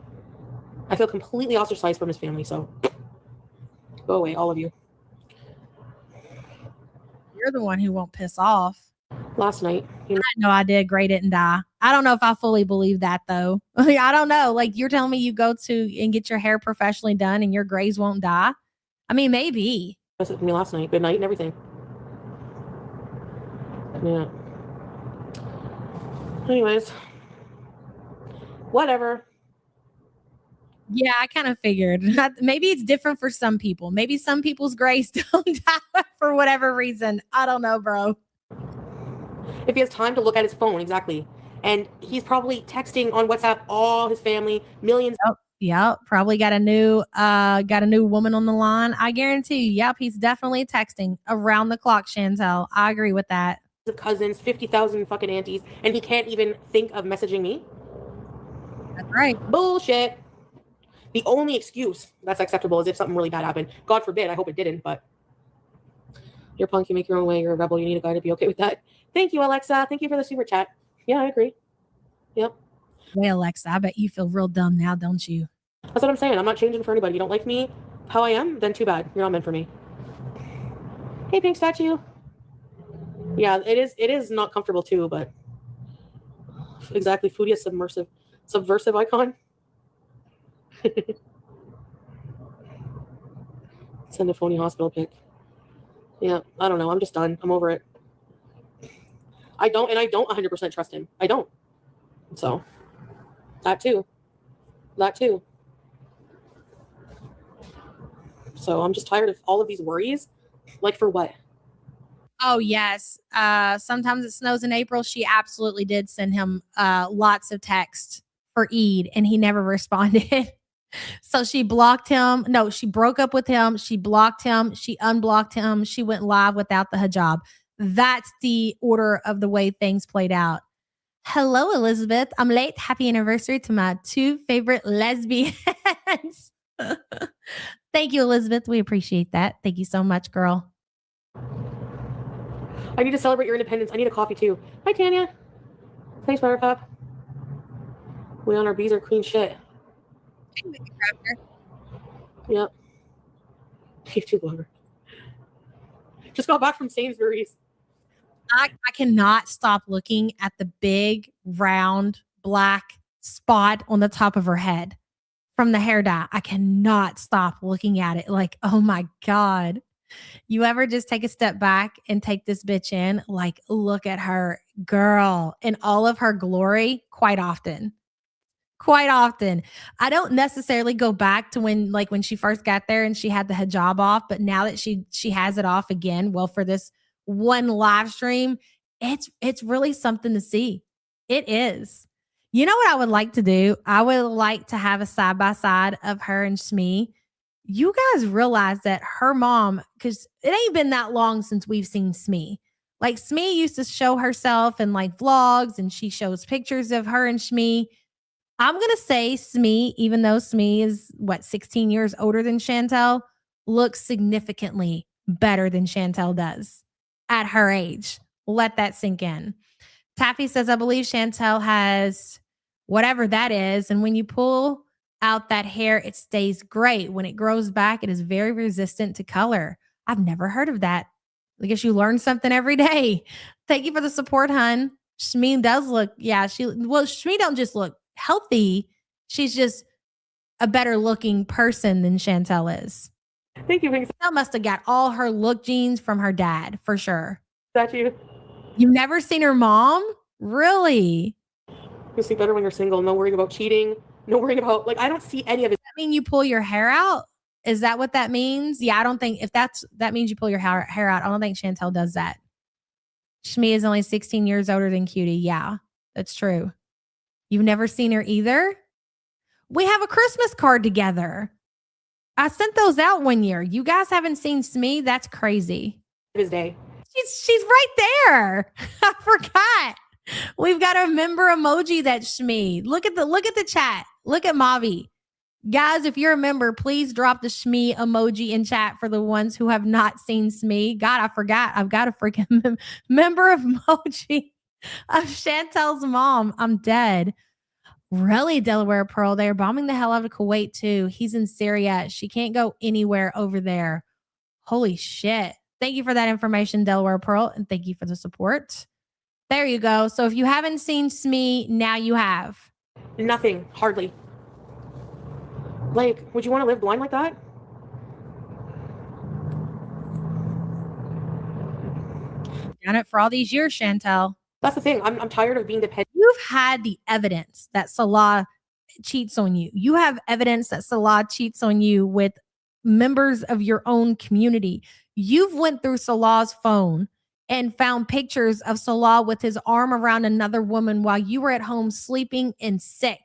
Speaker 6: I feel completely ostracized from his family, so go away, all of you.
Speaker 4: You're the one who won't piss off.
Speaker 6: Last night,
Speaker 4: I know I did. Gray didn't die. I don't know if I fully believe that though. I don't know. Like you're telling me you go to and get your hair professionally done and your grays won't die. I mean, maybe.
Speaker 6: That's me last night, good night and everything. Yeah. Anyways, whatever.
Speaker 4: Yeah, I kind of figured. Maybe it's different for some people. Maybe some people's grays don't die for whatever reason. I don't know, bro.
Speaker 6: If he has time to look at his phone, exactly. And he's probably texting on WhatsApp all his family, millions.
Speaker 4: Oh, Yep. Probably got a new woman on the line. I guarantee you. Yep. He's definitely texting around the clock, Chantel. I agree with that.
Speaker 6: Of cousins, 50,000 fucking aunties, and he can't even think of messaging me.
Speaker 4: That's right.
Speaker 6: Bullshit. The only excuse that's acceptable is if something really bad happened. God forbid. I hope it didn't, but you're punk. You make your own way. You're a rebel. You need a guy to be okay with that. Thank you, Alexa. Thank you for the super chat. Yeah, I agree. Yep.
Speaker 4: Hey, Alexa, I bet you feel real dumb now, don't you?
Speaker 6: That's what I'm saying. I'm not changing for anybody. You don't like me how I am? Then too bad. You're not meant for me. Hey, pink statue. Yeah, it is not comfortable too, but exactly. Foodie is subversive icon. Send a phony hospital pic. Yeah, I don't know. I'm just done. I'm over it. I don't 100% trust him. I don't. So that too. So I'm just tired of all of these worries. Like for what?
Speaker 4: Oh, yes. Sometimes it snows in April. She absolutely did send him lots of text for Eid, and he never responded. So she blocked him. No, she broke up with him. She blocked him. She unblocked him. She went live without the hijab. That's the order of the way things played out. Hello, Elizabeth. I'm late. Happy anniversary to my two favorite lesbians. Thank you, Elizabeth. We appreciate that. Thank you so much, girl.
Speaker 6: I need to celebrate your independence. I need a coffee too. Hi, Tanya. Thanks, Buttercup. We on our bees are queen shit. Yep. YouTube lover. Just got back from Sainsbury's.
Speaker 4: I cannot stop looking at the big, round, black spot on the top of her head from the hair dye. I cannot stop looking at it. Like, oh my God. You ever just take a step back and take this bitch in? Like, look at her, girl, in all of her glory. Quite often. I don't necessarily go back to when she first got there and she had the hijab off, but now that she has it off again, well, for this one live stream, it's really something to see. It is. You know what I would like to do? I would like to have a side by side of her and Smee. You guys realize that her mom, because it ain't been that long since we've seen Smee. Like, Smee used to show herself in like vlogs, and she shows pictures of her and Smee. I'm going to say Smee, even though Smee is 16 years older than Chantel, looks significantly better than Chantel does at her age. Let that sink in. Taffy says, I believe Chantel has whatever that is. And when you pull out that hair, it stays great. When it grows back, it is very resistant to color. I've never heard of that. I guess you learn something every day. Thank you for the support, hun. Shmee does look, Shmee don't just look healthy. She's just a better looking person than Chantel is.
Speaker 6: Thank you.
Speaker 4: Chantel must have got all her look genes from her dad, for sure.
Speaker 6: Is that you?
Speaker 4: You've never seen her mom? Really?
Speaker 6: You see better when you're single. No worrying about cheating. No worrying about, I don't see any of it.
Speaker 4: Does that mean you pull your hair out? Is that what that means? Yeah, I don't think, if that means you pull your hair out, I don't think Chantel does that. Shmee is only 16 years older than Cutie. Yeah, that's true. You've never seen her either? We have a Christmas card together. I sent those out one year. You guys haven't seen Smee? That's crazy.
Speaker 6: His day.
Speaker 4: She's right there. I forgot. We've got a member emoji that's Shmee. Look at the chat. Look at Mavi. Guys, if you're a member, please drop the Shmee emoji in chat for the ones who have not seen Smee. God, I forgot. I've got a freaking member emoji of Chantel's mom. I'm dead. Really, Delaware Pearl? They're bombing the hell out of Kuwait too. He's in Syria. She can't go anywhere over there. Holy shit. Thank you for that information, Delaware Pearl, and thank you for the support. There you go. So if you haven't seen Smee, now you have.
Speaker 6: Nothing. Hardly. Would you want to live blind like that?
Speaker 4: Done it for all these years, Chantel.
Speaker 6: That's the thing. I'm tired of being dependent.
Speaker 4: You've had the evidence that Salah cheats on you. You have evidence that Salah cheats on you with members of your own community. You've went through Salah's phone and found pictures of Salah with his arm around another woman while you were at home sleeping and sick,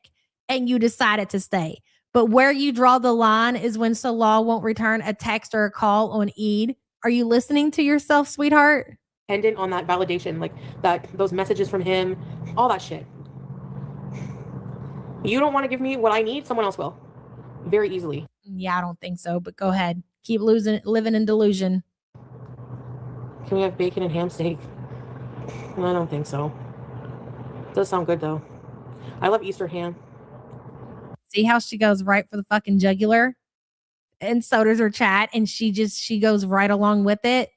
Speaker 4: and you decided to stay. But where you draw the line is when Salah won't return a text or a call on EID. Are you listening to yourself, sweetheart?
Speaker 6: Dependent on that validation, like those messages from him, all that shit. You don't want to give me what I need, someone else will. Very easily.
Speaker 4: Yeah, I don't think so, but go ahead. Keep living in delusion.
Speaker 6: Can we have bacon and ham steak? I don't think so. Does sound good though. I love Easter ham.
Speaker 4: See how she goes right for the fucking jugular? And so does her chat, and she goes right along with it.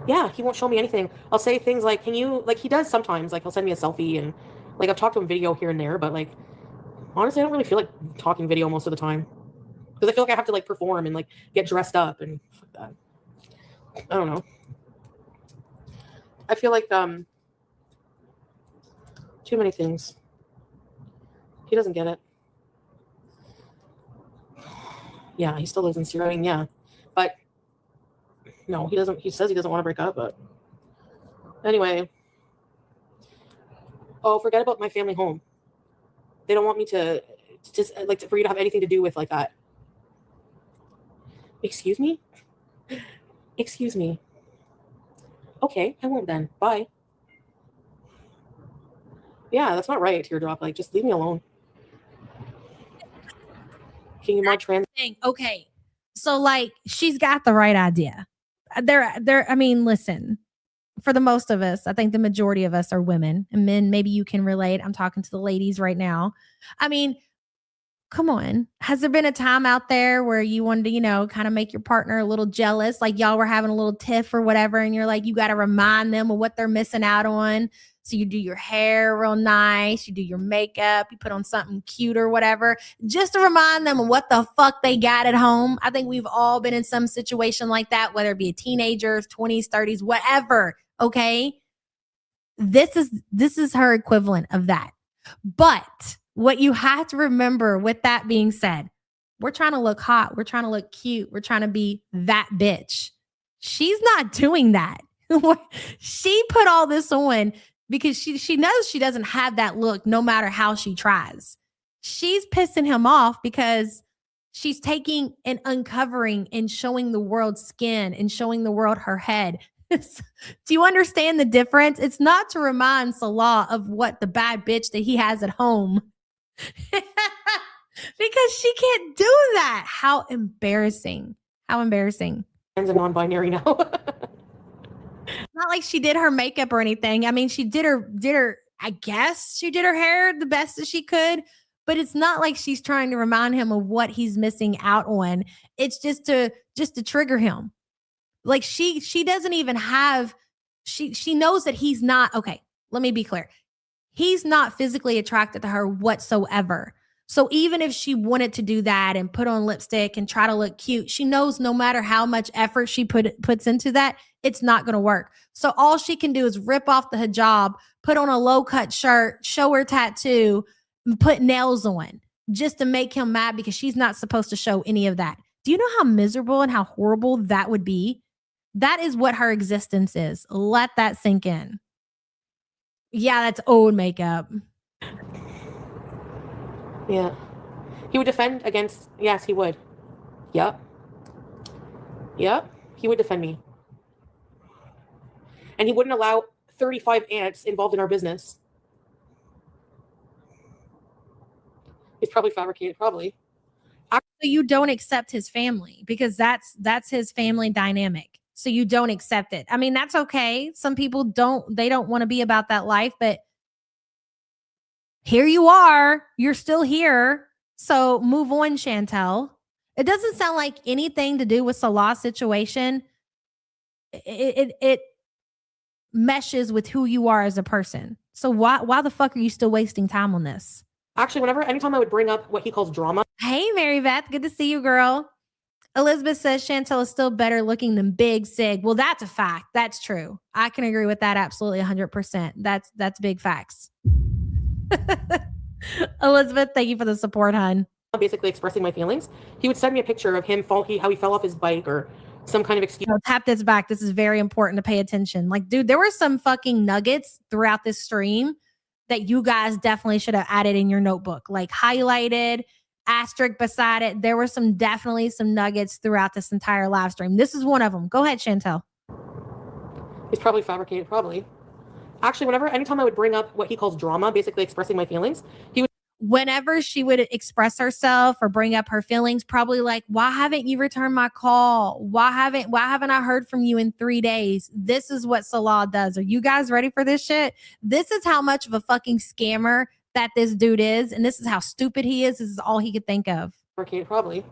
Speaker 6: Yeah, he won't show me anything. I'll say things like, can you, like he does sometimes, like he'll send me a selfie, and like I've talked to him video here and there, but like honestly I don't really feel like talking video most of the time. Because I feel like I have to like perform and like get dressed up and fuck that. I don't know. I feel like too many things. He doesn't get it. Yeah, he still lives in Syria. I mean, yeah. But no, he doesn't. He says he doesn't want to break up, but anyway. Oh, forget about my family home. They don't want me to just like for you to have anything to do with like that. Excuse me? Excuse me. Okay, I won't then. Bye. Yeah, that's not right, Teardrop. Like, just leave me alone. Can you mod trans?
Speaker 4: Okay. So like she's got the right idea. I mean, listen, for the most of us, I think the majority of us are women, and men, maybe you can relate. I'm talking to the ladies right now. I mean, come on. Has there been a time out there where you wanted to, kind of make your partner a little jealous? Like y'all were having a little tiff or whatever, and you're like, you got to remind them of what they're missing out on. So you do your hair real nice, you do your makeup, you put on something cute or whatever, just to remind them of what the fuck they got at home. I think we've all been in some situation like that, whether it be a teenager, 20s, 30s, whatever. Okay. This is her equivalent of that. But what you have to remember with that being said, we're trying to look hot. We're trying to look cute. We're trying to be that bitch. She's not doing that. She put all this on because she knows she doesn't have that look no matter how she tries. She's pissing him off because she's taking and uncovering and showing the world skin and showing the world her head. Do you understand the difference? It's not to remind Salah of what the bad bitch that he has at home. Because she can't do that. How embarrassing. How embarrassing.
Speaker 6: Trans and non-binary now.
Speaker 4: Not like she did her makeup or anything. I mean, she did her, I guess she did her hair the best that she could, but it's not like she's trying to remind him of what he's missing out on. It's just to trigger him. Like she doesn't even have, she knows that he's not, okay, let me be clear. He's not physically attracted to her whatsoever. So even if she wanted to do that and put on lipstick and try to look cute, she knows no matter how much effort she puts into that, it's not going to work. So all she can do is rip off the hijab, put on a low-cut shirt, show her tattoo, and put nails on just to make him mad because she's not supposed to show any of that. Do you know how miserable and how horrible that would be? That is what her existence is. Let that sink in. Yeah, that's old makeup.
Speaker 6: Yeah. He would defend against, yes, he would. Yep. Yep. He would defend me. And he wouldn't allow 35 ants involved in our business. He's probably fabricated, probably.
Speaker 4: So you don't accept his family because that's his family dynamic. So you don't accept it. I mean, that's okay. Some people don't want to be about that life, but here you are. You're still here. So move on, Chantel. It doesn't sound like anything to do with Salah's situation. It meshes with who you are as a person. So why the fuck are you still wasting time on this?
Speaker 6: Actually, anytime I would bring up what he calls drama.
Speaker 4: Hey, Mary Beth. Good to see you, girl. Elizabeth says Chantel is still better looking than Big Sig. Well, that's a fact. That's true. I can agree with that absolutely 100%. That's big facts. Elizabeth, thank you for the support, hon.
Speaker 6: Basically expressing my feelings. He would send me a picture of him how he fell off his bike or some kind of excuse.
Speaker 4: No, tap this back. This is very important to pay attention. Like, dude, there were some fucking nuggets throughout this stream that you guys definitely should have added in your notebook, like highlighted asterisk beside it. There were definitely some nuggets throughout this entire live stream. This is one of them. Go ahead, Chantel.
Speaker 6: He's probably fabricated, probably. Actually, anytime I would bring up what he calls drama, basically expressing my feelings, he would.
Speaker 4: Whenever she would express herself or bring up her feelings, probably like, why haven't you returned my call? Why haven't I heard from you in 3 days? This is what Salah does. Are you guys ready for this shit? This is how much of a fucking scammer that this dude is. And this is how stupid he is. This is all he could think of.
Speaker 6: Probably.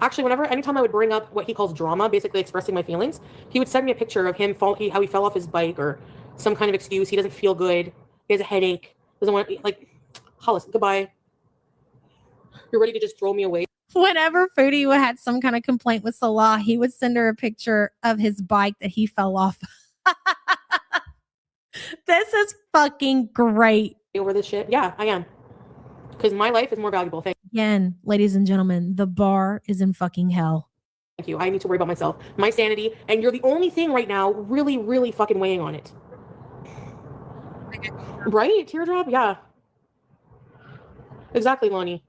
Speaker 6: Actually, anytime I would bring up what he calls drama, basically expressing my feelings, he would send me a picture of him how he fell off his bike or some kind of excuse. He doesn't feel good. He has a headache. Doesn't want like. Hollis, goodbye. You're ready to just throw me away.
Speaker 4: Whenever Foodie had some kind of complaint with Salah, he would send her a picture of his bike that he fell off. This is fucking great.
Speaker 6: Over this shit? Yeah, I am. Because my life is more valuable. Thank
Speaker 4: Again, ladies and gentlemen, the bar is in fucking hell.
Speaker 6: you. I need to worry about myself, my sanity, and you're the only thing right now really, really fucking weighing on it. Right? Teardrop? Yeah. Exactly, Lonnie.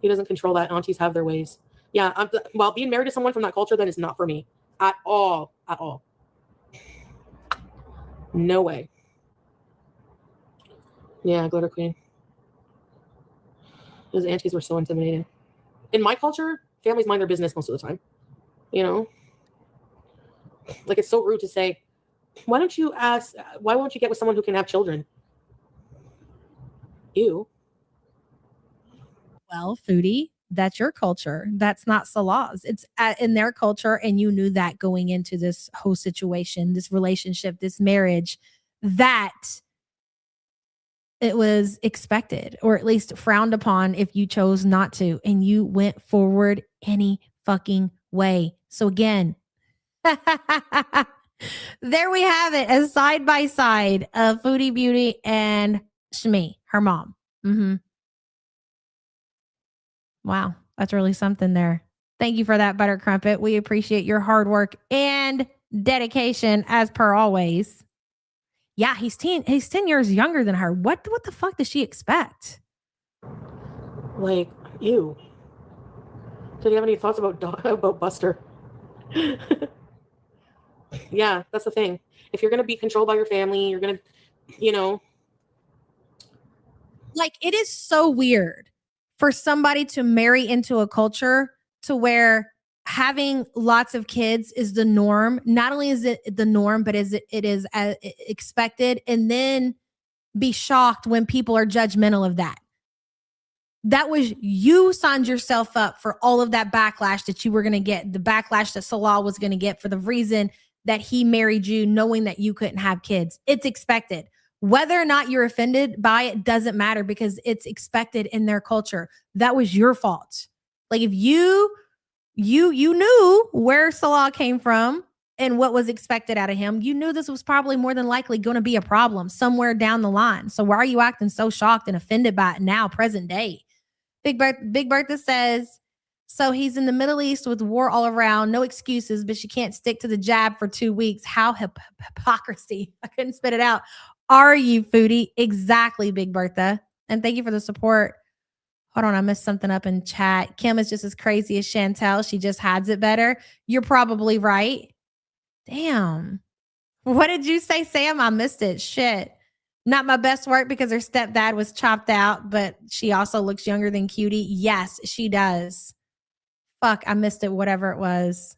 Speaker 6: He doesn't control that. Aunties have their ways. Yeah, well, being married to someone from that culture then is not for me. At all. At all. No way. Yeah, glitter queen. Those aunties were so intimidating. In my culture, families mind their business most of the time. You know? Like, it's so rude to say, why won't you get with someone who can have children? Ew.
Speaker 4: Well, Foodie, that's your culture. That's not Salah's. It's in their culture, and you knew that going into this whole situation, this relationship, this marriage, that it was expected or at least frowned upon if you chose not to, and you went forward any fucking way. So again, there we have it, a side by side of Foodie Beauty and Shmi, her mom. Wow, that's really something there. Thank you for that, Butter Crumpet. We appreciate your hard work and dedication as per always. Yeah, he's 10 years younger than her. What the fuck does she expect?
Speaker 6: Like, ew. Did you have any thoughts about Buster? Yeah, that's the thing. If you're going to be controlled by your family, you're going to,
Speaker 4: Like, it is so weird for somebody to marry into a culture to where having lots of kids is the norm. Not only is it the norm, but it is expected, and then be shocked when people are judgmental of that. That was, you signed yourself up for all of that backlash that you were going to get, the backlash that Salah was going to get for the reason that he married you knowing that you couldn't have kids. It's expected. Whether or not you're offended by it doesn't matter because it's expected in their culture. That was your fault. Like, if you knew where Salah came from and what was expected out of him, you knew this was probably more than likely going to be a problem somewhere down the line. So why are you acting so shocked and offended by it now, present day? Big Bertha says, so he's in the Middle East with war all around, no excuses, but she can't stick to the jab for 2 weeks. How hypocrisy. I couldn't spit it out. Are you, Foodie? Exactly, Big Bertha. And thank you for the support. Hold on, I missed something up in chat. Kim is just as crazy as Chantel. She just hides it better. You're probably right. Damn. What did you say, Sam? I missed it. Shit. Not my best work because her stepdad was chopped out, but she also looks younger than Cutie. Yes, she does. Fuck, I missed it, whatever it was.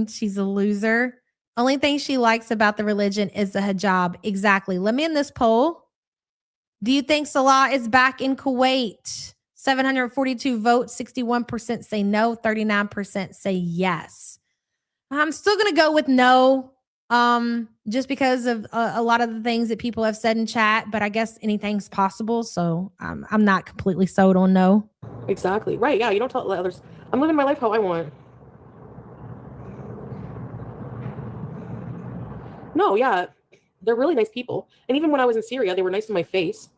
Speaker 4: She's a loser. Only thing she likes about the religion is the hijab. Exactly. Let me end this poll. Do you think Salah is back in Kuwait? 742 votes, 61% say no, 39% say yes. I'm still going to go with no, just because of a lot of the things that people have said in chat, but I guess anything's possible, so I'm not completely sold on no.
Speaker 6: Exactly. Right, yeah, you don't tell others. I'm living my life how I want. No, yeah, they're really nice people. And even when I was in Syria, they were nice to my face.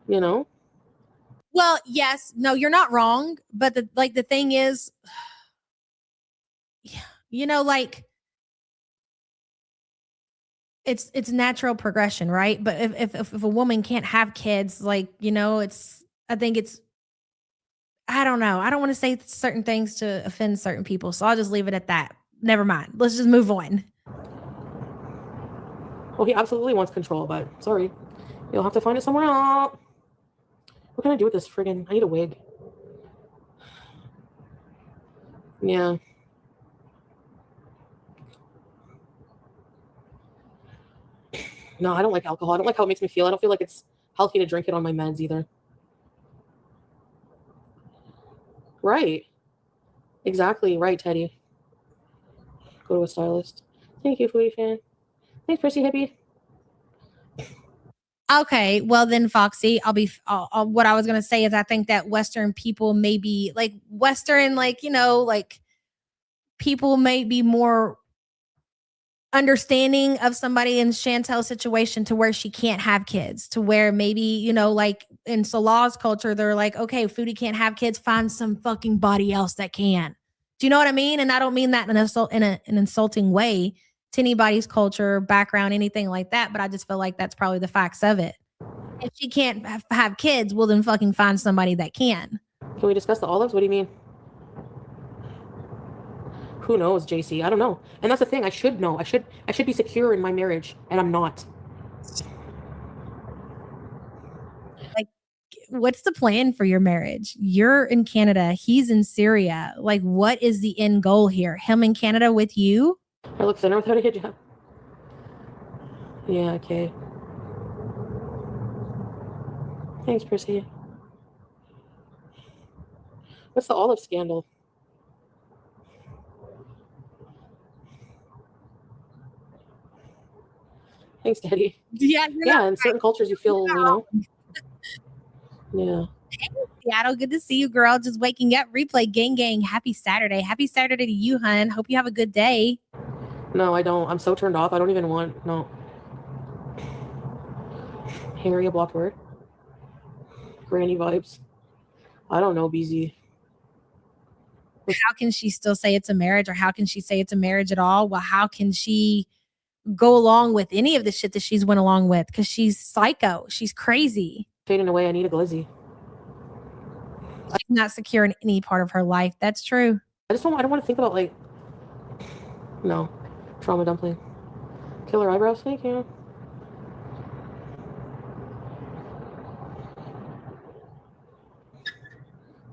Speaker 6: You know?
Speaker 4: Well, yes. No, you're not wrong. But the thing is, like, it's natural progression, right? But if a woman can't have kids, like, it's I think it's, I don't know. I don't want to say certain things to offend certain people. So I'll just leave it at that. Never mind. Let's just move on.
Speaker 6: Well, he absolutely wants control, but sorry. You'll have to find it somewhere else. What can I do with this friggin'? I need a wig. Yeah. No, I don't like alcohol. I don't like how it makes me feel. I don't feel like it's healthy to drink it on my meds either. Right. Exactly. Right, Teddy. Go to a stylist. Thank you, Foodie fan. Thanks, Prissy Hippie.
Speaker 4: Okay, well then, Foxy, what I was gonna say is I think that Western people may be like Western, like, you know, like people may be more understanding of somebody in Chantel's situation to where she can't have kids, to where maybe, you know, like in Salah's culture, they're like, okay, Foodie can't have kids, find some fucking body else that can. Do you know what I mean? And I don't mean that in an insulting way to anybody's culture, background, anything like that. But I just feel like that's probably the facts of it. If she can't have kids, well, then fucking find somebody that can.
Speaker 6: Can we discuss the olives? What do you mean? Who knows, JC? I don't know. And that's the thing. I should know. I should be secure in my marriage, and I'm not.
Speaker 4: Like, what's the plan for your marriage? You're in Canada. He's in Syria. Like, what is the end goal here? Him in Canada with you?
Speaker 6: I look thinner without a hijab. Yeah, okay. Thanks, Prissy. What's the olive scandal? Thanks, Daddy.
Speaker 4: Yeah,
Speaker 6: Yeah, in certain cultures you feel, you know. Yeah.
Speaker 4: Seattle, good to see you, girl. Just waking up. Replay, gang. Happy Saturday. Happy Saturday to you, hun. Hope you have a good day.
Speaker 6: No, I don't. I'm so turned off. I don't even want. No. Harry, a blocked word. Granny vibes. I don't know, BZ.
Speaker 4: How can she still say it's a marriage, or how can she say it's a marriage at all? Well, how can she go along with any of the shit that she's went along with? Because she's psycho. She's crazy.
Speaker 6: Fading away. I need a glizzy.
Speaker 4: She's not secure in any part of her life. That's true.
Speaker 6: I don't want to think about, like, no. Trauma dumpling. Killer eyebrows. Thank you.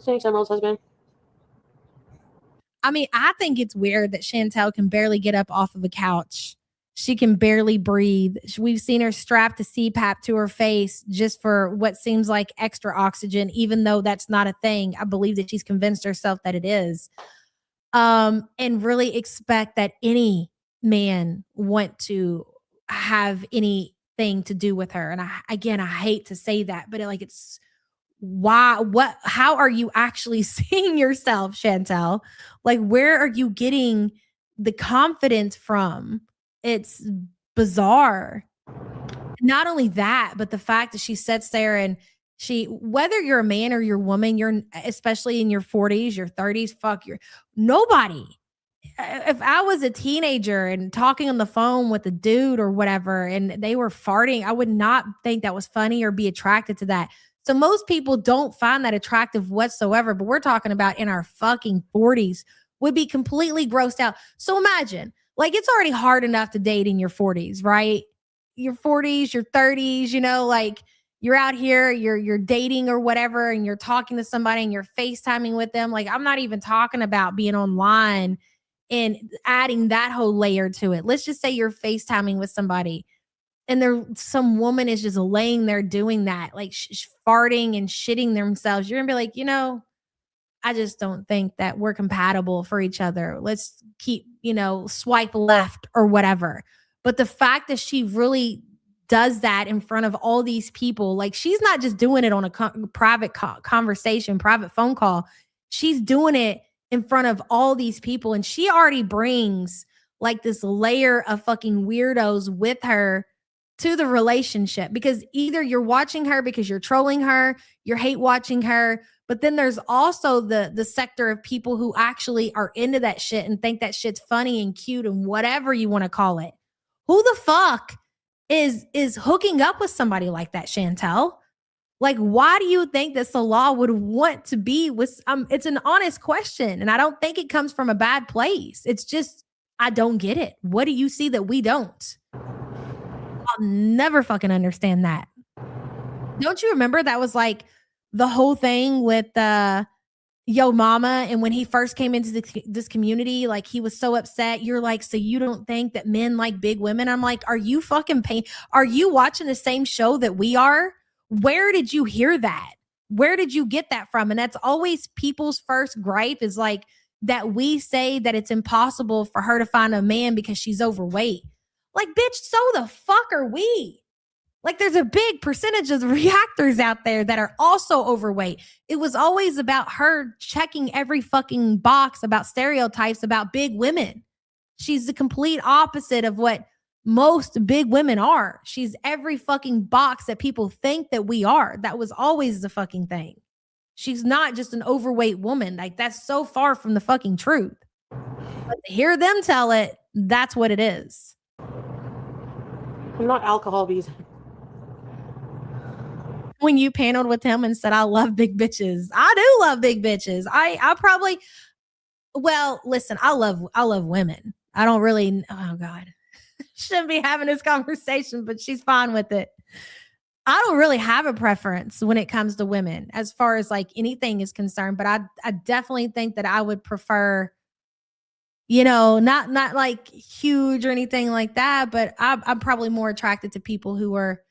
Speaker 6: Thanks, Emerald's husband.
Speaker 4: I mean, I think it's weird that Chantel can barely get up off of a couch. She can barely breathe. We've seen her strapped a CPAP to her face just for what seems like extra oxygen, even though that's not a thing. I believe that she's convinced herself that it is. And really expect that any man want to have anything to do with her. And I hate to say that, but it's how are you actually seeing yourself, Chantel? Like, where are you getting the confidence from? It's bizarre. Not only that, but the fact that she sits there and whether you're a man or you're a woman, you're especially in your 40s, your 30s, nobody. If I was a teenager and talking on the phone with a dude or whatever, and they were farting, I would not think that was funny or be attracted to that. So most people don't find that attractive whatsoever, but we're talking about in our fucking 40s would be completely grossed out. So imagine, like, it's already hard enough to date in your 40s, right? Your 40s, your 30s, you know, like you're out here, you're dating or whatever, and you're talking to somebody and you're FaceTiming with them. Like, I'm not even talking about being online and adding that whole layer to it. Let's just say you're FaceTiming with somebody and some woman is just laying there doing that, like farting and shitting themselves. You're gonna be like, you know, I just don't think that we're compatible for each other. Let's keep, swipe left or whatever. But the fact that she really does that in front of all these people, like, she's not just doing it on a private conversation, private phone call. She's doing it in front of all these people. And she already brings like this layer of fucking weirdos with her to the relationship, because either you're watching her because you're trolling her, you're hate watching her, but then there's also the sector of people who actually are into that shit and think that shit's funny and cute and whatever you want to call it. Who the fuck is hooking up with somebody like that, Chantel? Like, why do you think that Salah would want to be with? It's an honest question, and I don't think it comes from a bad place. It's just I don't get it. What do you see that we don't? I'll never fucking understand that. Don't you remember that was like the whole thing with Yo Mama, and when he first came into this community, like he was so upset. You're like, so you don't think that men like big women? I'm like, are you fucking Are you watching the same show that we are? Where did you hear that? Where did you get that from? And that's always people's first gripe is like that we say that it's impossible for her to find a man because she's overweight. Like, bitch, so the fuck are we? Like, there's a big percentage of the reactors out there that are also overweight. It was always about her checking every fucking box about stereotypes about big women. She's the complete opposite of what most big women are. She's every fucking box that people think that we are. That was always the fucking thing. She's not just an overweight woman. Like, that's so far from the fucking truth. But to hear them tell it, that's what it is.
Speaker 6: I'm not alcohol bees.
Speaker 4: When you paneled with him and said, I love big bitches. I do love big bitches. I probably, well, listen, I love women. I don't really, oh God, shouldn't be having this conversation, but she's fine with it. I don't really have a preference when it comes to women as far as like anything is concerned, but I definitely think that I would prefer, you know, not like huge or anything like that, but I'm probably more attracted to people who are,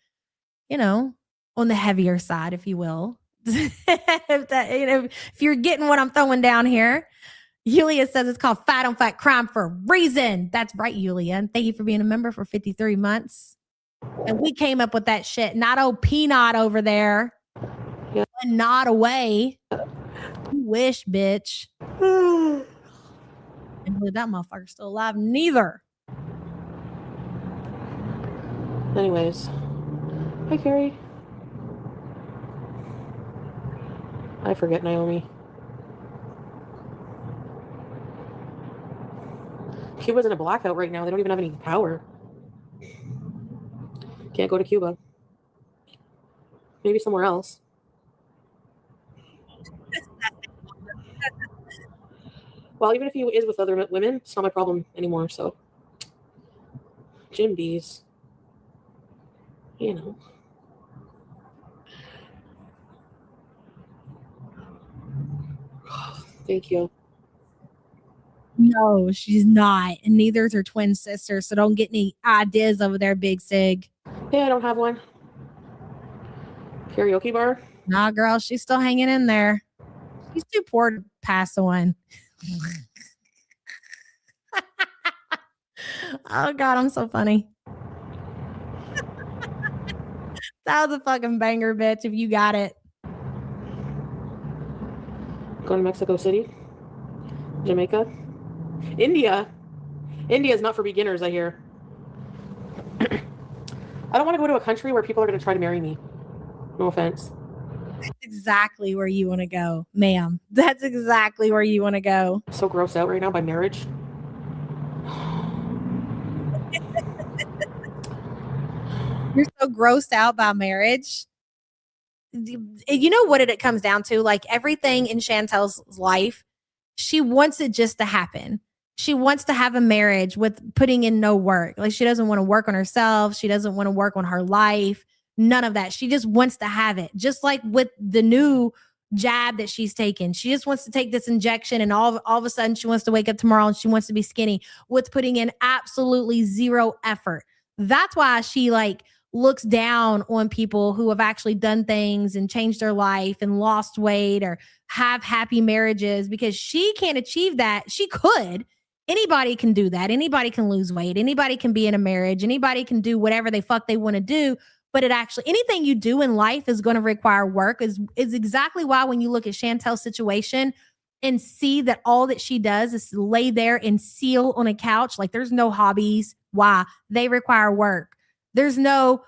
Speaker 4: you know, on the heavier side, if you will. If you're getting what I'm throwing down here. Yulia says it's called Fat on Fat Crime for a reason. That's right, Yulia. And thank you for being a member for 53 months. And we came up with that shit. Not old Peanut over there.
Speaker 6: Yeah.
Speaker 4: And not away. You wish, bitch. I believe that motherfucker's still alive. Neither.
Speaker 6: Anyways. Hi, Carrie. I forget Naomi. Cuba's in a blackout right now. They don't even have any power. Can't go to Cuba. Maybe somewhere else. Well, even if he is with other women, it's not my problem anymore, so. Jim Bees. You know. Thank you.
Speaker 4: No, she's not. And neither is her twin sister. So don't get any ideas over there, Big Sig.
Speaker 6: Hey, I don't have one. Karaoke bar?
Speaker 4: Nah, girl, she's still hanging in there. She's too poor to pass one. Oh, God, I'm so funny. That was a fucking banger, bitch, if you got it.
Speaker 6: Going to Mexico City? Jamaica? India? India is not for beginners, I hear. I don't want to go to a country where people are going to try to marry me. No offense.
Speaker 4: That's exactly where you want to go, ma'am. That's exactly where you want to go.
Speaker 6: I'm so grossed out right now by marriage.
Speaker 4: You're so grossed out by marriage. You know what it comes down to? Like everything in Chantel's life, she wants it just to happen. She wants to have a marriage with putting in no work. Like she doesn't want to work on herself. She doesn't want to work on her life. None of that. She just wants to have it. Just like with the new jab that she's taken. She just wants to take this injection and all of a sudden she wants to wake up tomorrow and she wants to be skinny with putting in absolutely zero effort. That's why she like looks down on people who have actually done things and changed their life and lost weight or have happy marriages because she can't achieve that. She could. Anybody can do that. Anybody can lose weight. Anybody can be in a marriage. Anybody can do whatever they fuck they want to do. But it actually, anything you do in life is going to require work is exactly why when you look at Chantel's situation and see that all that she does is lay there and seal on a couch, like there's no hobbies. Why? They require work. There's no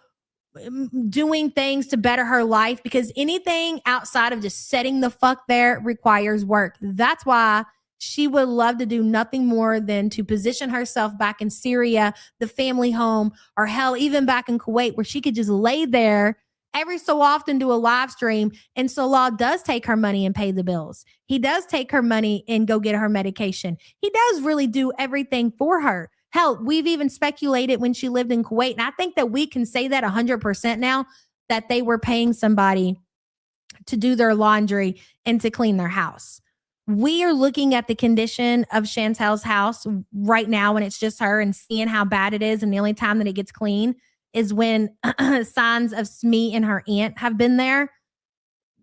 Speaker 4: doing things to better her life because anything outside of just setting the fuck there requires work. That's why she would love to do nothing more than to position herself back in Syria, the family home, or hell, even back in Kuwait, where she could just lay there every so often do a live stream, and Salah does take her money and pay the bills. He does take her money and go get her medication. He does really do everything for her. Hell, we've even speculated when she lived in Kuwait, and I think that we can say that 100% now, that they were paying somebody to do their laundry and to clean their house. We are looking at the condition of Chantel's house right now, and it's just her, and seeing how bad it is, and the only time that it gets clean is when signs of Smee and her aunt have been there.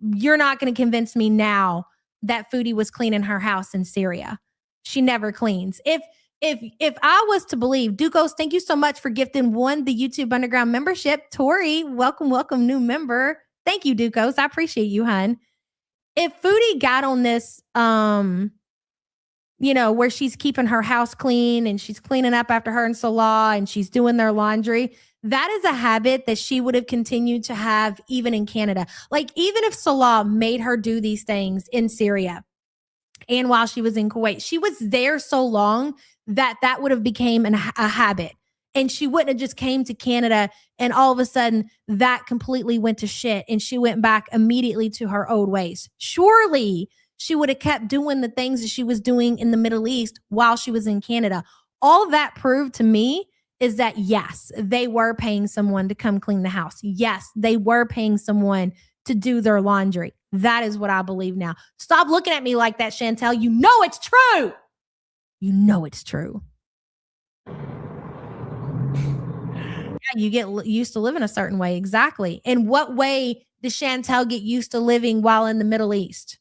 Speaker 4: You're not going to convince me now that Foodie was cleaning her house in Syria. She never cleans. If I was to believe, Ducos, thank you so much for gifting the YouTube Underground membership. Tori, welcome, new member. Thank you, Ducos. I appreciate you, hun. If Foodie got on this, where she's keeping her house clean and she's cleaning up after her and Salah and she's doing their laundry, that is a habit that she would have continued to have even in Canada. Like, even if Salah made her do these things in Syria and while she was in Kuwait, she was there so long that would have became a habit. And she wouldn't have just came to Canada and all of a sudden that completely went to shit and she went back immediately to her old ways. Surely she would have kept doing the things that she was doing in the Middle East while she was in Canada. All that proved to me is that, yes, they were paying someone to come clean the house. Yes, they were paying someone to do their laundry. That is what I believe now. Stop looking at me like that, Chantel. You know it's true. You know it's true. Yeah, you get used to living a certain way. Exactly. In what way does Chantel get used to living while in the Middle East?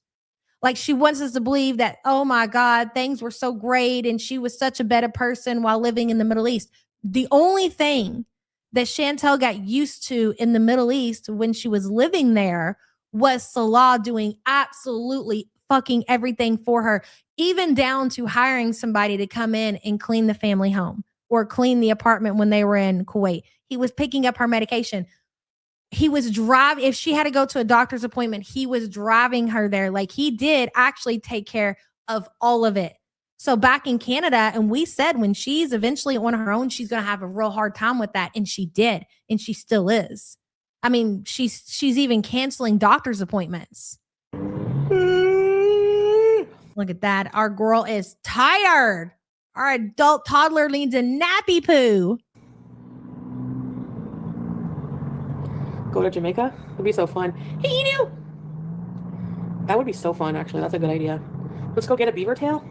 Speaker 4: Like, she wants us to believe that, oh my God, things were so great and she was such a better person while living in the Middle East. The only thing that Chantel got used to in the Middle East when she was living there was Salah doing absolutely fucking everything for her, even down to hiring somebody to come in and clean the family home or clean the apartment when they were in Kuwait. He was picking up her medication. He was driving. If she had to go to a doctor's appointment, he was driving her there. Like, he did actually take care of all of it. So back in Canada, and we said when she's eventually on her own, she's going to have a real hard time with that. And she did. And she still is. I mean, she's even canceling doctor's appointments. Look at that. Our girl is tired. Our adult toddler needs a nappy poo.
Speaker 6: Go to Jamaica? It'd be so fun. Hey, you know, that would be so fun, actually. That's a good idea. Let's go get a beaver tail.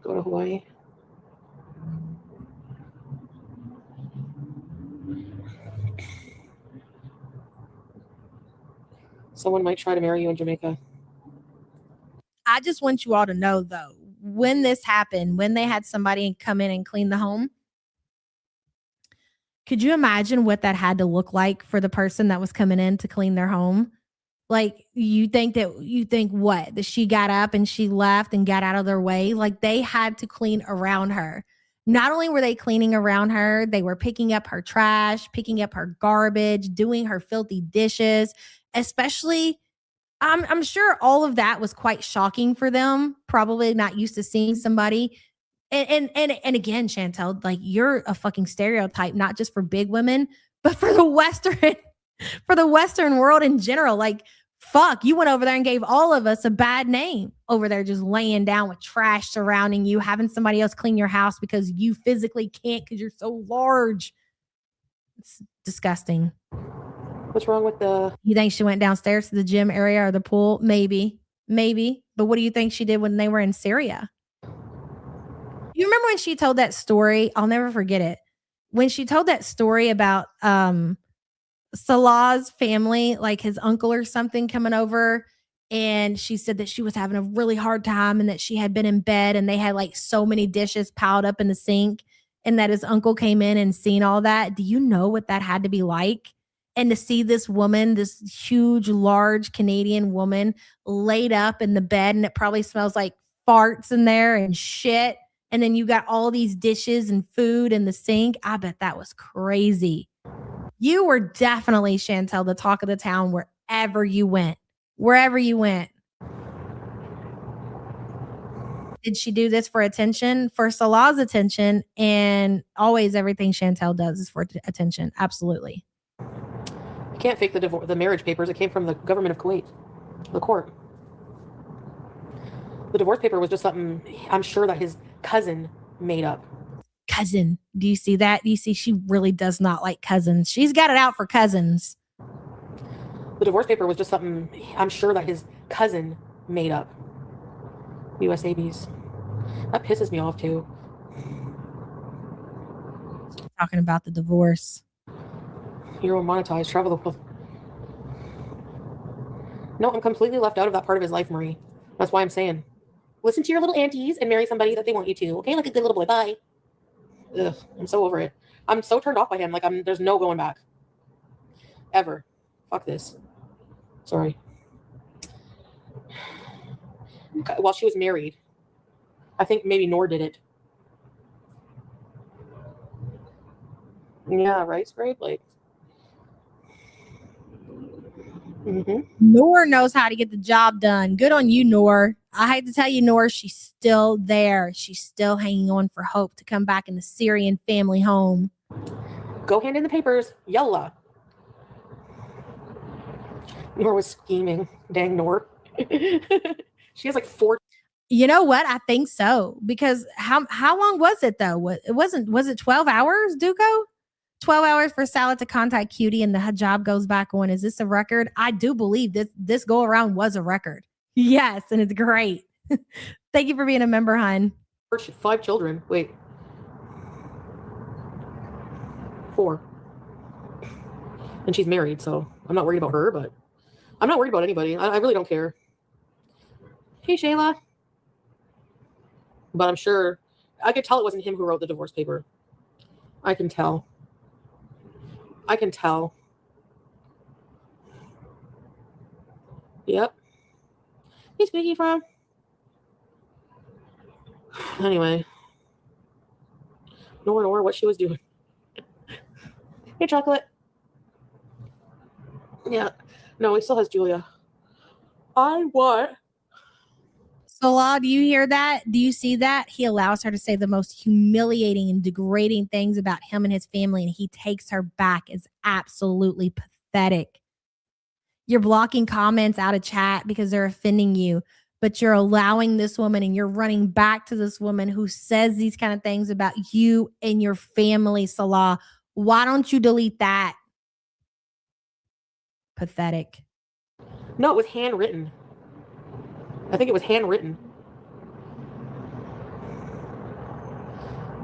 Speaker 6: Go to Hawaii. Someone might try to marry you in Jamaica.
Speaker 4: I just want you all to know, though, when this happened, when they had somebody come in and clean the home, could you imagine what that had to look like for the person that was coming in to clean their home? Like, you think what? That she got up and she left and got out of their way? Like, they had to clean around her. Not only were they cleaning around her, they were picking up her trash, picking up her garbage, doing her filthy dishes, especially. I'm sure all of that was quite shocking for them. Probably not used to seeing somebody. And again, Chantel, like, you're a fucking stereotype, not just for big women, but for the Western world in general. Like, fuck, you went over there and gave all of us a bad name over there, just laying down with trash surrounding you, having somebody else clean your house because you physically can't because you're so large. It's disgusting.
Speaker 6: What's wrong with the...
Speaker 4: You think she went downstairs to the gym area or the pool? Maybe. But what do you think she did when they were in Syria? You remember when she told that story? I'll never forget it. When she told that story about Salah's family, like his uncle or something coming over, and she said that she was having a really hard time and that she had been in bed and they had like so many dishes piled up in the sink and that his uncle came in and seen all that. Do you know what that had to be like? And to see this woman, this huge, large Canadian woman laid up in the bed, and it probably smells like farts in there and shit. And then you got all these dishes and food in the sink. I bet that was crazy. You were definitely, Chantel, the talk of the town wherever you went. Did she do this for attention? For Salah's attention, and always everything Chantel does is for attention. Absolutely.
Speaker 6: You can't fake the marriage papers. It came from the government of Kuwait, the court. The divorce paper was just something I'm sure that his cousin made up.
Speaker 4: Cousin. Do you see that? Do you see she really does not like cousins? She's got it out for cousins.
Speaker 6: The divorce paper was just something I'm sure that his cousin made up. USABs. That pisses me off too.
Speaker 4: Talking about the divorce.
Speaker 6: Euro monetized, travel the world. No, I'm completely left out of that part of his life, Marie. That's why I'm saying, listen to your little aunties and marry somebody that they want you to. Okay, like a good little boy. Bye. Ugh, I'm so over it. I'm so turned off by him. Like there's no going back. Ever. Fuck this. Sorry. While she was married, I think maybe Noor did it. Yeah, right, Scrape? Like,
Speaker 4: Noor knows how to get the job done. Good on you, Noor. I hate to tell you, Noor, she's still there. She's still hanging on for hope to come back in the Syrian family home.
Speaker 6: Go hand in the papers. Yalla. Noor was scheming. Dang Noor. She has like 4.
Speaker 4: You know what? I think so. Because how long was it though? Was it 12 hours, Duco? 12 hours for Salad to contact Cutie and the hijab goes back on. Is this a record? I do believe this go around was a record. Yes, and it's great. Thank you for being a member, hon.
Speaker 6: 5 children. Wait. 4. And she's married, so I'm not worried about her, but I'm not worried about anybody. I really don't care. Hey, Shayla. But I'm sure I could tell it wasn't him who wrote the divorce paper. I can tell. Yep. Hey, Squeaky from. Anyway. Nor what she was doing. Hey, Chocolate. Yeah. No, he still has Julia. What?
Speaker 4: Salah, do you hear that? Do you see that? He allows her to say the most humiliating and degrading things about him and his family, and he takes her back. Is absolutely pathetic. You're blocking comments out of chat because they're offending you, but you're allowing this woman and you're running back to this woman who says these kind of things about you and your family, Salah. Why don't you delete that? Pathetic.
Speaker 6: No, it was handwritten. I think it was handwritten.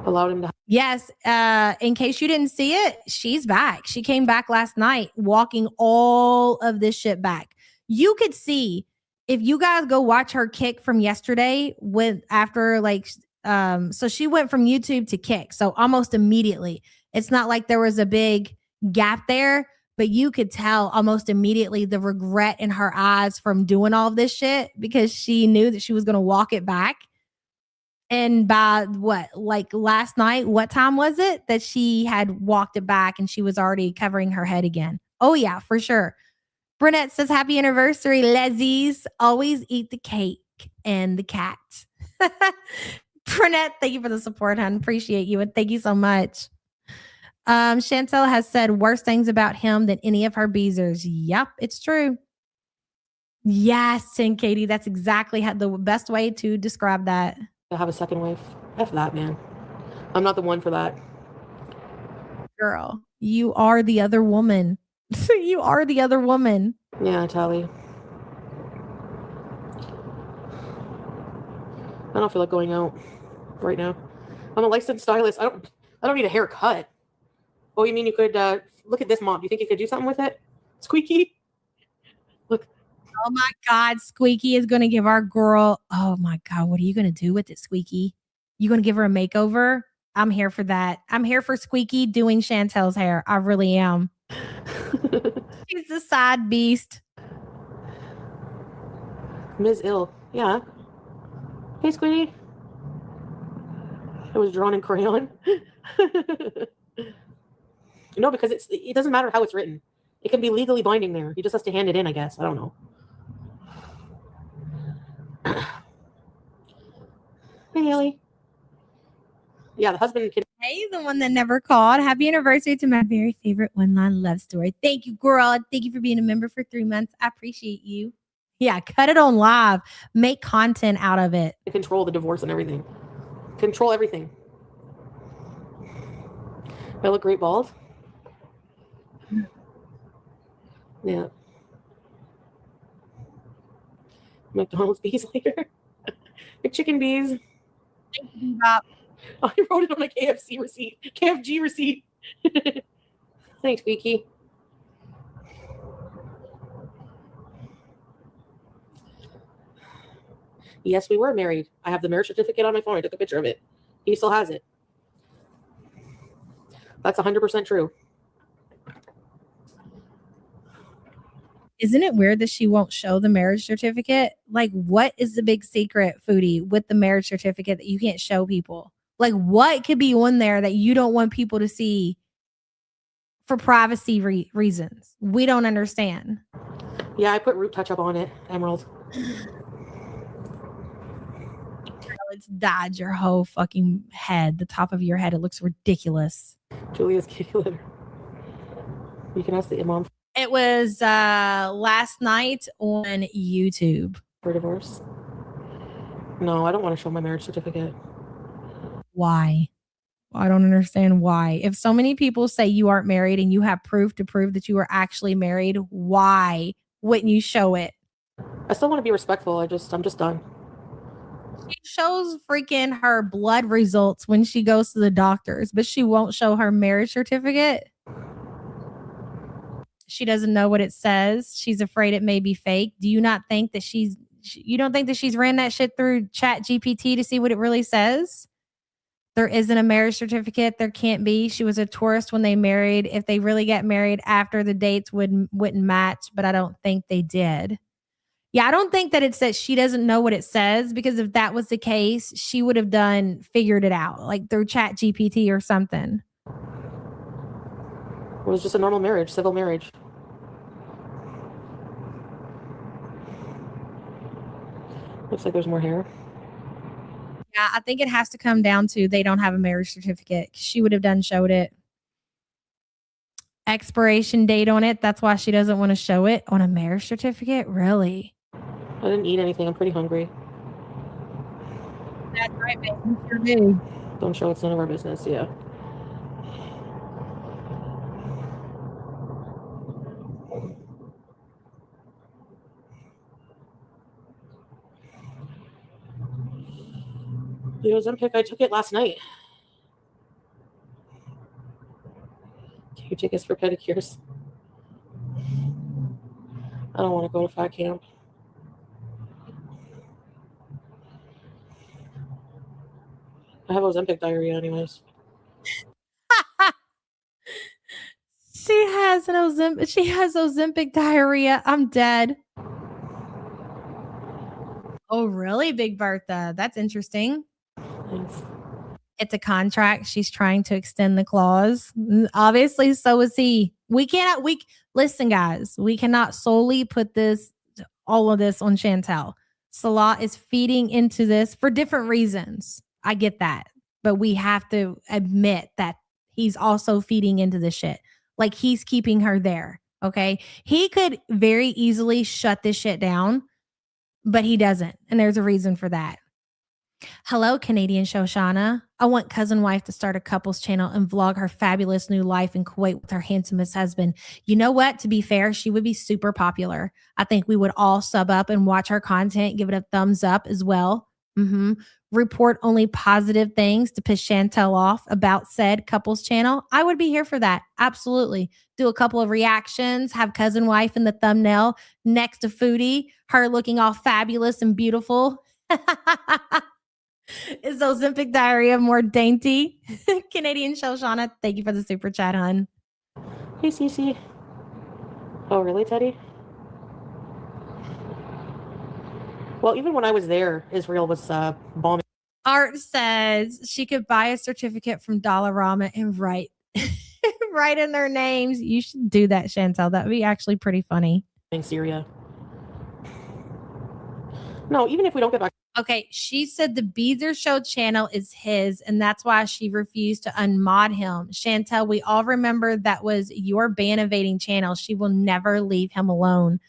Speaker 6: Allowed him to.
Speaker 4: Yes. In case you didn't see it, she's back. She came back last night walking all of this shit back. You could see if you guys go watch her kick from yesterday so she went from YouTube to kick. So almost immediately. It's not like there was a big gap there, but you could tell almost immediately the regret in her eyes from doing all of this shit because she knew that she was going to walk it back. And by last night, what time was it that she had walked it back and she was already covering her head again? Oh, yeah, for sure. Brunette says, happy anniversary, Lezies. Always eat the cake and the cat. Brunette, thank you for the support, hon. Appreciate you. And thank you so much. Chantel has said worse things about him than any of her beezers. Yep, it's true. Yes, and Katie, that's exactly the best way to describe that.
Speaker 6: To have a second wife. F that, man. I'm not the one for that.
Speaker 4: Girl, you are the other woman. You are the other woman.
Speaker 6: Yeah, Tally. I don't feel like going out right now. I'm a licensed stylist. I don't need a haircut. Oh, you mean you could look at this mop? Do you think you could do something with it? Squeaky? Look.
Speaker 4: Oh my God, Squeaky is going to give our girl. Oh my God, what are you going to do with it, Squeaky? You going to give her a makeover? I'm here for that. I'm here for Squeaky doing Chantel's hair. I really am. She's a side beast.
Speaker 6: Ms. Ill. Yeah. Hey, Squeaky. It was drawn in crayon. No, because it doesn't matter how it's written. It can be legally binding there. He just has to hand it in, I guess. I don't know. Really? Yeah, the husband can.
Speaker 4: Hey, the one that never called. Happy anniversary to my very favorite one-line love story. Thank you, girl. And thank you for being a member for 3 months. I appreciate you. Yeah, cut it on live. Make content out of it.
Speaker 6: Control the divorce and everything. Control everything. I look great bald. Yeah. McDonald's bees later. McChicken bees. I wrote it on a KFC receipt. KFG receipt. Thanks, Vicky. Yes, we were married. I have the marriage certificate on my phone. I took a picture of it. He still has it. That's 100% true.
Speaker 4: Isn't it weird that she won't show the marriage certificate? Like, what is the big secret, Foodie, with the marriage certificate that you can't show people? Like, what could be on there that you don't want people to see for privacy reasons? We don't understand.
Speaker 6: Yeah, I put root touch up on it, Emerald.
Speaker 4: It's dyed your whole fucking head, the top of your head. It looks ridiculous.
Speaker 6: Julia's kitty litter. You can ask the imam
Speaker 4: It was last night on YouTube.
Speaker 6: for divorce. No, I don't want to show my marriage certificate.
Speaker 4: Why? I don't understand why. If so many people say you aren't married and you have proof to prove that you are actually married, why wouldn't you show it?
Speaker 6: I still want to be respectful. I'm just done.
Speaker 4: She shows freaking her blood results when she goes to the doctors, but she won't show her marriage certificate. She doesn't know what it says. She's afraid it may be fake. Do you not think that you don't think that she's ran that shit through Chat GPT to see what it really says? There isn't a marriage certificate. There can't be. She was a tourist when they married. If they really get married after, the dates wouldn't match, but I don't think they did. Yeah, I don't think that it says she doesn't know what it says, because if that was the case, she would have figured it out, like through Chat GPT or something.
Speaker 6: It was just a normal marriage, civil marriage. Looks like there's more hair.
Speaker 4: Yeah, I think it has to come down to they don't have a marriage certificate. She would have showed it. Expiration date on it. That's why she doesn't want to show it on a marriage certificate. Really?
Speaker 6: I didn't eat anything. I'm pretty hungry.
Speaker 4: That's right, babe. You sure do.
Speaker 6: Don't show it's none of our business. Yeah. The Ozempic, I took it last night. Can you take us for pedicures? I don't want to go to fat camp. I have Ozempic diarrhea anyways.
Speaker 4: She has Ozempic diarrhea. I'm dead. Oh, really, Big Bertha? That's interesting.
Speaker 6: Thanks.
Speaker 4: It's a contract. She's trying to extend the clause. Obviously, so is he. Listen, guys, we cannot solely put all of this on Chantel. Salah is feeding into this for different reasons. I get that. But we have to admit that he's also feeding into this shit. Like, he's keeping her there. Okay. He could very easily shut this shit down, but he doesn't. And there's a reason for that. Hello, Canadian Shoshana. I want cousin wife to start a couples channel and vlog her fabulous new life in Kuwait with her handsomest husband. You know what? To be fair, she would be super popular. I think we would all sub up and watch her content, give it a thumbs up as well. Report only positive things to piss Chantel off about said couples channel. I would be here for that. Absolutely. Do a couple of reactions, have cousin wife in the thumbnail next to Foodie, her looking all fabulous and beautiful. Is Ozempic diarrhea more dainty? Canadian Shoshana, thank you for the super chat, hun.
Speaker 6: Hey, Cece. Oh, really, Teddy? Well, even when I was there, Israel was bombing.
Speaker 4: Art says she could buy a certificate from Dollarama and write in their names. You should do that, Chantel. That would be actually pretty funny.
Speaker 6: Syria. No, even if we don't get back.
Speaker 4: Okay, she said the Beezer Show channel is his, and that's why she refused to unmod him. Chantel, we all remember that was your ban evading channel. She will never leave him alone.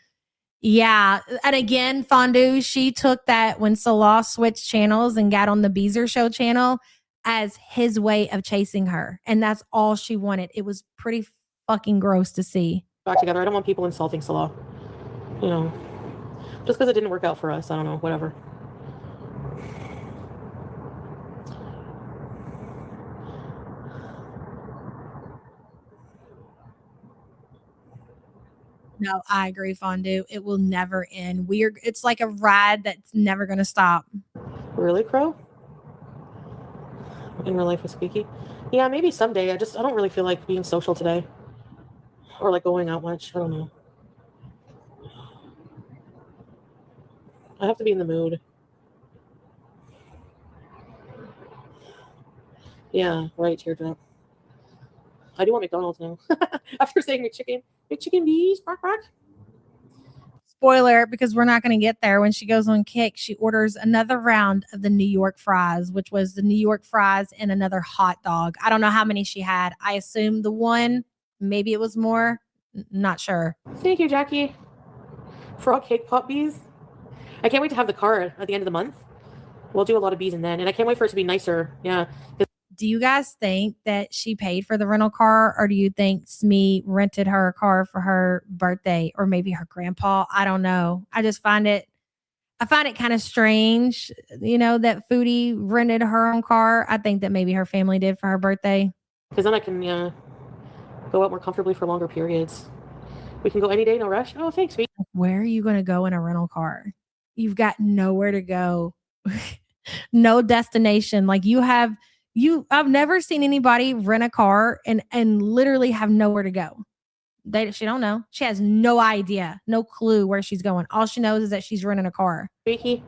Speaker 4: Yeah, and again, Fondue, she took that when Salah switched channels and got on the Beezer Show channel as his way of chasing her, and that's all she wanted. It was pretty fucking gross to see.
Speaker 6: Back together. I don't want people insulting Salah. You know, just because it didn't work out for us. I don't know. Whatever.
Speaker 4: No, I agree, Fondue. It will never end. It's like a ride that's never going to stop.
Speaker 6: Really, Crow? In real life with Squeaky? Yeah, maybe someday. I don't really feel like being social today. Or like going out much. I don't know. I have to be in the mood. Yeah, right, teardrop. I do want McDonald's now. After saying McChicken bees, bark, bark.
Speaker 4: Spoiler, because we're not going to get there. When she goes on Kick, she orders another round of the New York fries, which was the New York fries and another hot dog. I don't know how many she had. I assume the one, maybe it was more. Not sure.
Speaker 6: Thank you, Jackie. Frog cake pop bees. I can't wait to have the car at the end of the month. We'll do a lot of bees and I can't wait for it to be nicer. Yeah.
Speaker 4: Do you guys think that she paid for the rental car, or do you think Smee rented her a car for her birthday, or maybe her grandpa? I don't know. I find it kind of strange, that Foodie rented her own car. I think that maybe her family did for her birthday.
Speaker 6: Because then I can go out more comfortably for longer periods. We can go any day, no rush. Oh, thanks, sweet.
Speaker 4: Where are you going to go in a rental car? You've got nowhere to go. No destination. Like I've never seen anybody rent a car and literally have nowhere to go. She don't know. She has no idea, no clue where she's going. All she knows is that she's renting a car.
Speaker 6: Squeaky.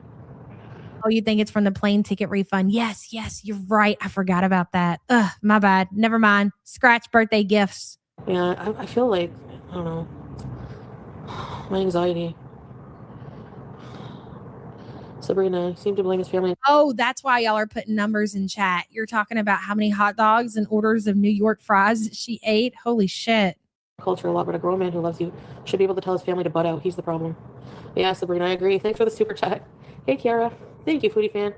Speaker 4: Oh, you think it's from the plane ticket refund? Yes, you're right. I forgot about that. Ugh, my bad. Never mind. Scratch birthday gifts.
Speaker 6: Yeah, I feel like, I don't know. My anxiety. Sabrina seemed to blame his family.
Speaker 4: Oh, that's why y'all are putting numbers in chat. You're talking about how many hot dogs and orders of New York fries she ate. Holy shit.
Speaker 6: Culture a lot, but a grown man who loves you should be able to tell his family to butt out. He's the problem. Yeah, Sabrina, I agree. Thanks for the super chat. Hey, Kiara. Thank you, Foodie fan.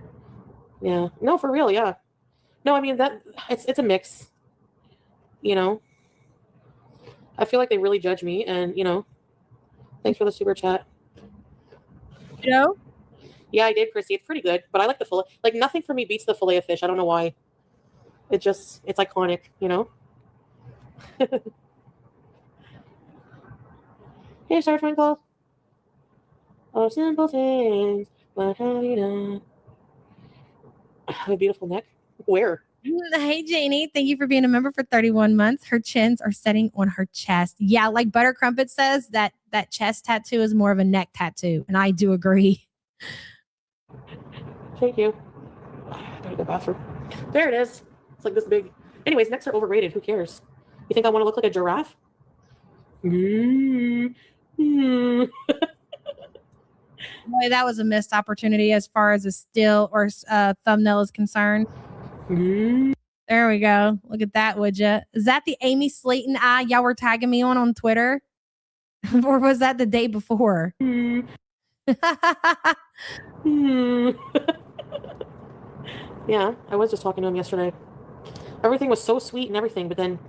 Speaker 6: Yeah. No, for real, yeah. No, I mean, it's a mix. I feel like they really judge me, and, thanks for the super chat. Yeah, I did, Chrissy. It's pretty good, but I like the fillet. Like, nothing for me beats the fillet of fish. I don't know why. It's iconic, Hey, Star Twinkle. Oh, simple things. What have you done? I have a beautiful neck. Where?
Speaker 4: Hey, Janie. Thank you for being a member for 31 months. Her chins are setting on her chest. Yeah, like Butter Crumpet says, that chest tattoo is more of a neck tattoo, and I do agree.
Speaker 6: Thank you. I gotta go to the bathroom. There it is. It's like this big. Anyways, necks are overrated. Who cares? You think I want to look like a giraffe? Boy,
Speaker 4: that was a missed opportunity as far as a still or thumbnail is concerned. There we go. Look at that, would you? Is that the Amy Slayton eye y'all were tagging me on Twitter? Or was that the day before?
Speaker 6: Yeah, I was just talking to him yesterday. Everything was so sweet and everything, but then...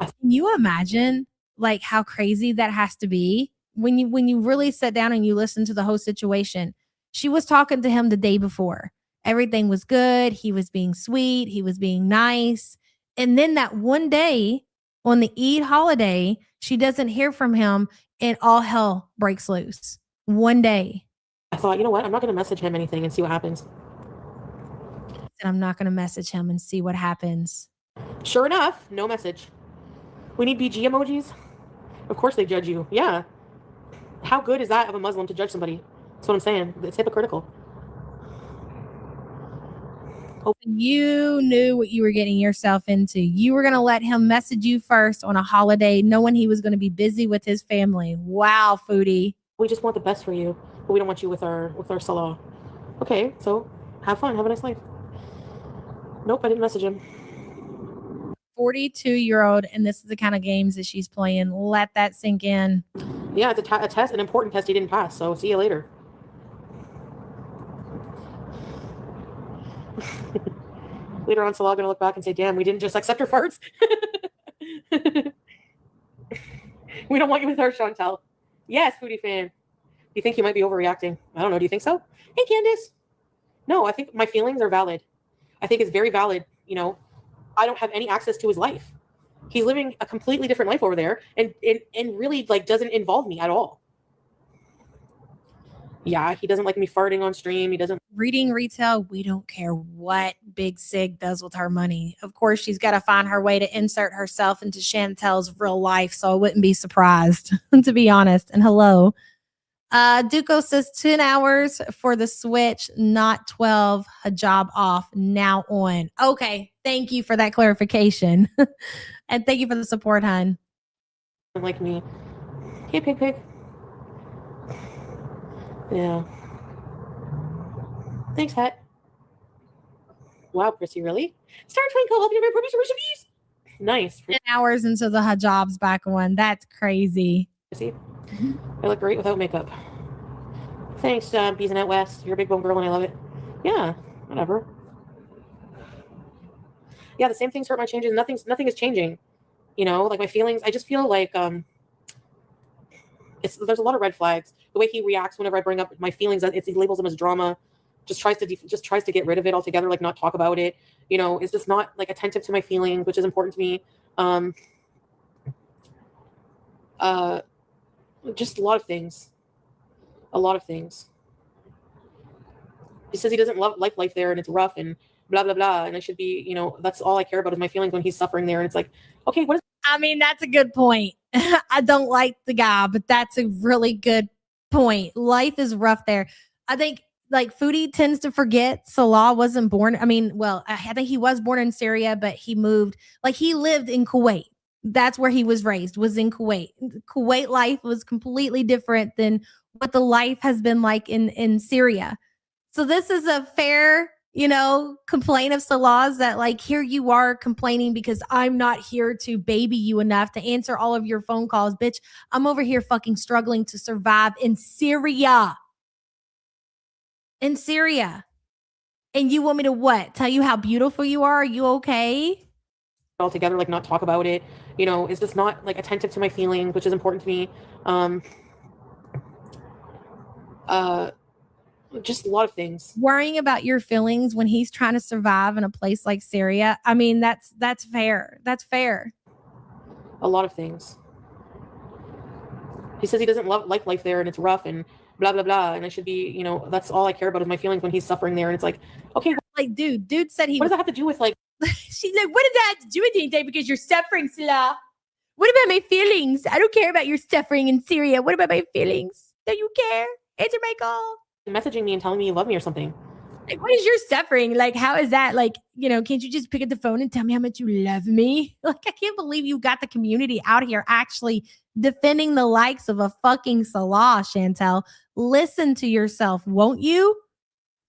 Speaker 4: Can you imagine like how crazy that has to be? When you really sit down and you listen to the whole situation. She was talking to him the day before. Everything was good. He was being sweet. He was being nice. And then that one day on the Eid holiday, she doesn't hear from him and all hell breaks loose. One day.
Speaker 6: I thought, you know what? I'm not going to message him anything and see what happens.
Speaker 4: And I'm not going to message him and see what happens.
Speaker 6: Sure enough, no message. We need BG emojis. Of course they judge you. Yeah. How good is that of a Muslim to judge somebody? That's what I'm saying. It's hypocritical.
Speaker 4: You knew what you were getting yourself into. You were going to let him message you first on a holiday, knowing he was going to be busy with his family. Wow, Foodie.
Speaker 6: We just want the best for you. but we don't want you with our Salah. Okay, so have fun, have a nice life. Nope, I didn't message him.
Speaker 4: 42-year-old, and this is the kind of games that she's playing. Let that sink in.
Speaker 6: Yeah, it's a test, an important test he didn't pass. So see you later. Later on, Salah gonna look back and say, "Damn, we didn't just accept her farts." We don't want you with her, Chantel. Yes, Foodie fan. Do you think you might be overreacting? I don't know. Do you think so? Hey, Candace. No, I think my feelings are valid. I think it's very valid. You know, I don't have any access to his life. He's living a completely different life over there, and really like doesn't involve me at all. Yeah, he doesn't like me farting on stream. He doesn't.
Speaker 4: Reading retail, we don't care what Big Sig does with her money. Of course, she's got to find her way to insert herself into Chantel's real life, so I wouldn't be surprised, to be honest. And hello. Duco says 10 hours for the Switch, not 12. Hijab off, now on. Okay, thank you for that clarification. And thank you for the support, hun.
Speaker 6: Like me. Hey, pig. Yeah. Thanks, Hat. Wow, Prissy, really? Star Twinkle, open your permission, please. Nice.
Speaker 4: 10 hours until the hijab's back on. That's crazy.
Speaker 6: Prissy. I look great without makeup. Thanks, Beezenet West. You're a big bone girl and I love it. Yeah, whatever. Yeah, the same things hurt my changes. Nothing is changing. You know, like my feelings, I just feel like there's a lot of red flags. The way he reacts whenever I bring up my feelings, he labels them as drama. Just tries to get rid of it altogether, like not talk about it. You know, is just not like attentive to my feelings, which is important to me. Just a lot of things. He says he doesn't like life there and it's rough and blah blah blah, and I should be, you know, that's all I care about is my feelings when he's suffering there. And it's like, okay, what is?
Speaker 4: I mean, that's a good point. I don't like the guy, but that's a really good point. Life is rough there. I think like Foodie tends to forget Salah wasn't born. I mean, well, I think he was born in Syria, but he moved, like he lived in Kuwait. That's where he was raised, was in Kuwait. Kuwait life was completely different than what the life has been like in Syria. So this is a fair, you know, complaint of Salah's, that like, here you are complaining because I'm not here to baby you enough to answer all of your phone calls. Bitch, I'm over here fucking struggling to survive in Syria. In Syria. And you want me to what? Tell you how beautiful you are? Are you okay?
Speaker 6: Altogether, like not talk about it. You know, is just not like attentive to my feelings, which is important to me. Just a lot of things.
Speaker 4: Worrying about your feelings when he's trying to survive in a place like Syria. I mean, that's fair. That's fair.
Speaker 6: A lot of things. He says he doesn't like life there and it's rough and blah blah blah, and I should be, you know, that's all I care about is my feelings when he's suffering there. And it's like, okay,
Speaker 4: like dude said he.
Speaker 6: What does that have to do with like?
Speaker 4: She's like, what does that have to do with anything? Because you're suffering, Salah. What about my feelings? I don't care about your suffering in Syria. What about my feelings? Don't you care? Answer my call.
Speaker 6: Messaging me and telling me you love me or something.
Speaker 4: Like, what is your suffering? Like, how is that? Like, you know, can't you just pick up the phone and tell me how much you love me? Like, I can't believe you got the community out here actually defending the likes of a fucking Salah, Chantel. Listen to yourself, won't you?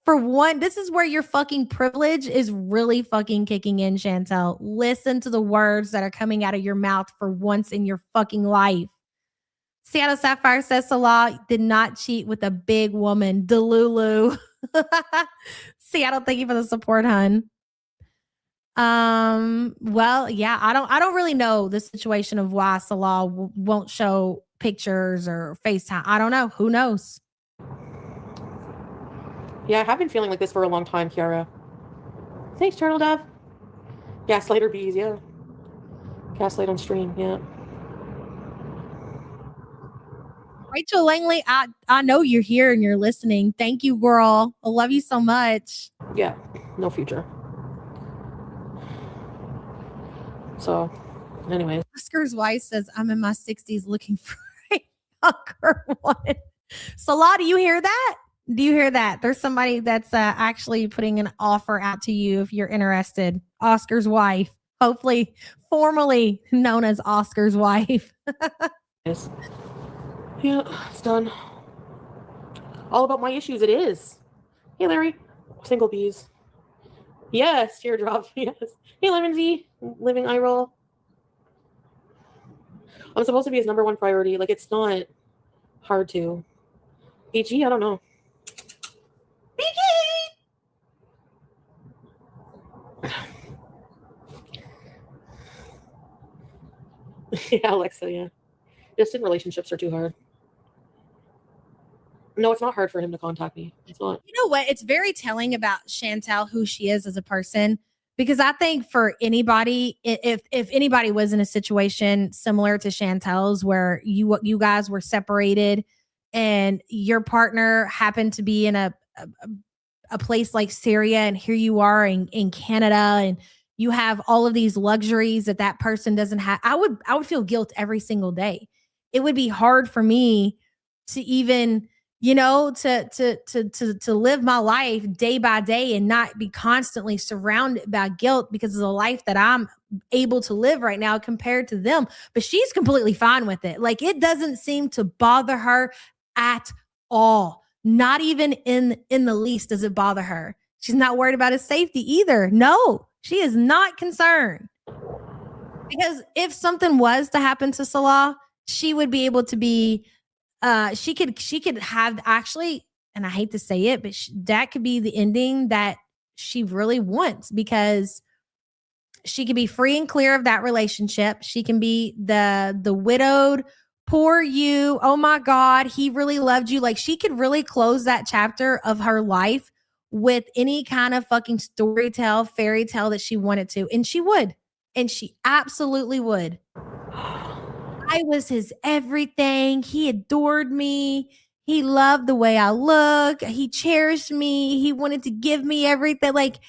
Speaker 4: For one, this is where your fucking privilege is really fucking kicking in, Chantel. Listen to the words that are coming out of your mouth for once in your fucking life. Seattle Sapphire says Salah did not cheat with a big woman. Delulu. Seattle, thank you for the support, hun. Well, yeah, I don't really know the situation of why Salah won't show pictures or FaceTime. I don't know. Who knows?
Speaker 6: Yeah, I have been feeling like this for a long time, Kiara. Thanks, Turtle Dove. Gaslighter bees, yeah. Gaslight on stream, yeah.
Speaker 4: Rachel Langley, I know you're here and you're listening. Thank you, girl. I love you so much.
Speaker 6: Yeah, no future. So, anyways.
Speaker 4: Oscar's wife says, I'm in my 60s looking for a younger one. Salah, do you hear that? Do you hear that? There's somebody that's actually putting an offer out to you if you're interested. Oscar's wife, hopefully formally known as Oscar's wife.
Speaker 6: Yes. Yeah, it's done. all about my issues. It is. Hey, Larry. Single bees. Yes, teardrop. Yes. Hey, Lemonsy. Living eye roll. I'm supposed to be his number one priority. Like, it's not hard to. BG, I don't know. BG! Yeah, Alexa, yeah. Distant relationships are too hard. No, it's not hard for him to contact me. It's not.
Speaker 4: You know what? It's very telling about Chantel, who she is as a person, because I think for anybody, if anybody was in a situation similar to Chantel's, where you guys were separated and your partner happened to be in a place like Syria, and here you are in Canada, and you have all of these luxuries that person doesn't have, I would feel guilt every single day. It would be hard for me to even, to live my life day by day and not be constantly surrounded by guilt because of the life that I'm able to live right now compared to them. But she's completely fine with it. Like, it doesn't seem to bother her at all. Not even in the least does it bother her. She's not worried about his safety either. No, she is not concerned. Because if something was to happen to Salah, she would be able to be she could have, actually, and I hate to say it, but that could be the ending that she really wants, because she could be free and clear of that relationship. She can be the widowed, poor you. Oh my God, he really loved you. Like, she could really close that chapter of her life with any kind of fucking fairy tale that she wanted to. And she would. And she absolutely would. I was his everything. He adored me. He loved the way I look. He cherished me. He wanted to give me everything. Like,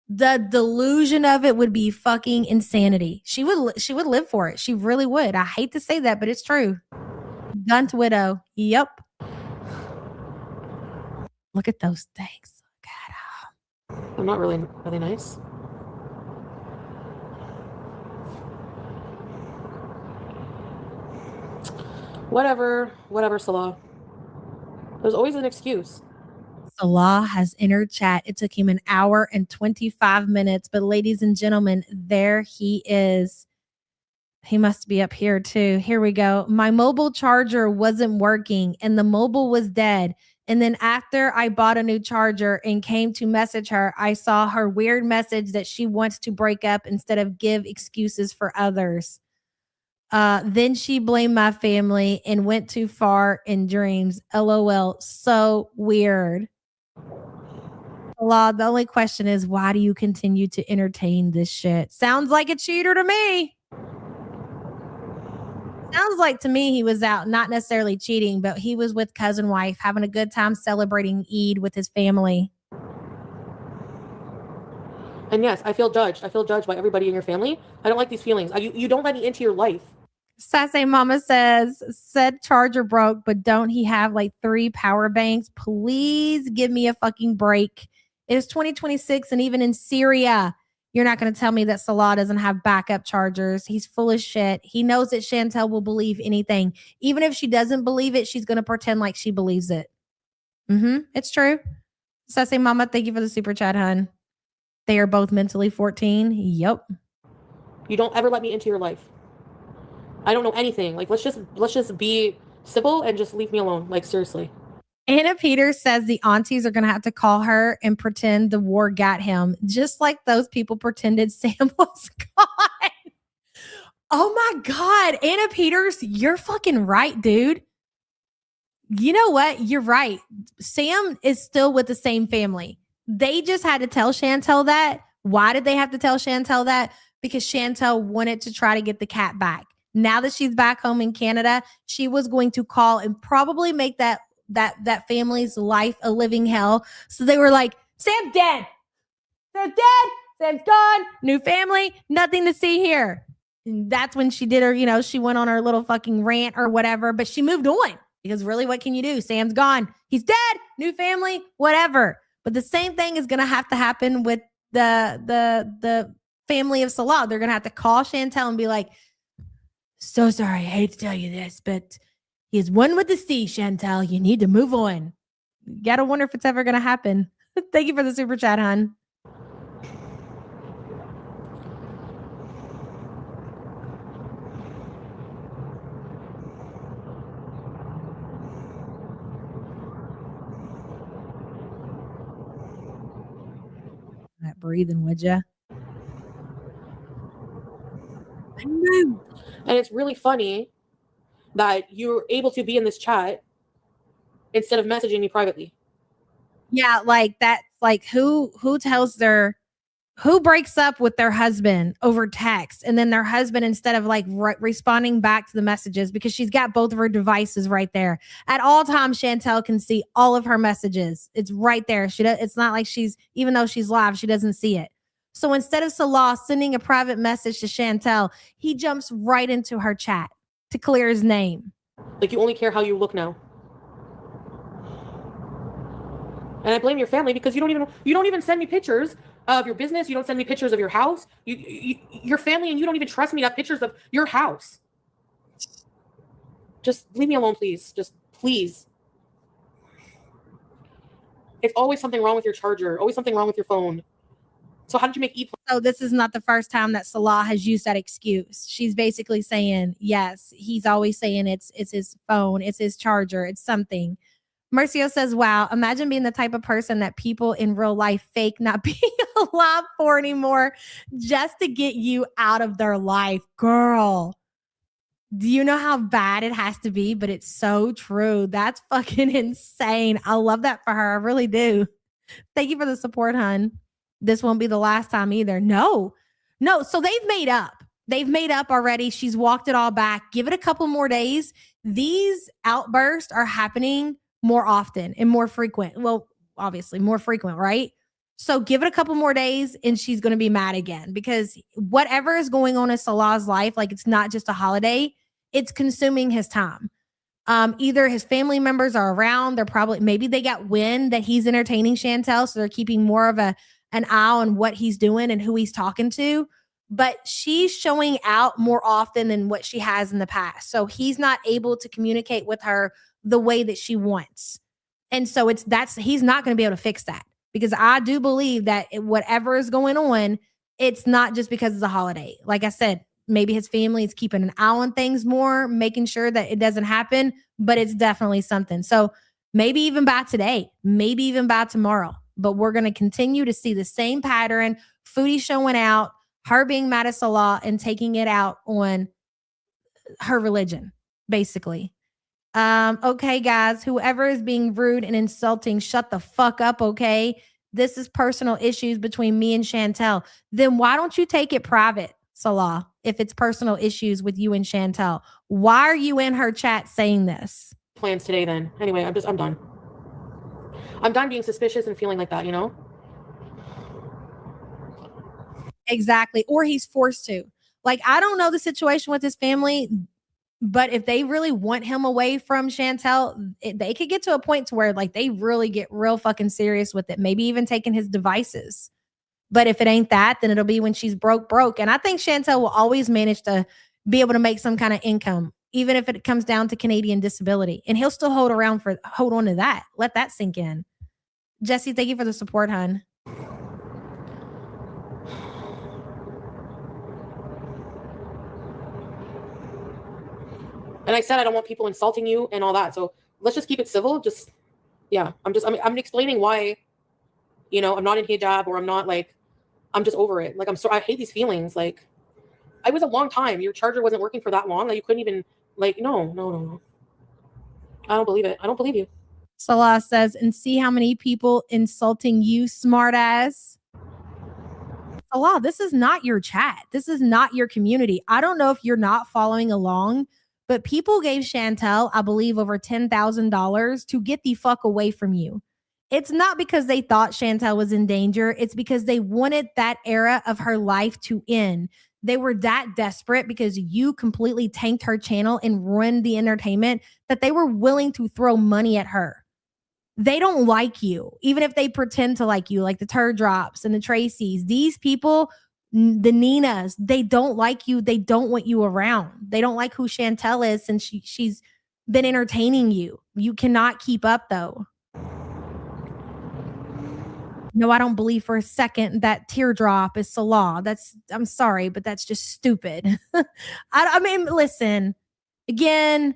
Speaker 4: the delusion of it would be fucking insanity. She would live for it. She really would. I hate to say that, but it's true. Gunt widow. Yep. Look at those things. God.
Speaker 6: I'm not really nice. Whatever, Salah. There's always an excuse.
Speaker 4: Salah has entered chat. It took him an hour and 25 minutes. But ladies and gentlemen, there he is. He must be up here too. Here we go. My mobile charger wasn't working and the mobile was dead. And then after I bought a new charger and came to message her, I saw her weird message that she wants to break up instead of give excuses for others. Then she blamed my family and went too far in dreams. LOL. So weird. The only question is, why do you continue to entertain this shit? Sounds like a cheater to me. Sounds like to me he was out, not necessarily cheating, but he was with cousin wife, having a good time celebrating Eid with his family.
Speaker 6: And yes, I feel judged. I feel judged by everybody in your family. I don't like these feelings. You don't let me into your life.
Speaker 4: Sassy Mama said charger broke, but don't he have like 3 power banks? Please give me a fucking break. It is 2026, and even in Syria, you're not going to tell me that Salah doesn't have backup chargers. He's full of shit. He knows that Chantel will believe anything. Even if she doesn't believe it, she's going to pretend like she believes it. It's true. Sassy Mama, thank you for the super chat, hun. They are both mentally 14. Yep.
Speaker 6: You don't ever let me into your life. I don't know anything. Like, let's just be civil and just leave me alone. Like, seriously.
Speaker 4: Anna Peters says the aunties are going to have to call her and pretend the war got him, just like those people pretended Sam was gone. Oh my God. Anna Peters, you're fucking right, dude. You know what? You're right. Sam is still with the same family. They just had to tell Chantel that. Why did they have to tell Chantel that? Because Chantel wanted to try to get the cat back. Now that she's back home in Canada, she was going to call and probably make that family's life a living hell. So they were like, Sam's dead. Sam's dead. Sam's gone. New family. Nothing to see here. And that's when she did her, she went on her little fucking rant or whatever, but she moved on because really, what can you do? Sam's gone. He's dead. New family, whatever. But the same thing is going to have to happen with the family of Salah. They're going to have to call Chantel and be like, so sorry, I hate to tell you this, but he is one with the sea, Chantel. You need to move on. gotta wonder if it's ever gonna happen. Thank you for the super chat, hon. That breathing, would ya? I know.
Speaker 6: And it's really funny that you're able to be in this chat instead of messaging me privately.
Speaker 4: Yeah, like that's like who breaks up with their husband over text, and then their husband, instead of like responding back to the messages, because she's got both of her devices right there at all times, Chantel can see all of her messages. It's right there. It's not like even though she's live, she doesn't see it. So instead of Salah sending a private message to Chantel, he jumps right into her chat to clear his name.
Speaker 6: Like, you only care how you look now. And I blame your family because you don't even send me pictures of your business. You don't send me pictures of your house. Your family, and you don't even trust me to have pictures of your house. Just leave me alone, please. Just please. It's always something wrong with your charger. Always something wrong with your phone. So how did you make
Speaker 4: So this is not the first time that Salah has used that excuse. She's basically saying, yes, he's always saying it's his phone, it's his charger, it's something. Mercio says, wow, imagine being the type of person that people in real life fake not being alive for anymore just to get you out of their life. Girl, do you know how bad it has to be? But it's so true. That's fucking insane. I love that for her. I really do. Thank you for the support, hun. This won't be the last time either. No. So they've made up. They've made up already. She's walked it all back. Give it a couple more days. These outbursts are happening more often and more frequent. Well, obviously more frequent, right? So give it a couple more days and she's going to be mad again, because whatever is going on in Salah's life, like, it's not just a holiday, it's consuming his time. Either his family members are around, maybe they got wind that he's entertaining Chantel, so they're keeping more of an eye on what he's doing and who he's talking to. But she's showing out more often than what she has in the past. So he's not able to communicate with her the way that she wants. And so he's not going to be able to fix that, because I do believe that whatever is going on, it's not just because it's a holiday. Like I said, maybe his family is keeping an eye on things more, making sure that it doesn't happen, but it's definitely something. So maybe even by today, maybe even by tomorrow, but we're going to continue to see the same pattern. Foodie showing out, her being mad at Salah and taking it out on her religion, basically. Okay, guys, whoever is being rude and insulting, shut the fuck up, okay? This is personal issues between me and Chantel. Then why don't you take it private, Salah, if it's personal issues with you and Chantel? Why are you in her chat saying this?
Speaker 6: plans today then? Anyway, I'm done. I'm done being suspicious and feeling like that, you know?
Speaker 4: Exactly. Or he's forced to. Like, I don't know the situation with his family, but if they really want him away from Chantel, they could get to a point to where, like, they really get real fucking serious with it. Maybe even taking his devices. But if it ain't that, then it'll be when she's broke. And I think Chantel will always manage to be able to make some kind of income, even if it comes down to Canadian disability. And he'll still hold on to that. Let that sink in. Jesse, thank you for the support, hun.
Speaker 6: And I said I don't want people insulting you and all that. So let's just keep it civil. I'm explaining why, you know, I'm not in hijab, or I'm not, like, I'm just over it. Like, I hate these feelings. Like, it was a long time. Your charger wasn't working for that long. Like, you couldn't even, like, no. I don't believe it. I don't believe you.
Speaker 4: Salah says, and see how many people insulting you, smartass. Salah, this is not your chat. This is not your community. I don't know if you're not following along, but people gave Chantel, I believe, over $10,000 to get the fuck away from you. It's not because they thought Chantel was in danger. It's because they wanted that era of her life to end. They were that desperate because you completely tanked her channel and ruined the entertainment that they were willing to throw money at her. They don't like you, even if they pretend to like you, like the Turd Drops and the Tracys. These people, the Ninas, they don't like you. They don't want you around. They don't like who Chantel is, and she's been entertaining you. You cannot keep up, though. No, I don't believe for a second that teardrop is Salah. I'm sorry, but that's just stupid. I mean, listen, again,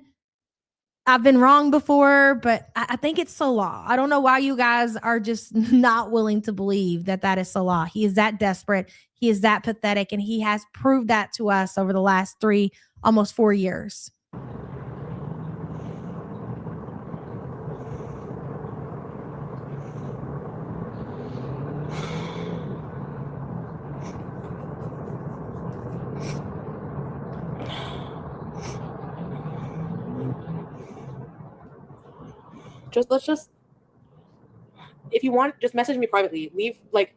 Speaker 4: I've been wrong before, but I think it's Salah. I don't know why you guys are just not willing to believe that that is Salah. He is that desperate. He is that pathetic. And he has proved that to us over the last almost 4 years.
Speaker 6: Let's if you want, just message me privately. Leave, like,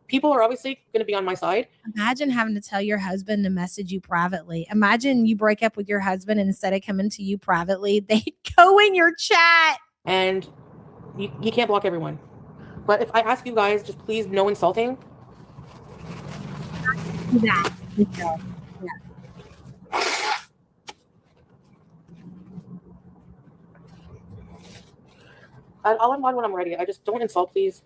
Speaker 6: people are obviously going to be on my side.
Speaker 4: Imagine having to tell your husband to message you privately. Imagine you break up with your husband and instead of coming to you privately, they go in your chat.
Speaker 6: And you can't block everyone. But if I ask you guys, just please, no insulting.
Speaker 4: Yeah.
Speaker 6: I'll unwind when I'm ready. I just don't insult, please.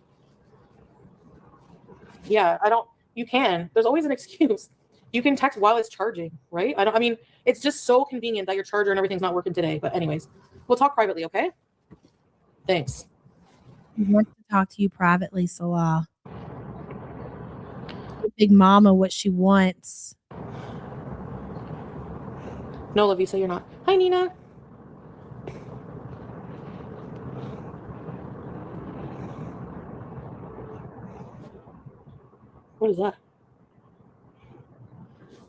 Speaker 6: Yeah, I don't. You can. There's always an excuse. You can text while it's charging, right? I mean, it's just so convenient that your charger and everything's not working today. But anyways, we'll talk privately, okay? Thanks.
Speaker 4: He wants to talk to you privately, Salah. Big mama, what she wants.
Speaker 6: No, Lavisa, you're not. Hi, Nina. What is that?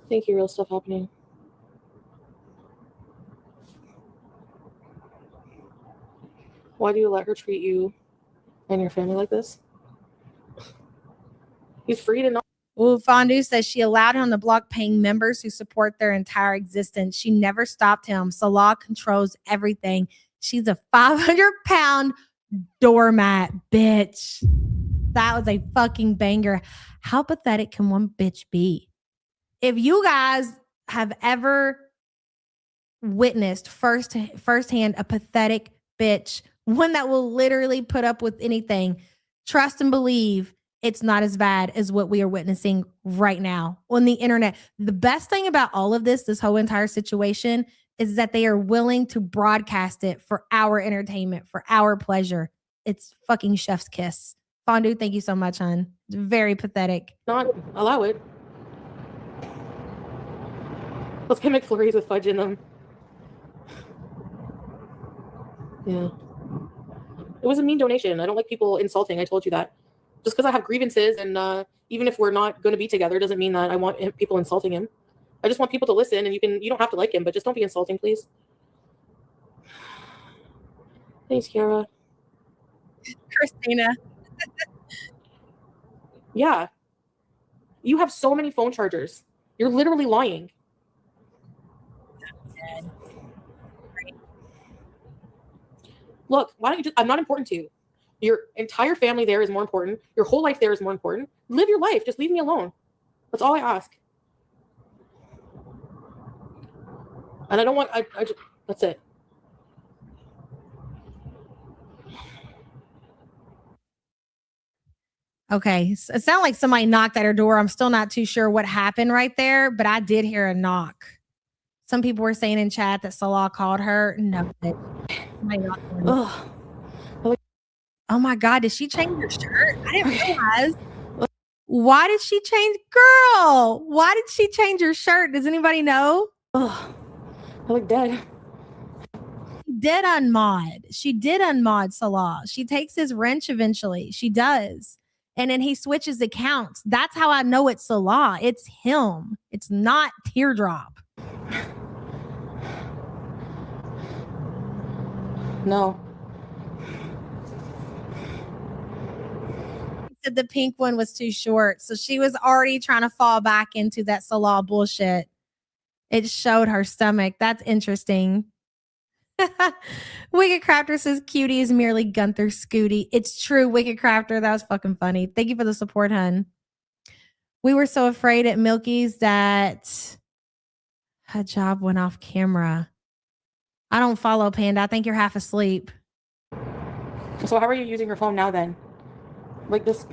Speaker 6: Thank you, real stuff happening. Why do you let her treat you and your family like this? He's free to not.
Speaker 4: Well, Fondue says she allowed him to block paying members who support their entire existence. She never stopped him. Salah controls everything. She's a 500-pound doormat, bitch. That was a fucking banger. How pathetic can one bitch be? If you guys have ever witnessed firsthand a pathetic bitch, one that will literally put up with anything, trust and believe it's not as bad as what we are witnessing right now on the internet. The best thing about all of this whole entire situation, is that they are willing to broadcast it for our entertainment, for our pleasure. It's fucking chef's kiss. Fondue, thank you so much, hon. It's very pathetic.
Speaker 6: Not allow it. Let's get McFlurries with fudge in them. Yeah. It was a mean donation. I don't like people insulting. I told you that. Just because I have grievances, and even if we're not going to be together, doesn't mean that I want people insulting him. I just want people to listen, and you don't have to like him, but just don't be insulting, please. Thanks, Kiara.
Speaker 4: Christina.
Speaker 6: Yeah. You have so many phone chargers. You're literally lying. Look, why don't you just, I'm not important to you. Your entire family there is more important. Your whole life there is more important. Live your life. Just leave me alone. That's all I ask. And I don't want, I just, that's it.
Speaker 4: Okay. So it sounded like somebody knocked at her door. I'm still not too sure what happened right there, but I did hear a knock. Some people were saying in chat that Salah called her. No. Oh my God. Did she change her shirt? I didn't realize. Why did she change? Girl, why did she change her shirt? Does anybody know?
Speaker 6: I look dead.
Speaker 4: She did unmod Salah. She takes his wrench eventually. She does. And then he switches accounts. That's how I know it's Salah. It's him. It's not Teardrop.
Speaker 6: No.
Speaker 4: He said the pink one was too short. So she was already trying to fall back into that Salah bullshit. It showed her stomach. That's interesting. Wicked Crafter says cutie is merely Gunther Scooty. It's true, Wicked Crafter. That was fucking funny. Thank you for the support, hun. We were so afraid at Milky's that her job went off camera. I don't follow, Panda. I think you're half asleep.
Speaker 6: So how are you using your phone now then? Like this.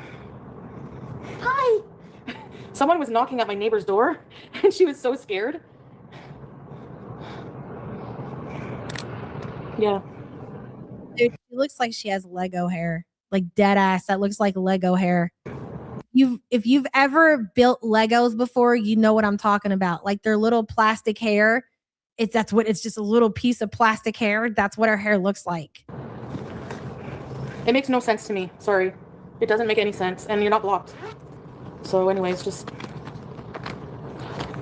Speaker 6: Hi. Someone was knocking at my neighbor's door and she was so scared. Yeah.
Speaker 4: Dude, she looks like she has Lego hair. Like dead ass. That looks like Lego hair. If you've ever built Legos before, you know what I'm talking about. Like their little plastic hair. It's just a little piece of plastic hair. That's what her hair looks like.
Speaker 6: It makes no sense to me. Sorry. It doesn't make any sense. And you're not blocked. So anyways, just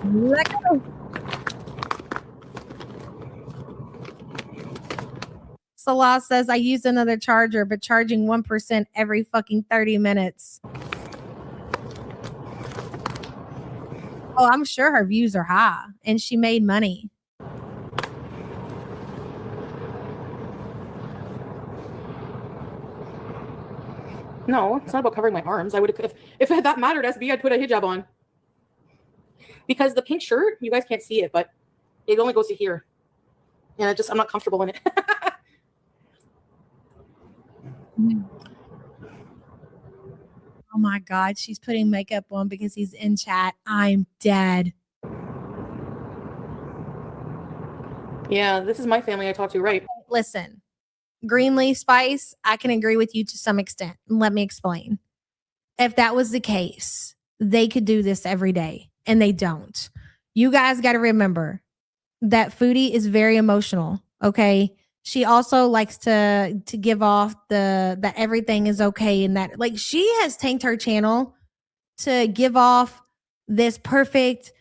Speaker 4: Lego. Salah says, I used another charger, but charging 1% every fucking 30 minutes. Oh, I'm sure her views are high and she made money.
Speaker 6: no, it's not about covering my arms. I would if that mattered, SB, I'd put a hijab on. Because the pink shirt, you guys can't see it, but it only goes to here. And I'm not comfortable in it.
Speaker 4: Oh my God, she's putting makeup on because he's in chat. I'm dead.
Speaker 6: Yeah, this is my family I talk to, right?
Speaker 4: Listen, Greenleaf Spice, I can agree with you to some extent. Let me explain. If that was the case, they could do this every day, and they don't. You guys got to remember that Foodie is very emotional, okay? She also likes to give off that everything is okay, and that like she has tanked her channel to give off this perfect,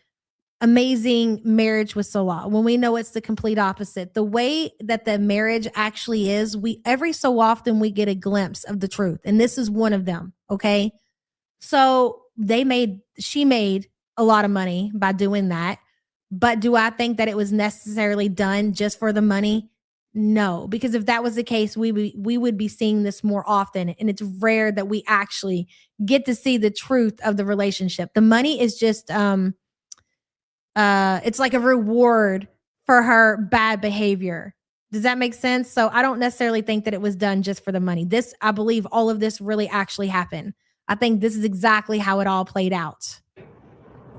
Speaker 4: amazing marriage with Salah when we know it's the complete opposite. The way that the marriage actually is, every so often we get a glimpse of the truth, and this is one of them, okay? So she made a lot of money by doing that, but do I think that it was necessarily done just for the money? No, because if that was the case, we would be seeing this more often, and it's rare that we actually get to see the truth of the relationship. The money is just it's like a reward for her bad behavior. Does that make sense? So I don't necessarily think that it was done just for the money. I believe all of this really actually happened. I think this is exactly how it all played out.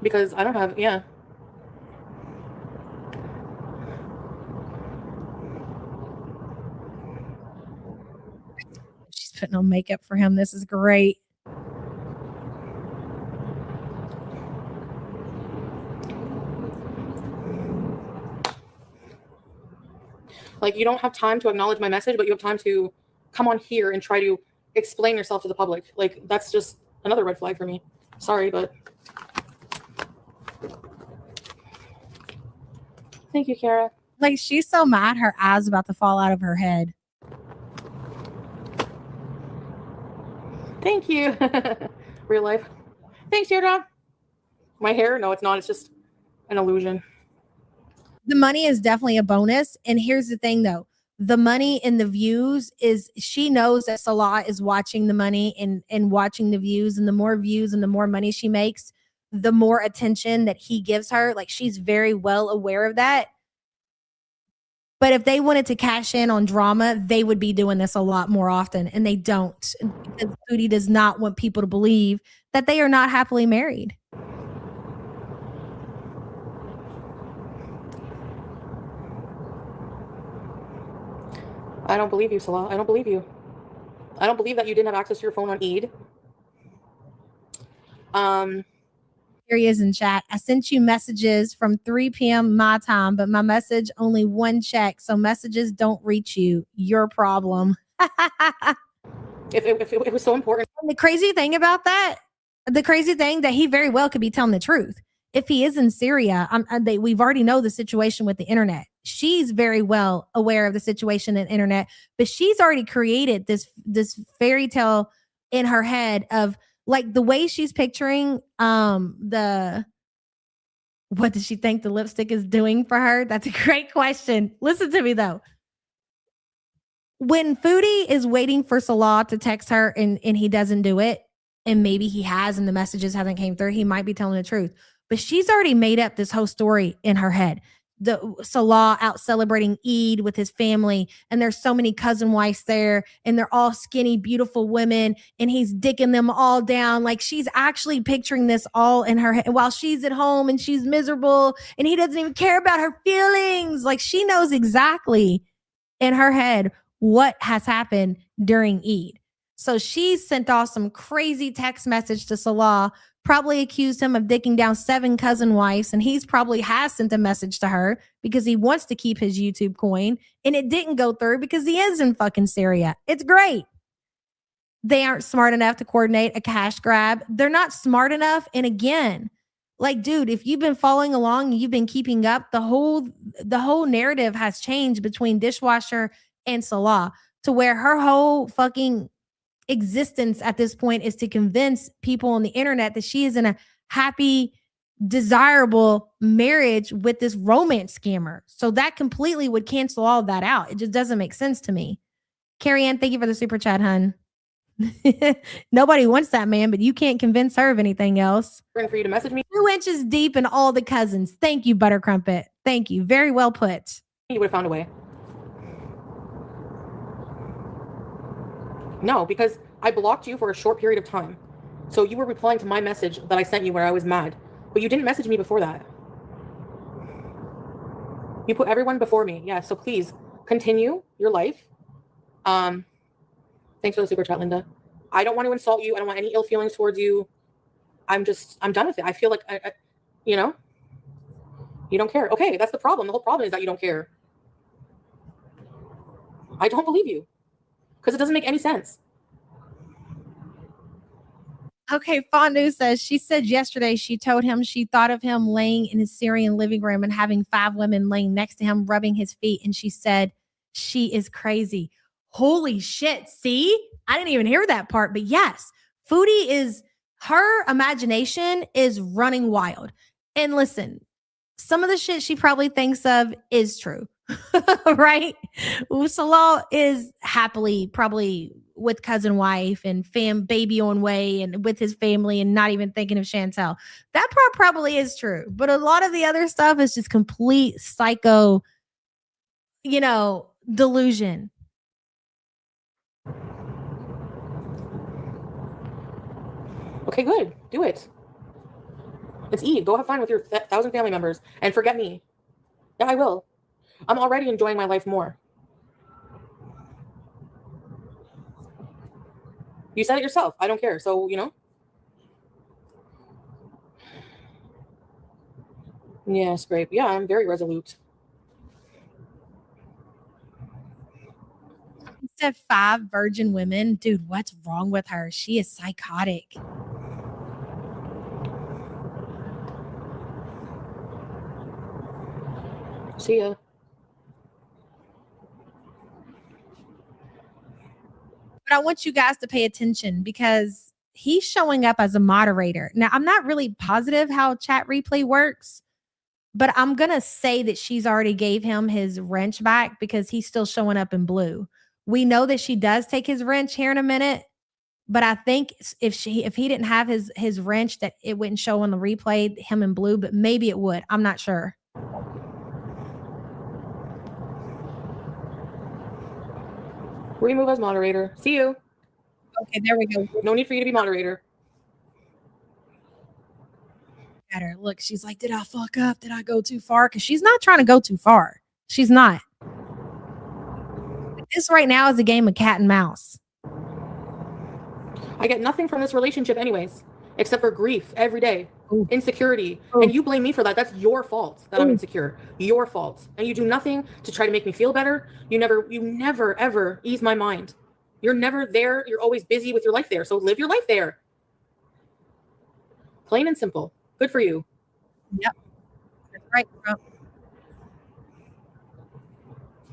Speaker 6: Because I don't have, yeah.
Speaker 4: She's putting on makeup for him. This is great.
Speaker 6: Like, you don't have time to acknowledge my message, but you have time to come on here and try to explain yourself to the public. Like, that's just another red flag for me. Sorry, but thank you, Kara.
Speaker 4: Like, she's so mad her eyes about to fall out of her head.
Speaker 6: Thank you. Real life. Thanks, Teardrop. My hair? No, it's not. It's just an illusion.
Speaker 4: The money is definitely a bonus. And here's the thing, though. The money and the views is, she knows that Salah is watching the money and watching the views. And the more views and the more money she makes, the more attention that he gives her. Like, she's very well aware of that. But if they wanted to cash in on drama, they would be doing this a lot more often. And they don't. Because Foodie does not want people to believe that they are not happily married.
Speaker 6: I don't believe you, Salah. I don't believe you. I don't believe that you didn't have access to your phone on EID.
Speaker 4: Here he is in chat. I sent you messages from 3 p.m. my time, but my message only one check, so messages don't reach you. Your problem.
Speaker 6: If it was so important.
Speaker 4: And the crazy thing about that, that he very well could be telling the truth. If he is in Syria, we've already know the situation with the internet. She's very well aware of the situation in the internet, but she's already created this fairy tale in her head of, like, the way she's picturing what does she think the lipstick is doing for her? That's a great question. Listen to me, though. When Foodie is waiting for Salah to text her and he doesn't do it, and maybe he has and the messages haven't came through, he might be telling the truth. But she's already made up this whole story in her head. Salah out celebrating Eid with his family, and there's so many cousin wives there, and they're all skinny, beautiful women, and he's dicking them all down. Like, she's actually picturing this all in her head while she's at home and she's miserable, and he doesn't even care about her feelings. Like, she knows exactly in her head what has happened during Eid. So she sent off some crazy text message to Salah, probably accused him of dicking down 7 cousin wives, and he's probably has sent a message to her because he wants to keep his YouTube coin, and it didn't go through because he is in fucking Syria. It's great. They aren't smart enough to coordinate a cash grab. They're not smart enough. And again, like, dude, if you've been following along and you've been keeping up, the whole narrative has changed between Dishwasher and Salah to where her whole fucking existence at this point is to convince people on the internet that she is in a happy, desirable marriage with this romance scammer. So that completely would cancel all of that out. It just doesn't make sense to me. Carrie Ann, thank you for the super chat, hun. Nobody wants that man, but you can't convince her of anything else.
Speaker 6: For you to message me,
Speaker 4: 2 inches deep in all the cousins. Thank you, Butter Crumpet. Thank you. Very well put.
Speaker 6: you would have found a way. No, because I blocked you for a short period of time. So you were replying to my message that I sent you where I was mad. But you didn't message me before that. You put everyone before me. Yeah, so please continue your life. Thanks for the super chat, Linda. I don't want to insult you. I don't want any ill feelings towards you. I'm done with it. I feel like, you don't care. Okay, that's the problem. The whole problem is that you don't care. I don't believe you. Because it doesn't make any sense.
Speaker 4: Okay, Fondue says she said yesterday she told him she thought of him laying in his Syrian living room and having 5 women laying next to him, rubbing his feet. And she said she is crazy. Holy shit. See? I didn't even hear that part. But yes, Foodie is, her imagination is running wild. And listen, some of the shit she probably thinks of is true. Right? Salah is happily probably with cousin wife and baby on way and with his family and not even thinking of Chantel. That part probably is true. But a lot of the other stuff is just complete psycho, delusion.
Speaker 6: Okay, good. Do it. It's Eid. Go have fun with your 1,000 family members and forget me. Yeah, I will. I'm already enjoying my life more. You said it yourself. I don't care. So, Yeah, scrape. Yeah, I'm very resolute.
Speaker 4: He said 5 virgin women. Dude, what's wrong with her? She is psychotic.
Speaker 6: See ya.
Speaker 4: But I want you guys to pay attention because he's showing up as a moderator. Now, I'm not really positive how chat replay works, but I'm going to say that she's already gave him his wrench back because he's still showing up in blue. We know that she does take his wrench here in a minute, but I think if he didn't have his wrench, that it wouldn't show on the replay, him in blue, but maybe it would. I'm not sure.
Speaker 6: Remove as moderator. See you.
Speaker 4: Okay, there we go.
Speaker 6: No need for you to be moderator.
Speaker 4: At her. Look, she's like, did I fuck up? Did I go too far? Because she's not trying to go too far. She's not. This right now is a game of cat and mouse.
Speaker 6: I get nothing from this relationship anyways, except for grief every day.
Speaker 4: Ooh.
Speaker 6: Insecurity.
Speaker 4: Ooh.
Speaker 6: And you blame me for that. That's your fault that I'm insecure. Your fault. And you do nothing to try to make me feel better. You never ever ease my mind. You're never there. You're always busy with your life there. So live your life there. Plain and simple. Good for you.
Speaker 4: Yep. That's right, bro.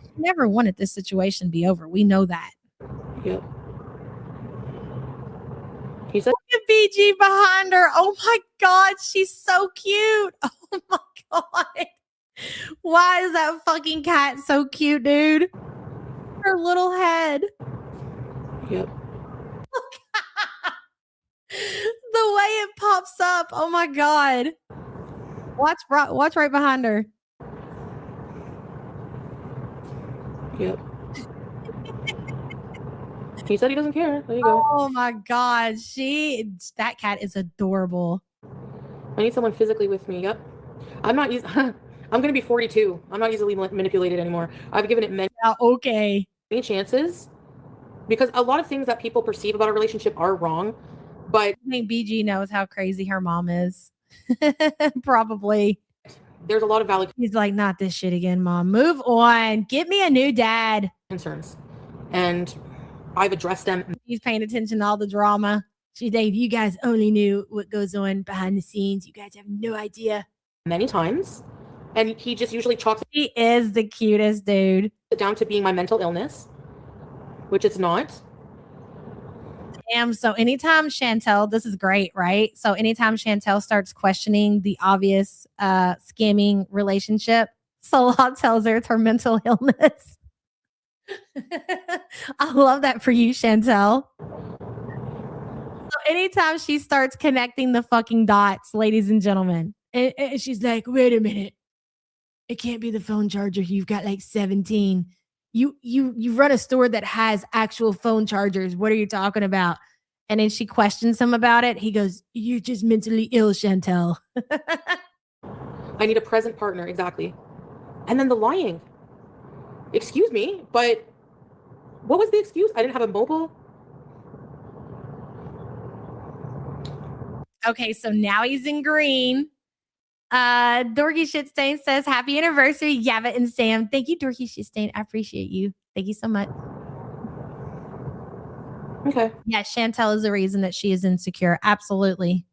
Speaker 4: She never wanted this situation to be over. We know that.
Speaker 6: Yep. He said,
Speaker 4: look at BG behind her. Oh my God, she's so cute. Oh my God. Why is that fucking cat so cute, dude? Her little head.
Speaker 6: Yep.
Speaker 4: The way it pops up. Oh my God. Watch right behind her.
Speaker 6: Yep. He said he doesn't care. There you go.
Speaker 4: Oh my God. That cat is adorable.
Speaker 6: I need someone physically with me. Yep. I'm not using. I'm going to be 42. I'm not easily manipulated anymore. I've given it many
Speaker 4: Okay.
Speaker 6: chances because a lot of things that people perceive about a relationship are wrong. But
Speaker 4: I think BG knows how crazy her mom is. Probably.
Speaker 6: there's a lot of valid
Speaker 4: He's like, not this shit again, mom. Move on. Get me a new dad.
Speaker 6: concerns. And I've addressed them.
Speaker 4: He's paying attention to all the drama. Dave, you guys only knew what goes on behind the scenes. You guys have no idea.
Speaker 6: Many times. And he just usually chalks
Speaker 4: He is the cutest dude.
Speaker 6: it down to being my mental illness, which it's not.
Speaker 4: Damn. So anytime Chantel, this is great, right? So anytime Chantel starts questioning the obvious scamming relationship, Salah tells her it's her mental illness. I love that for you, Chantel. So anytime she starts connecting the fucking dots, ladies and gentlemen, and she's like, wait a minute. It can't be the phone charger. You've got like 17. You run a store that has actual phone chargers. What are you talking about? And then she questions him about it. He goes, you're just mentally ill, Chantel.
Speaker 6: I need a present partner. Exactly. And then the lying. Excuse me, but what was the excuse? I didn't have a mobile.
Speaker 4: Okay, so now he's in green. Dorky Shitstain says, happy anniversary, Yava and Sam. Thank you, Dorky Shitstain. I appreciate you. Thank you so much.
Speaker 6: Okay.
Speaker 4: Yeah, Chantel is the reason that she is insecure. Absolutely.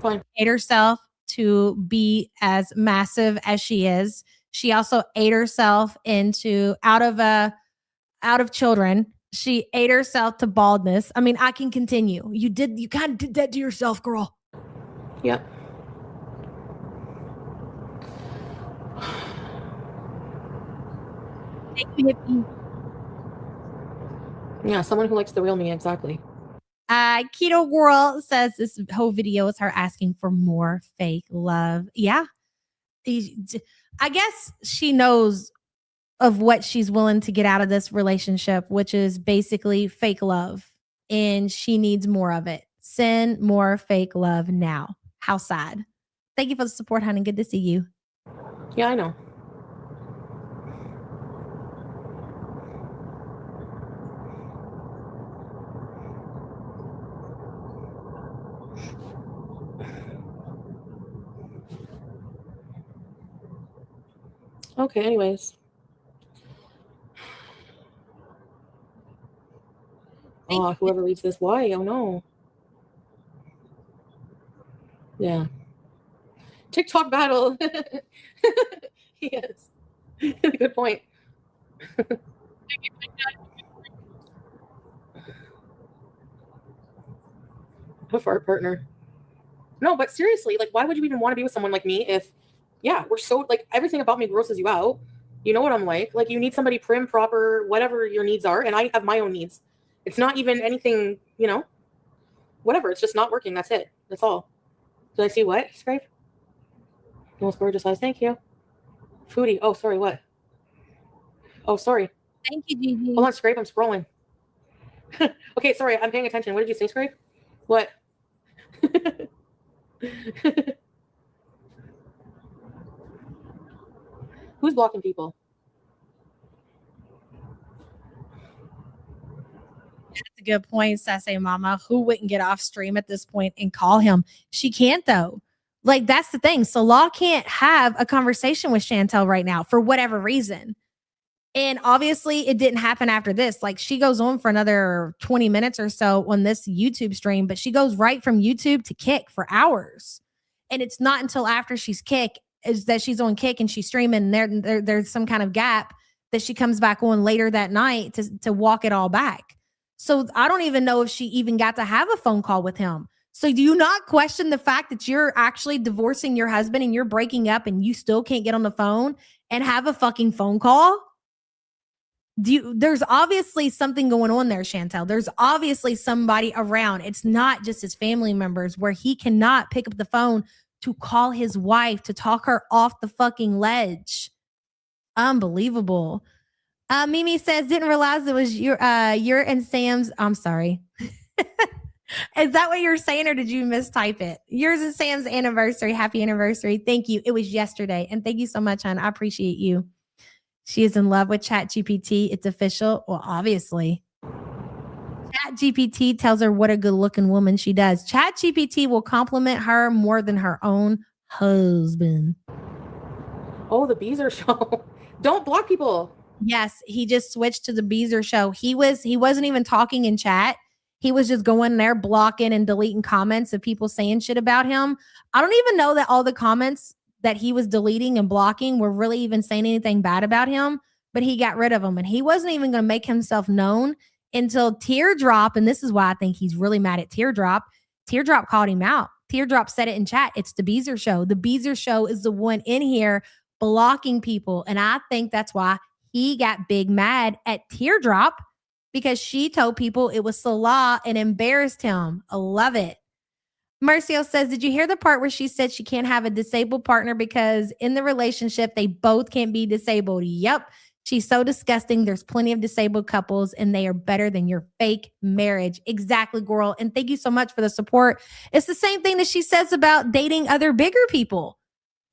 Speaker 6: Fine.
Speaker 4: Ate herself to be as massive as she is. She also ate herself into out of children. She ate herself to baldness. I mean, I can continue. You kind of did that to yourself, girl.
Speaker 6: Yep. Yeah, someone who likes the real me, exactly.
Speaker 4: Keto Girl says this whole video is her asking for more fake love. Yeah. I guess she knows of what she's willing to get out of this relationship, which is basically fake love. And she needs more of it. Send more fake love now. How sad. Thank you for the support, honey. Good to see you.
Speaker 6: Yeah, I know. Okay, anyways. Oh, whoever reads this, why? Oh no. Yeah. TikTok battle. Yes. Good point. A fart partner. No, but seriously, like, why would you even want to be with someone like me if, yeah, we're so, like, everything about me grosses you out. You know what I'm like? Like, you need somebody prim, proper, whatever your needs are, and I have my own needs. It's not even anything, you know, whatever. It's just not working. That's it. That's all. Did I see what, Scrape? Most gorgeous eyes. Thank you. Foodie. Oh, sorry, what? Oh, sorry.
Speaker 4: Thank you, Gigi.
Speaker 6: Hold on, Scrape. I'm scrolling. Okay, sorry. I'm paying attention. What did you say, Scrape? What? Who's blocking people?
Speaker 4: That's a good point, Sassy Mama. Who wouldn't get off stream at this point and call him? She can't, though. Like, that's the thing. Salah can't have a conversation with Chantel right now for whatever reason. And obviously, it didn't happen after this. Like, she goes on for another 20 minutes or so on this YouTube stream, but she goes right from YouTube to Kick for hours. And it's not until after she's Kick is that she's on Kick and she's streaming. And there's some kind of gap that she comes back on later that night to walk it all back. So I don't even know if she even got to have a phone call with him. So do you not question the fact that you're actually divorcing your husband and you're breaking up and you still can't get on the phone and have a fucking phone call? There's obviously something going on there, Chantel. There's obviously somebody around. It's not just his family members where he cannot pick up the phone to call his wife to talk her off the fucking ledge. Unbelievable. Mimi says, didn't realize it was your and Sam's. I'm sorry. Is that what you're saying, or did you mistype it? Yours and Sam's anniversary. Happy anniversary. Thank you. It was yesterday. And thank you so much, hon. I appreciate you. She is in love with ChatGPT. It's official. Well, obviously. ChatGPT tells her what a good looking woman she does. ChatGPT will compliment her more than her own husband.
Speaker 6: Oh, the Beezer show. Don't block people.
Speaker 4: Yes, he just switched to the Beezer show. He wasn't even talking in chat. He was just going there, blocking and deleting comments of people saying shit about him. I don't even know that all the comments that he was deleting and blocking were really even saying anything bad about him, but he got rid of them. And he wasn't even going to make himself known until Teardrop, and this is why I think he's really mad at Teardrop. Teardrop called him out. Teardrop said it in chat. It's the Beezer show. The Beezer show is the one in here blocking people. And I think that's why he got big mad at Teardrop, because she told people it was Salah and embarrassed him. I love it. Marcio says, did you hear the part where she said she can't have a disabled partner because in the relationship, they both can't be disabled? Yep. She's so disgusting. There's plenty of disabled couples and they are better than your fake marriage. Exactly, girl. And thank you so much for the support. It's the same thing that she says about dating other bigger people.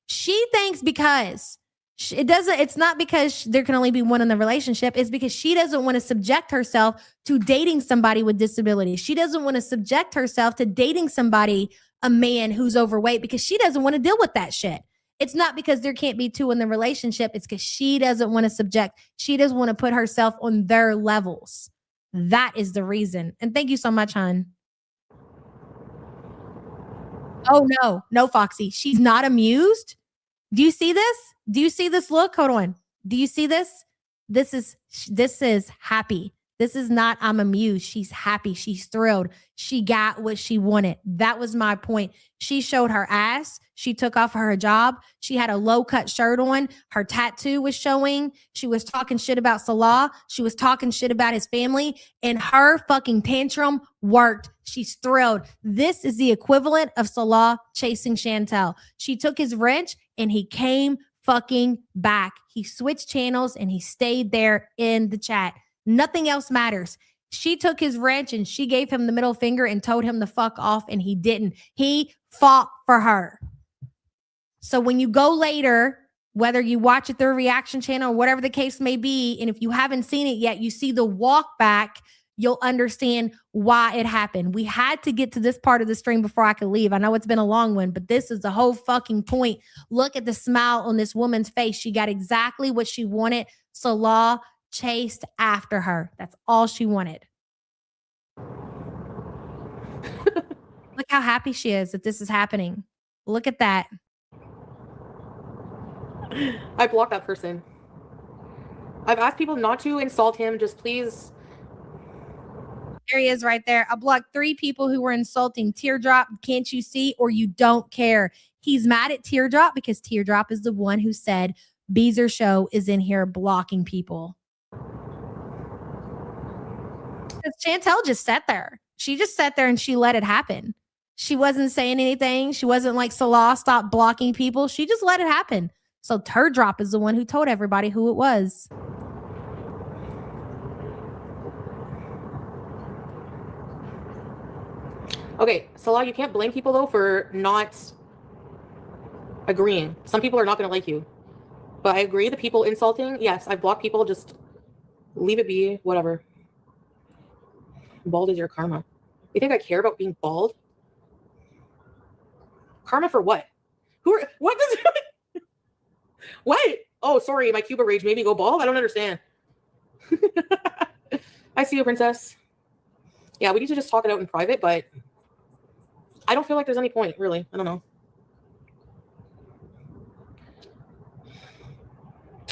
Speaker 4: She thinks because it's not because there can only be one in the relationship. It's because she doesn't want to subject herself to dating somebody with disabilities. She doesn't want to subject herself to dating somebody, a man who's overweight, because she doesn't want to deal with that shit. It's not because there can't be two in the relationship. It's because she doesn't want to she doesn't want to put herself on their levels. That is the reason. And thank you so much, hon. Oh, no, Foxy. She's not amused. Do you see this? Do you see this look? Hold on. Do you see this? This is happy. This is not, I'm amused. She's happy. She's thrilled. She got what she wanted. That was my point. She showed her ass. She took off her hijab. She had a low-cut shirt on. Her tattoo was showing. She was talking shit about Salah. She was talking shit about his family. And her fucking tantrum worked. She's thrilled. This is the equivalent of Salah chasing Chantel. She took his wrench and he came fucking back. He switched channels and he stayed there in the chat. Nothing else matters. She took his wrench and she gave him the middle finger and told him to fuck off, and he didn't. He fought for her. So when you go later, whether you watch it through a reaction channel or whatever the case may be, and if you haven't seen it yet, you see the walk back, you'll understand why it happened. We had to get to this part of the stream before I could leave. I know it's been a long one, but this is the whole fucking point. Look at the smile on this woman's face. She got exactly what she wanted. Salah chased after her. That's all she wanted. Look how happy she is that this is happening. Look at that.
Speaker 6: I blocked that person. I've asked people not to insult him. Just please.
Speaker 4: There he is right there. I blocked 3 people who were insulting Teardrop. Can't you see? Or you don't care. He's mad at Teardrop because Teardrop is the one who said Beezer Show is in here blocking people. Chantel just sat there. She just sat there and she let it happen. She wasn't saying anything. She wasn't like, Salah, stop blocking people. She just let it happen. So Teardrop is the one who told everybody who it was.
Speaker 6: Okay, Salah, you can't blame people though for not agreeing. Some people are not going to like you. But I agree, the people insulting, yes, I've blocked people. Just leave it be, whatever. Bald is your karma. You think I care about being bald? Karma for what? What does what? Oh, sorry, my Cuba rage made me go bald? I don't understand. I see you, princess. Yeah, we need to just talk it out in private, but I don't feel like there's any point, really. I don't know.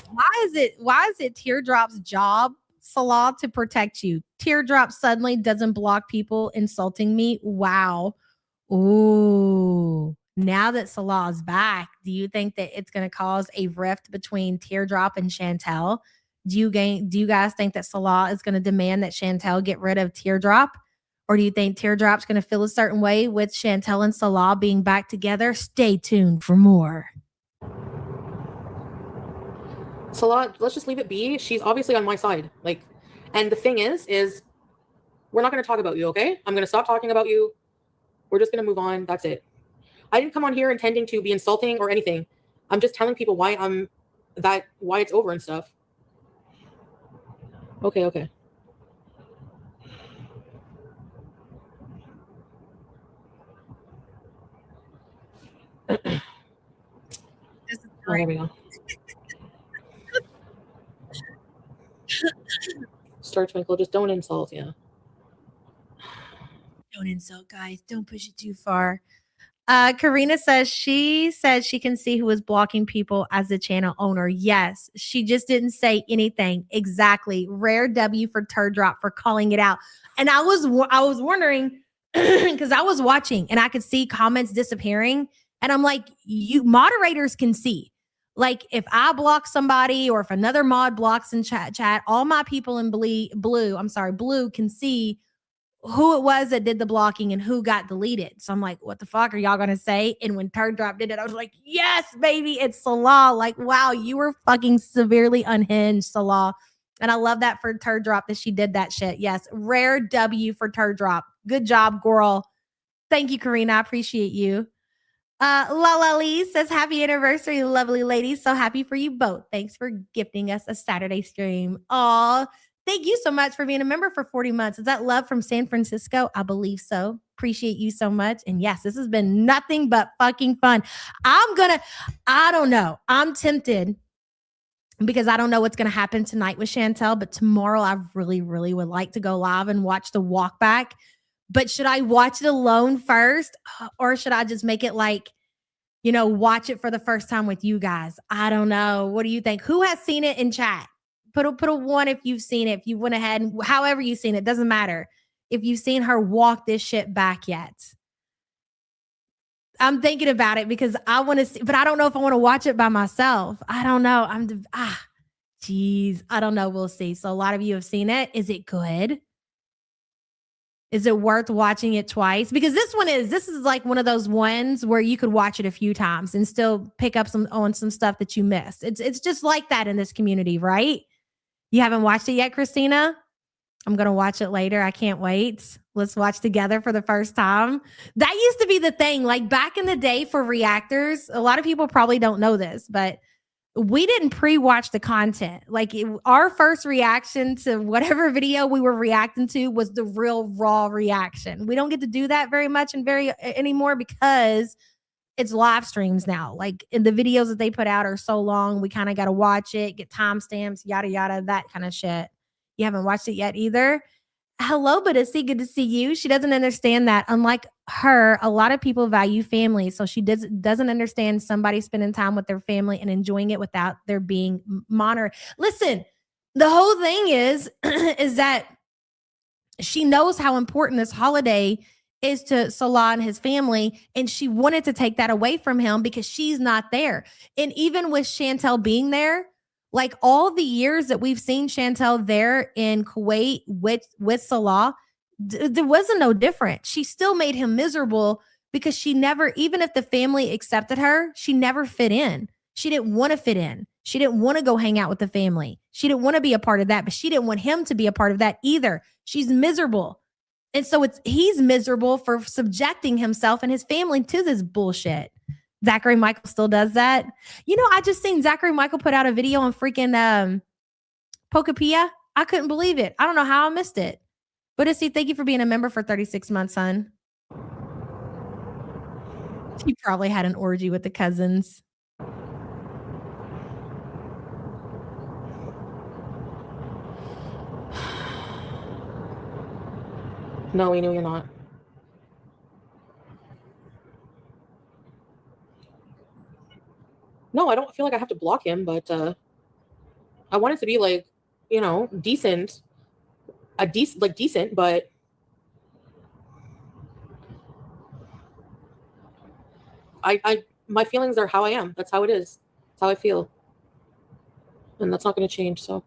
Speaker 4: Why is it Teardrop's job, Salah, to protect you? Teardrop suddenly doesn't block people insulting me. Wow. Ooh. Now that Salah's back, do you think that it's going to cause a rift between Teardrop and Chantel? Do you guys think that Salah is going to demand that Chantel get rid of Teardrop? Or do you think Teardrop's going to feel a certain way with Chantel and Salah being back together? Stay tuned for more.
Speaker 6: Salah, let's just leave it be. She's obviously on my side. Like, and the thing is we're not going to talk about you, okay? I'm going to stop talking about you. We're just going to move on. That's it. I didn't come on here intending to be insulting or anything. I'm just telling people why it's over and stuff. Okay. Oh, there we go. Star Twinkle, just don't insult, yeah.
Speaker 4: Don't insult, guys. Don't push it too far. Karina says she said she can see who is blocking people as the channel owner. Yes, she just didn't say anything. Exactly. Rare W for Turd Drop for calling it out. And I was wondering because I was watching and I could see comments disappearing. And I'm like, you moderators can see. Like if I block somebody or if another mod blocks in chat, all my people in blue can see who it was that did the blocking and who got deleted. So I'm like, what the fuck are y'all gonna say? And when Turd Drop did it, I was like, yes, baby, it's Salah. Like, wow, you were fucking severely unhinged, Salah. And I love that for Turd Drop that she did that shit. Yes, rare W for Turd Drop. Good job, girl. Thank you, Karina. I appreciate you. Lala Lee says, happy anniversary, lovely ladies. So happy for you both. Thanks for gifting us a Saturday stream. Aw, thank you so much for being a member for 40 months. Is that love from San Francisco? I believe so. Appreciate you so much. And yes, this has been nothing but fucking fun. I don't know. I'm tempted because I don't know what's going to happen tonight with Chantel, but tomorrow I really, really would like to go live and watch the walk back. But should I watch it alone first? Or should I just make it like, watch it for the first time with you guys? I don't know. What do you think? Who has seen it in chat? Put a one if you've seen it. If you went ahead and however you've seen it, doesn't matter. If you've seen her walk this shit back yet. I'm thinking about it because I want to see, but I don't know if I want to watch it by myself. I don't know. I don't know. We'll see. So a lot of you have seen it. Is it good? Is it worth watching it twice? Because this is like one of those ones where you could watch it a few times and still pick up on some stuff that you missed. It's just like that in this community, right? You haven't watched it yet, Christina? I'm going to watch it later. I can't wait. Let's watch together for the first time. That used to be the thing. Like back in the day for reactors, a lot of people probably don't know this, but we didn't pre-watch the content. Like our first reaction to whatever video we were reacting to was the real raw reaction. We don't get to do that very much anymore because it's live streams now. Like in the videos that they put out are so long, we kind of got to watch it, get timestamps, yada, yada, that kind of shit. You haven't watched it yet either? Hello, Badissy. Good to see you. She doesn't understand that. Unlike her, a lot of people value family. So she doesn't understand somebody spending time with their family and enjoying it without there being monitored. Listen, the whole thing is that she knows how important this holiday is to Salah and his family, and she wanted to take that away from him because she's not there. And even with Chantel being there, like all the years that we've seen Chantel there in Kuwait with Salah, there wasn't no different. She still made him miserable because she never, even if the family accepted her, she never fit in. She didn't want to fit in. She didn't want to go hang out with the family. She didn't want to be a part of that, but she didn't want him to be a part of that either. She's miserable. And so he's miserable for subjecting himself and his family to this bullshit. Zachary Michael still does that. I just seen Zachary Michael put out a video on freaking Pokepia. I couldn't believe it. I don't know how I missed it. But thank you for being a member for 36 months, hon. He probably had an orgy with the cousins.
Speaker 6: No, we know you're not. No, I don't feel like I have to block him, but I want it to be like, decent. Decent, but my feelings are how I am. That's how it is. That's how I feel. And that's not going to change, so.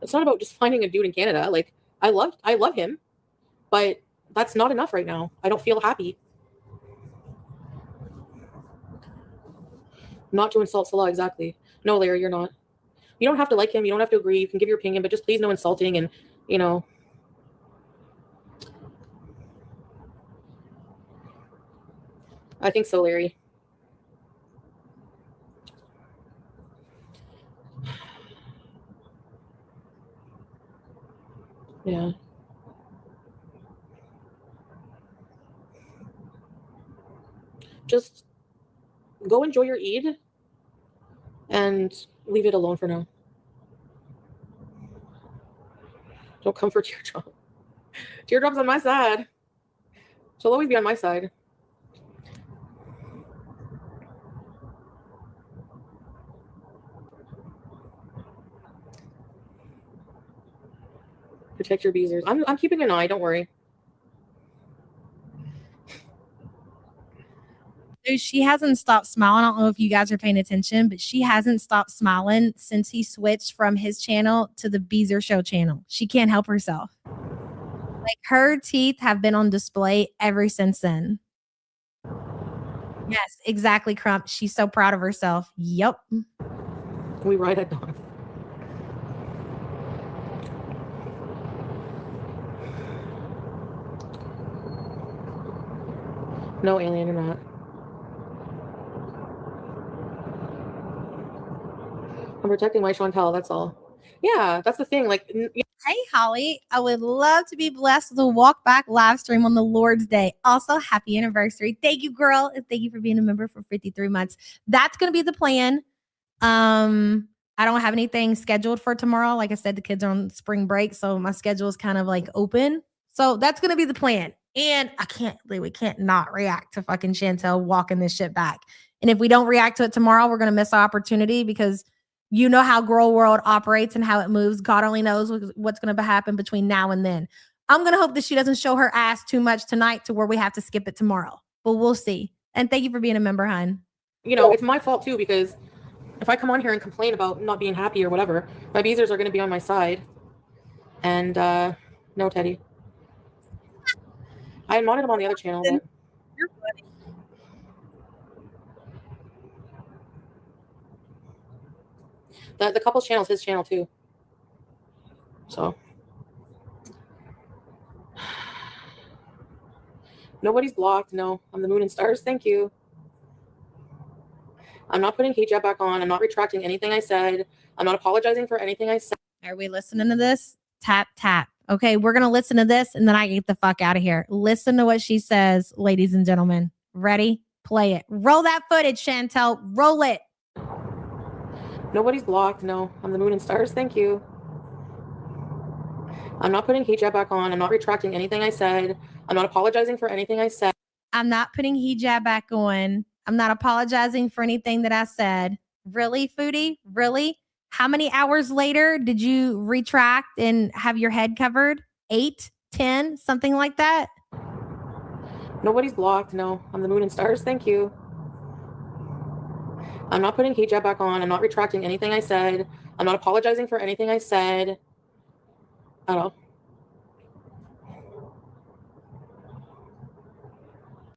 Speaker 6: It's not about just finding a dude in Canada. Like, I love him, but that's not enough right now. I don't feel happy. Not to insult Salah, exactly. No, Larry, you're not. You don't have to like him. You don't have to agree. You can give your opinion, but just please no insulting and, you know. I think so, Larry. Yeah. Just go enjoy your Eid and leave it alone for now. Don't come for teardrop. Teardrop's on my side. She'll always be on my side. Protect your beezers. I'm keeping an eye, don't worry.
Speaker 4: Dude, she hasn't stopped smiling. I don't know if you guys are paying attention, but she hasn't stopped smiling since he switched from his channel to the Beezer Show channel. She can't help herself. Like, her teeth have been on display ever since then. Yes, exactly, Crump. She's so proud of herself. Yep.
Speaker 6: We ride at dawn. No, alien, you're not. I'm protecting my Chantal, that's all. Yeah, that's the thing. Like,
Speaker 4: Hey, Holly, I would love to be blessed with a walk back live stream on the Lord's Day. Also, happy anniversary. Thank you, girl. And thank you for being a member for 53 months. That's going to be the plan. I don't have anything scheduled for tomorrow. Like I said, the kids are on spring break, so my schedule is kind of like open. So that's going to be the plan. And we can't not react to fucking Chantel walking this shit back. And if we don't react to it tomorrow, we're going to miss our opportunity, because you know how Girl World operates and how it moves. God only knows what's going to happen between now and then. I'm going to hope that she doesn't show her ass too much tonight to where we have to skip it tomorrow. But we'll see. And thank you for being a member, hun.
Speaker 6: You know, it's my fault too, because if I come on here and complain about not being happy or whatever, my beezers are going to be on my side. And no, Teddy. I modded him on the other channel. But...
Speaker 4: You're funny.
Speaker 6: The couple's channel is his channel too. So nobody's blocked. No, I'm the moon and stars. Thank you. I'm not putting hijab back on. I'm not retracting anything I said. I'm not apologizing for anything I said.
Speaker 4: Are we listening to this? Tap, tap. Okay, we're going to listen to this and then I get the fuck out of here. Listen to what she says, ladies and gentlemen. Ready? Play it. Roll that footage, Chantel. Roll it.
Speaker 6: Nobody's blocked. No, I'm the moon and stars. Thank you. I'm not putting hijab back on. I'm not retracting anything I said. I'm not apologizing for anything I said.
Speaker 4: I'm not putting hijab back on. I'm not apologizing for anything that I said. Really, Foodie? Really? How many hours later did you retract and have your head covered? 8, 10, something like that?
Speaker 6: Nobody's blocked. No, I'm the moon and stars. Thank you. I'm not putting hijab back on. I'm not retracting anything I said. I'm not apologizing for anything I said at all.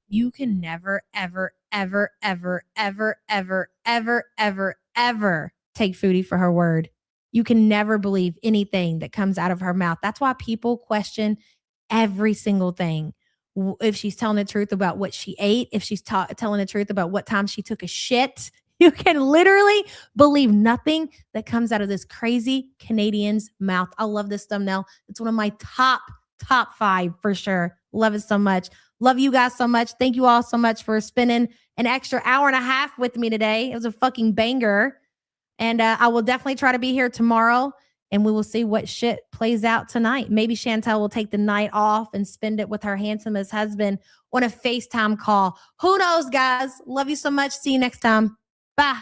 Speaker 4: You can never, ever, ever, ever, ever, ever, ever, ever, ever take Foodie for her word. You can never believe anything that comes out of her mouth. That's why people question every single thing. If she's telling the truth about what she ate, if she's telling the truth about what time she took a shit, you can literally believe nothing that comes out of this crazy Canadian's mouth. I love this thumbnail. It's one of my top 5 for sure. Love it so much. Love you guys so much. Thank you all so much for spending an extra hour and a half with me today. It was a fucking banger. And I will definitely try to be here tomorrow, and we will see what shit plays out tonight. Maybe Chantel will take the night off and spend it with her handsomest husband on a FaceTime call. Who knows, guys? Love you so much. See you next time. Bye.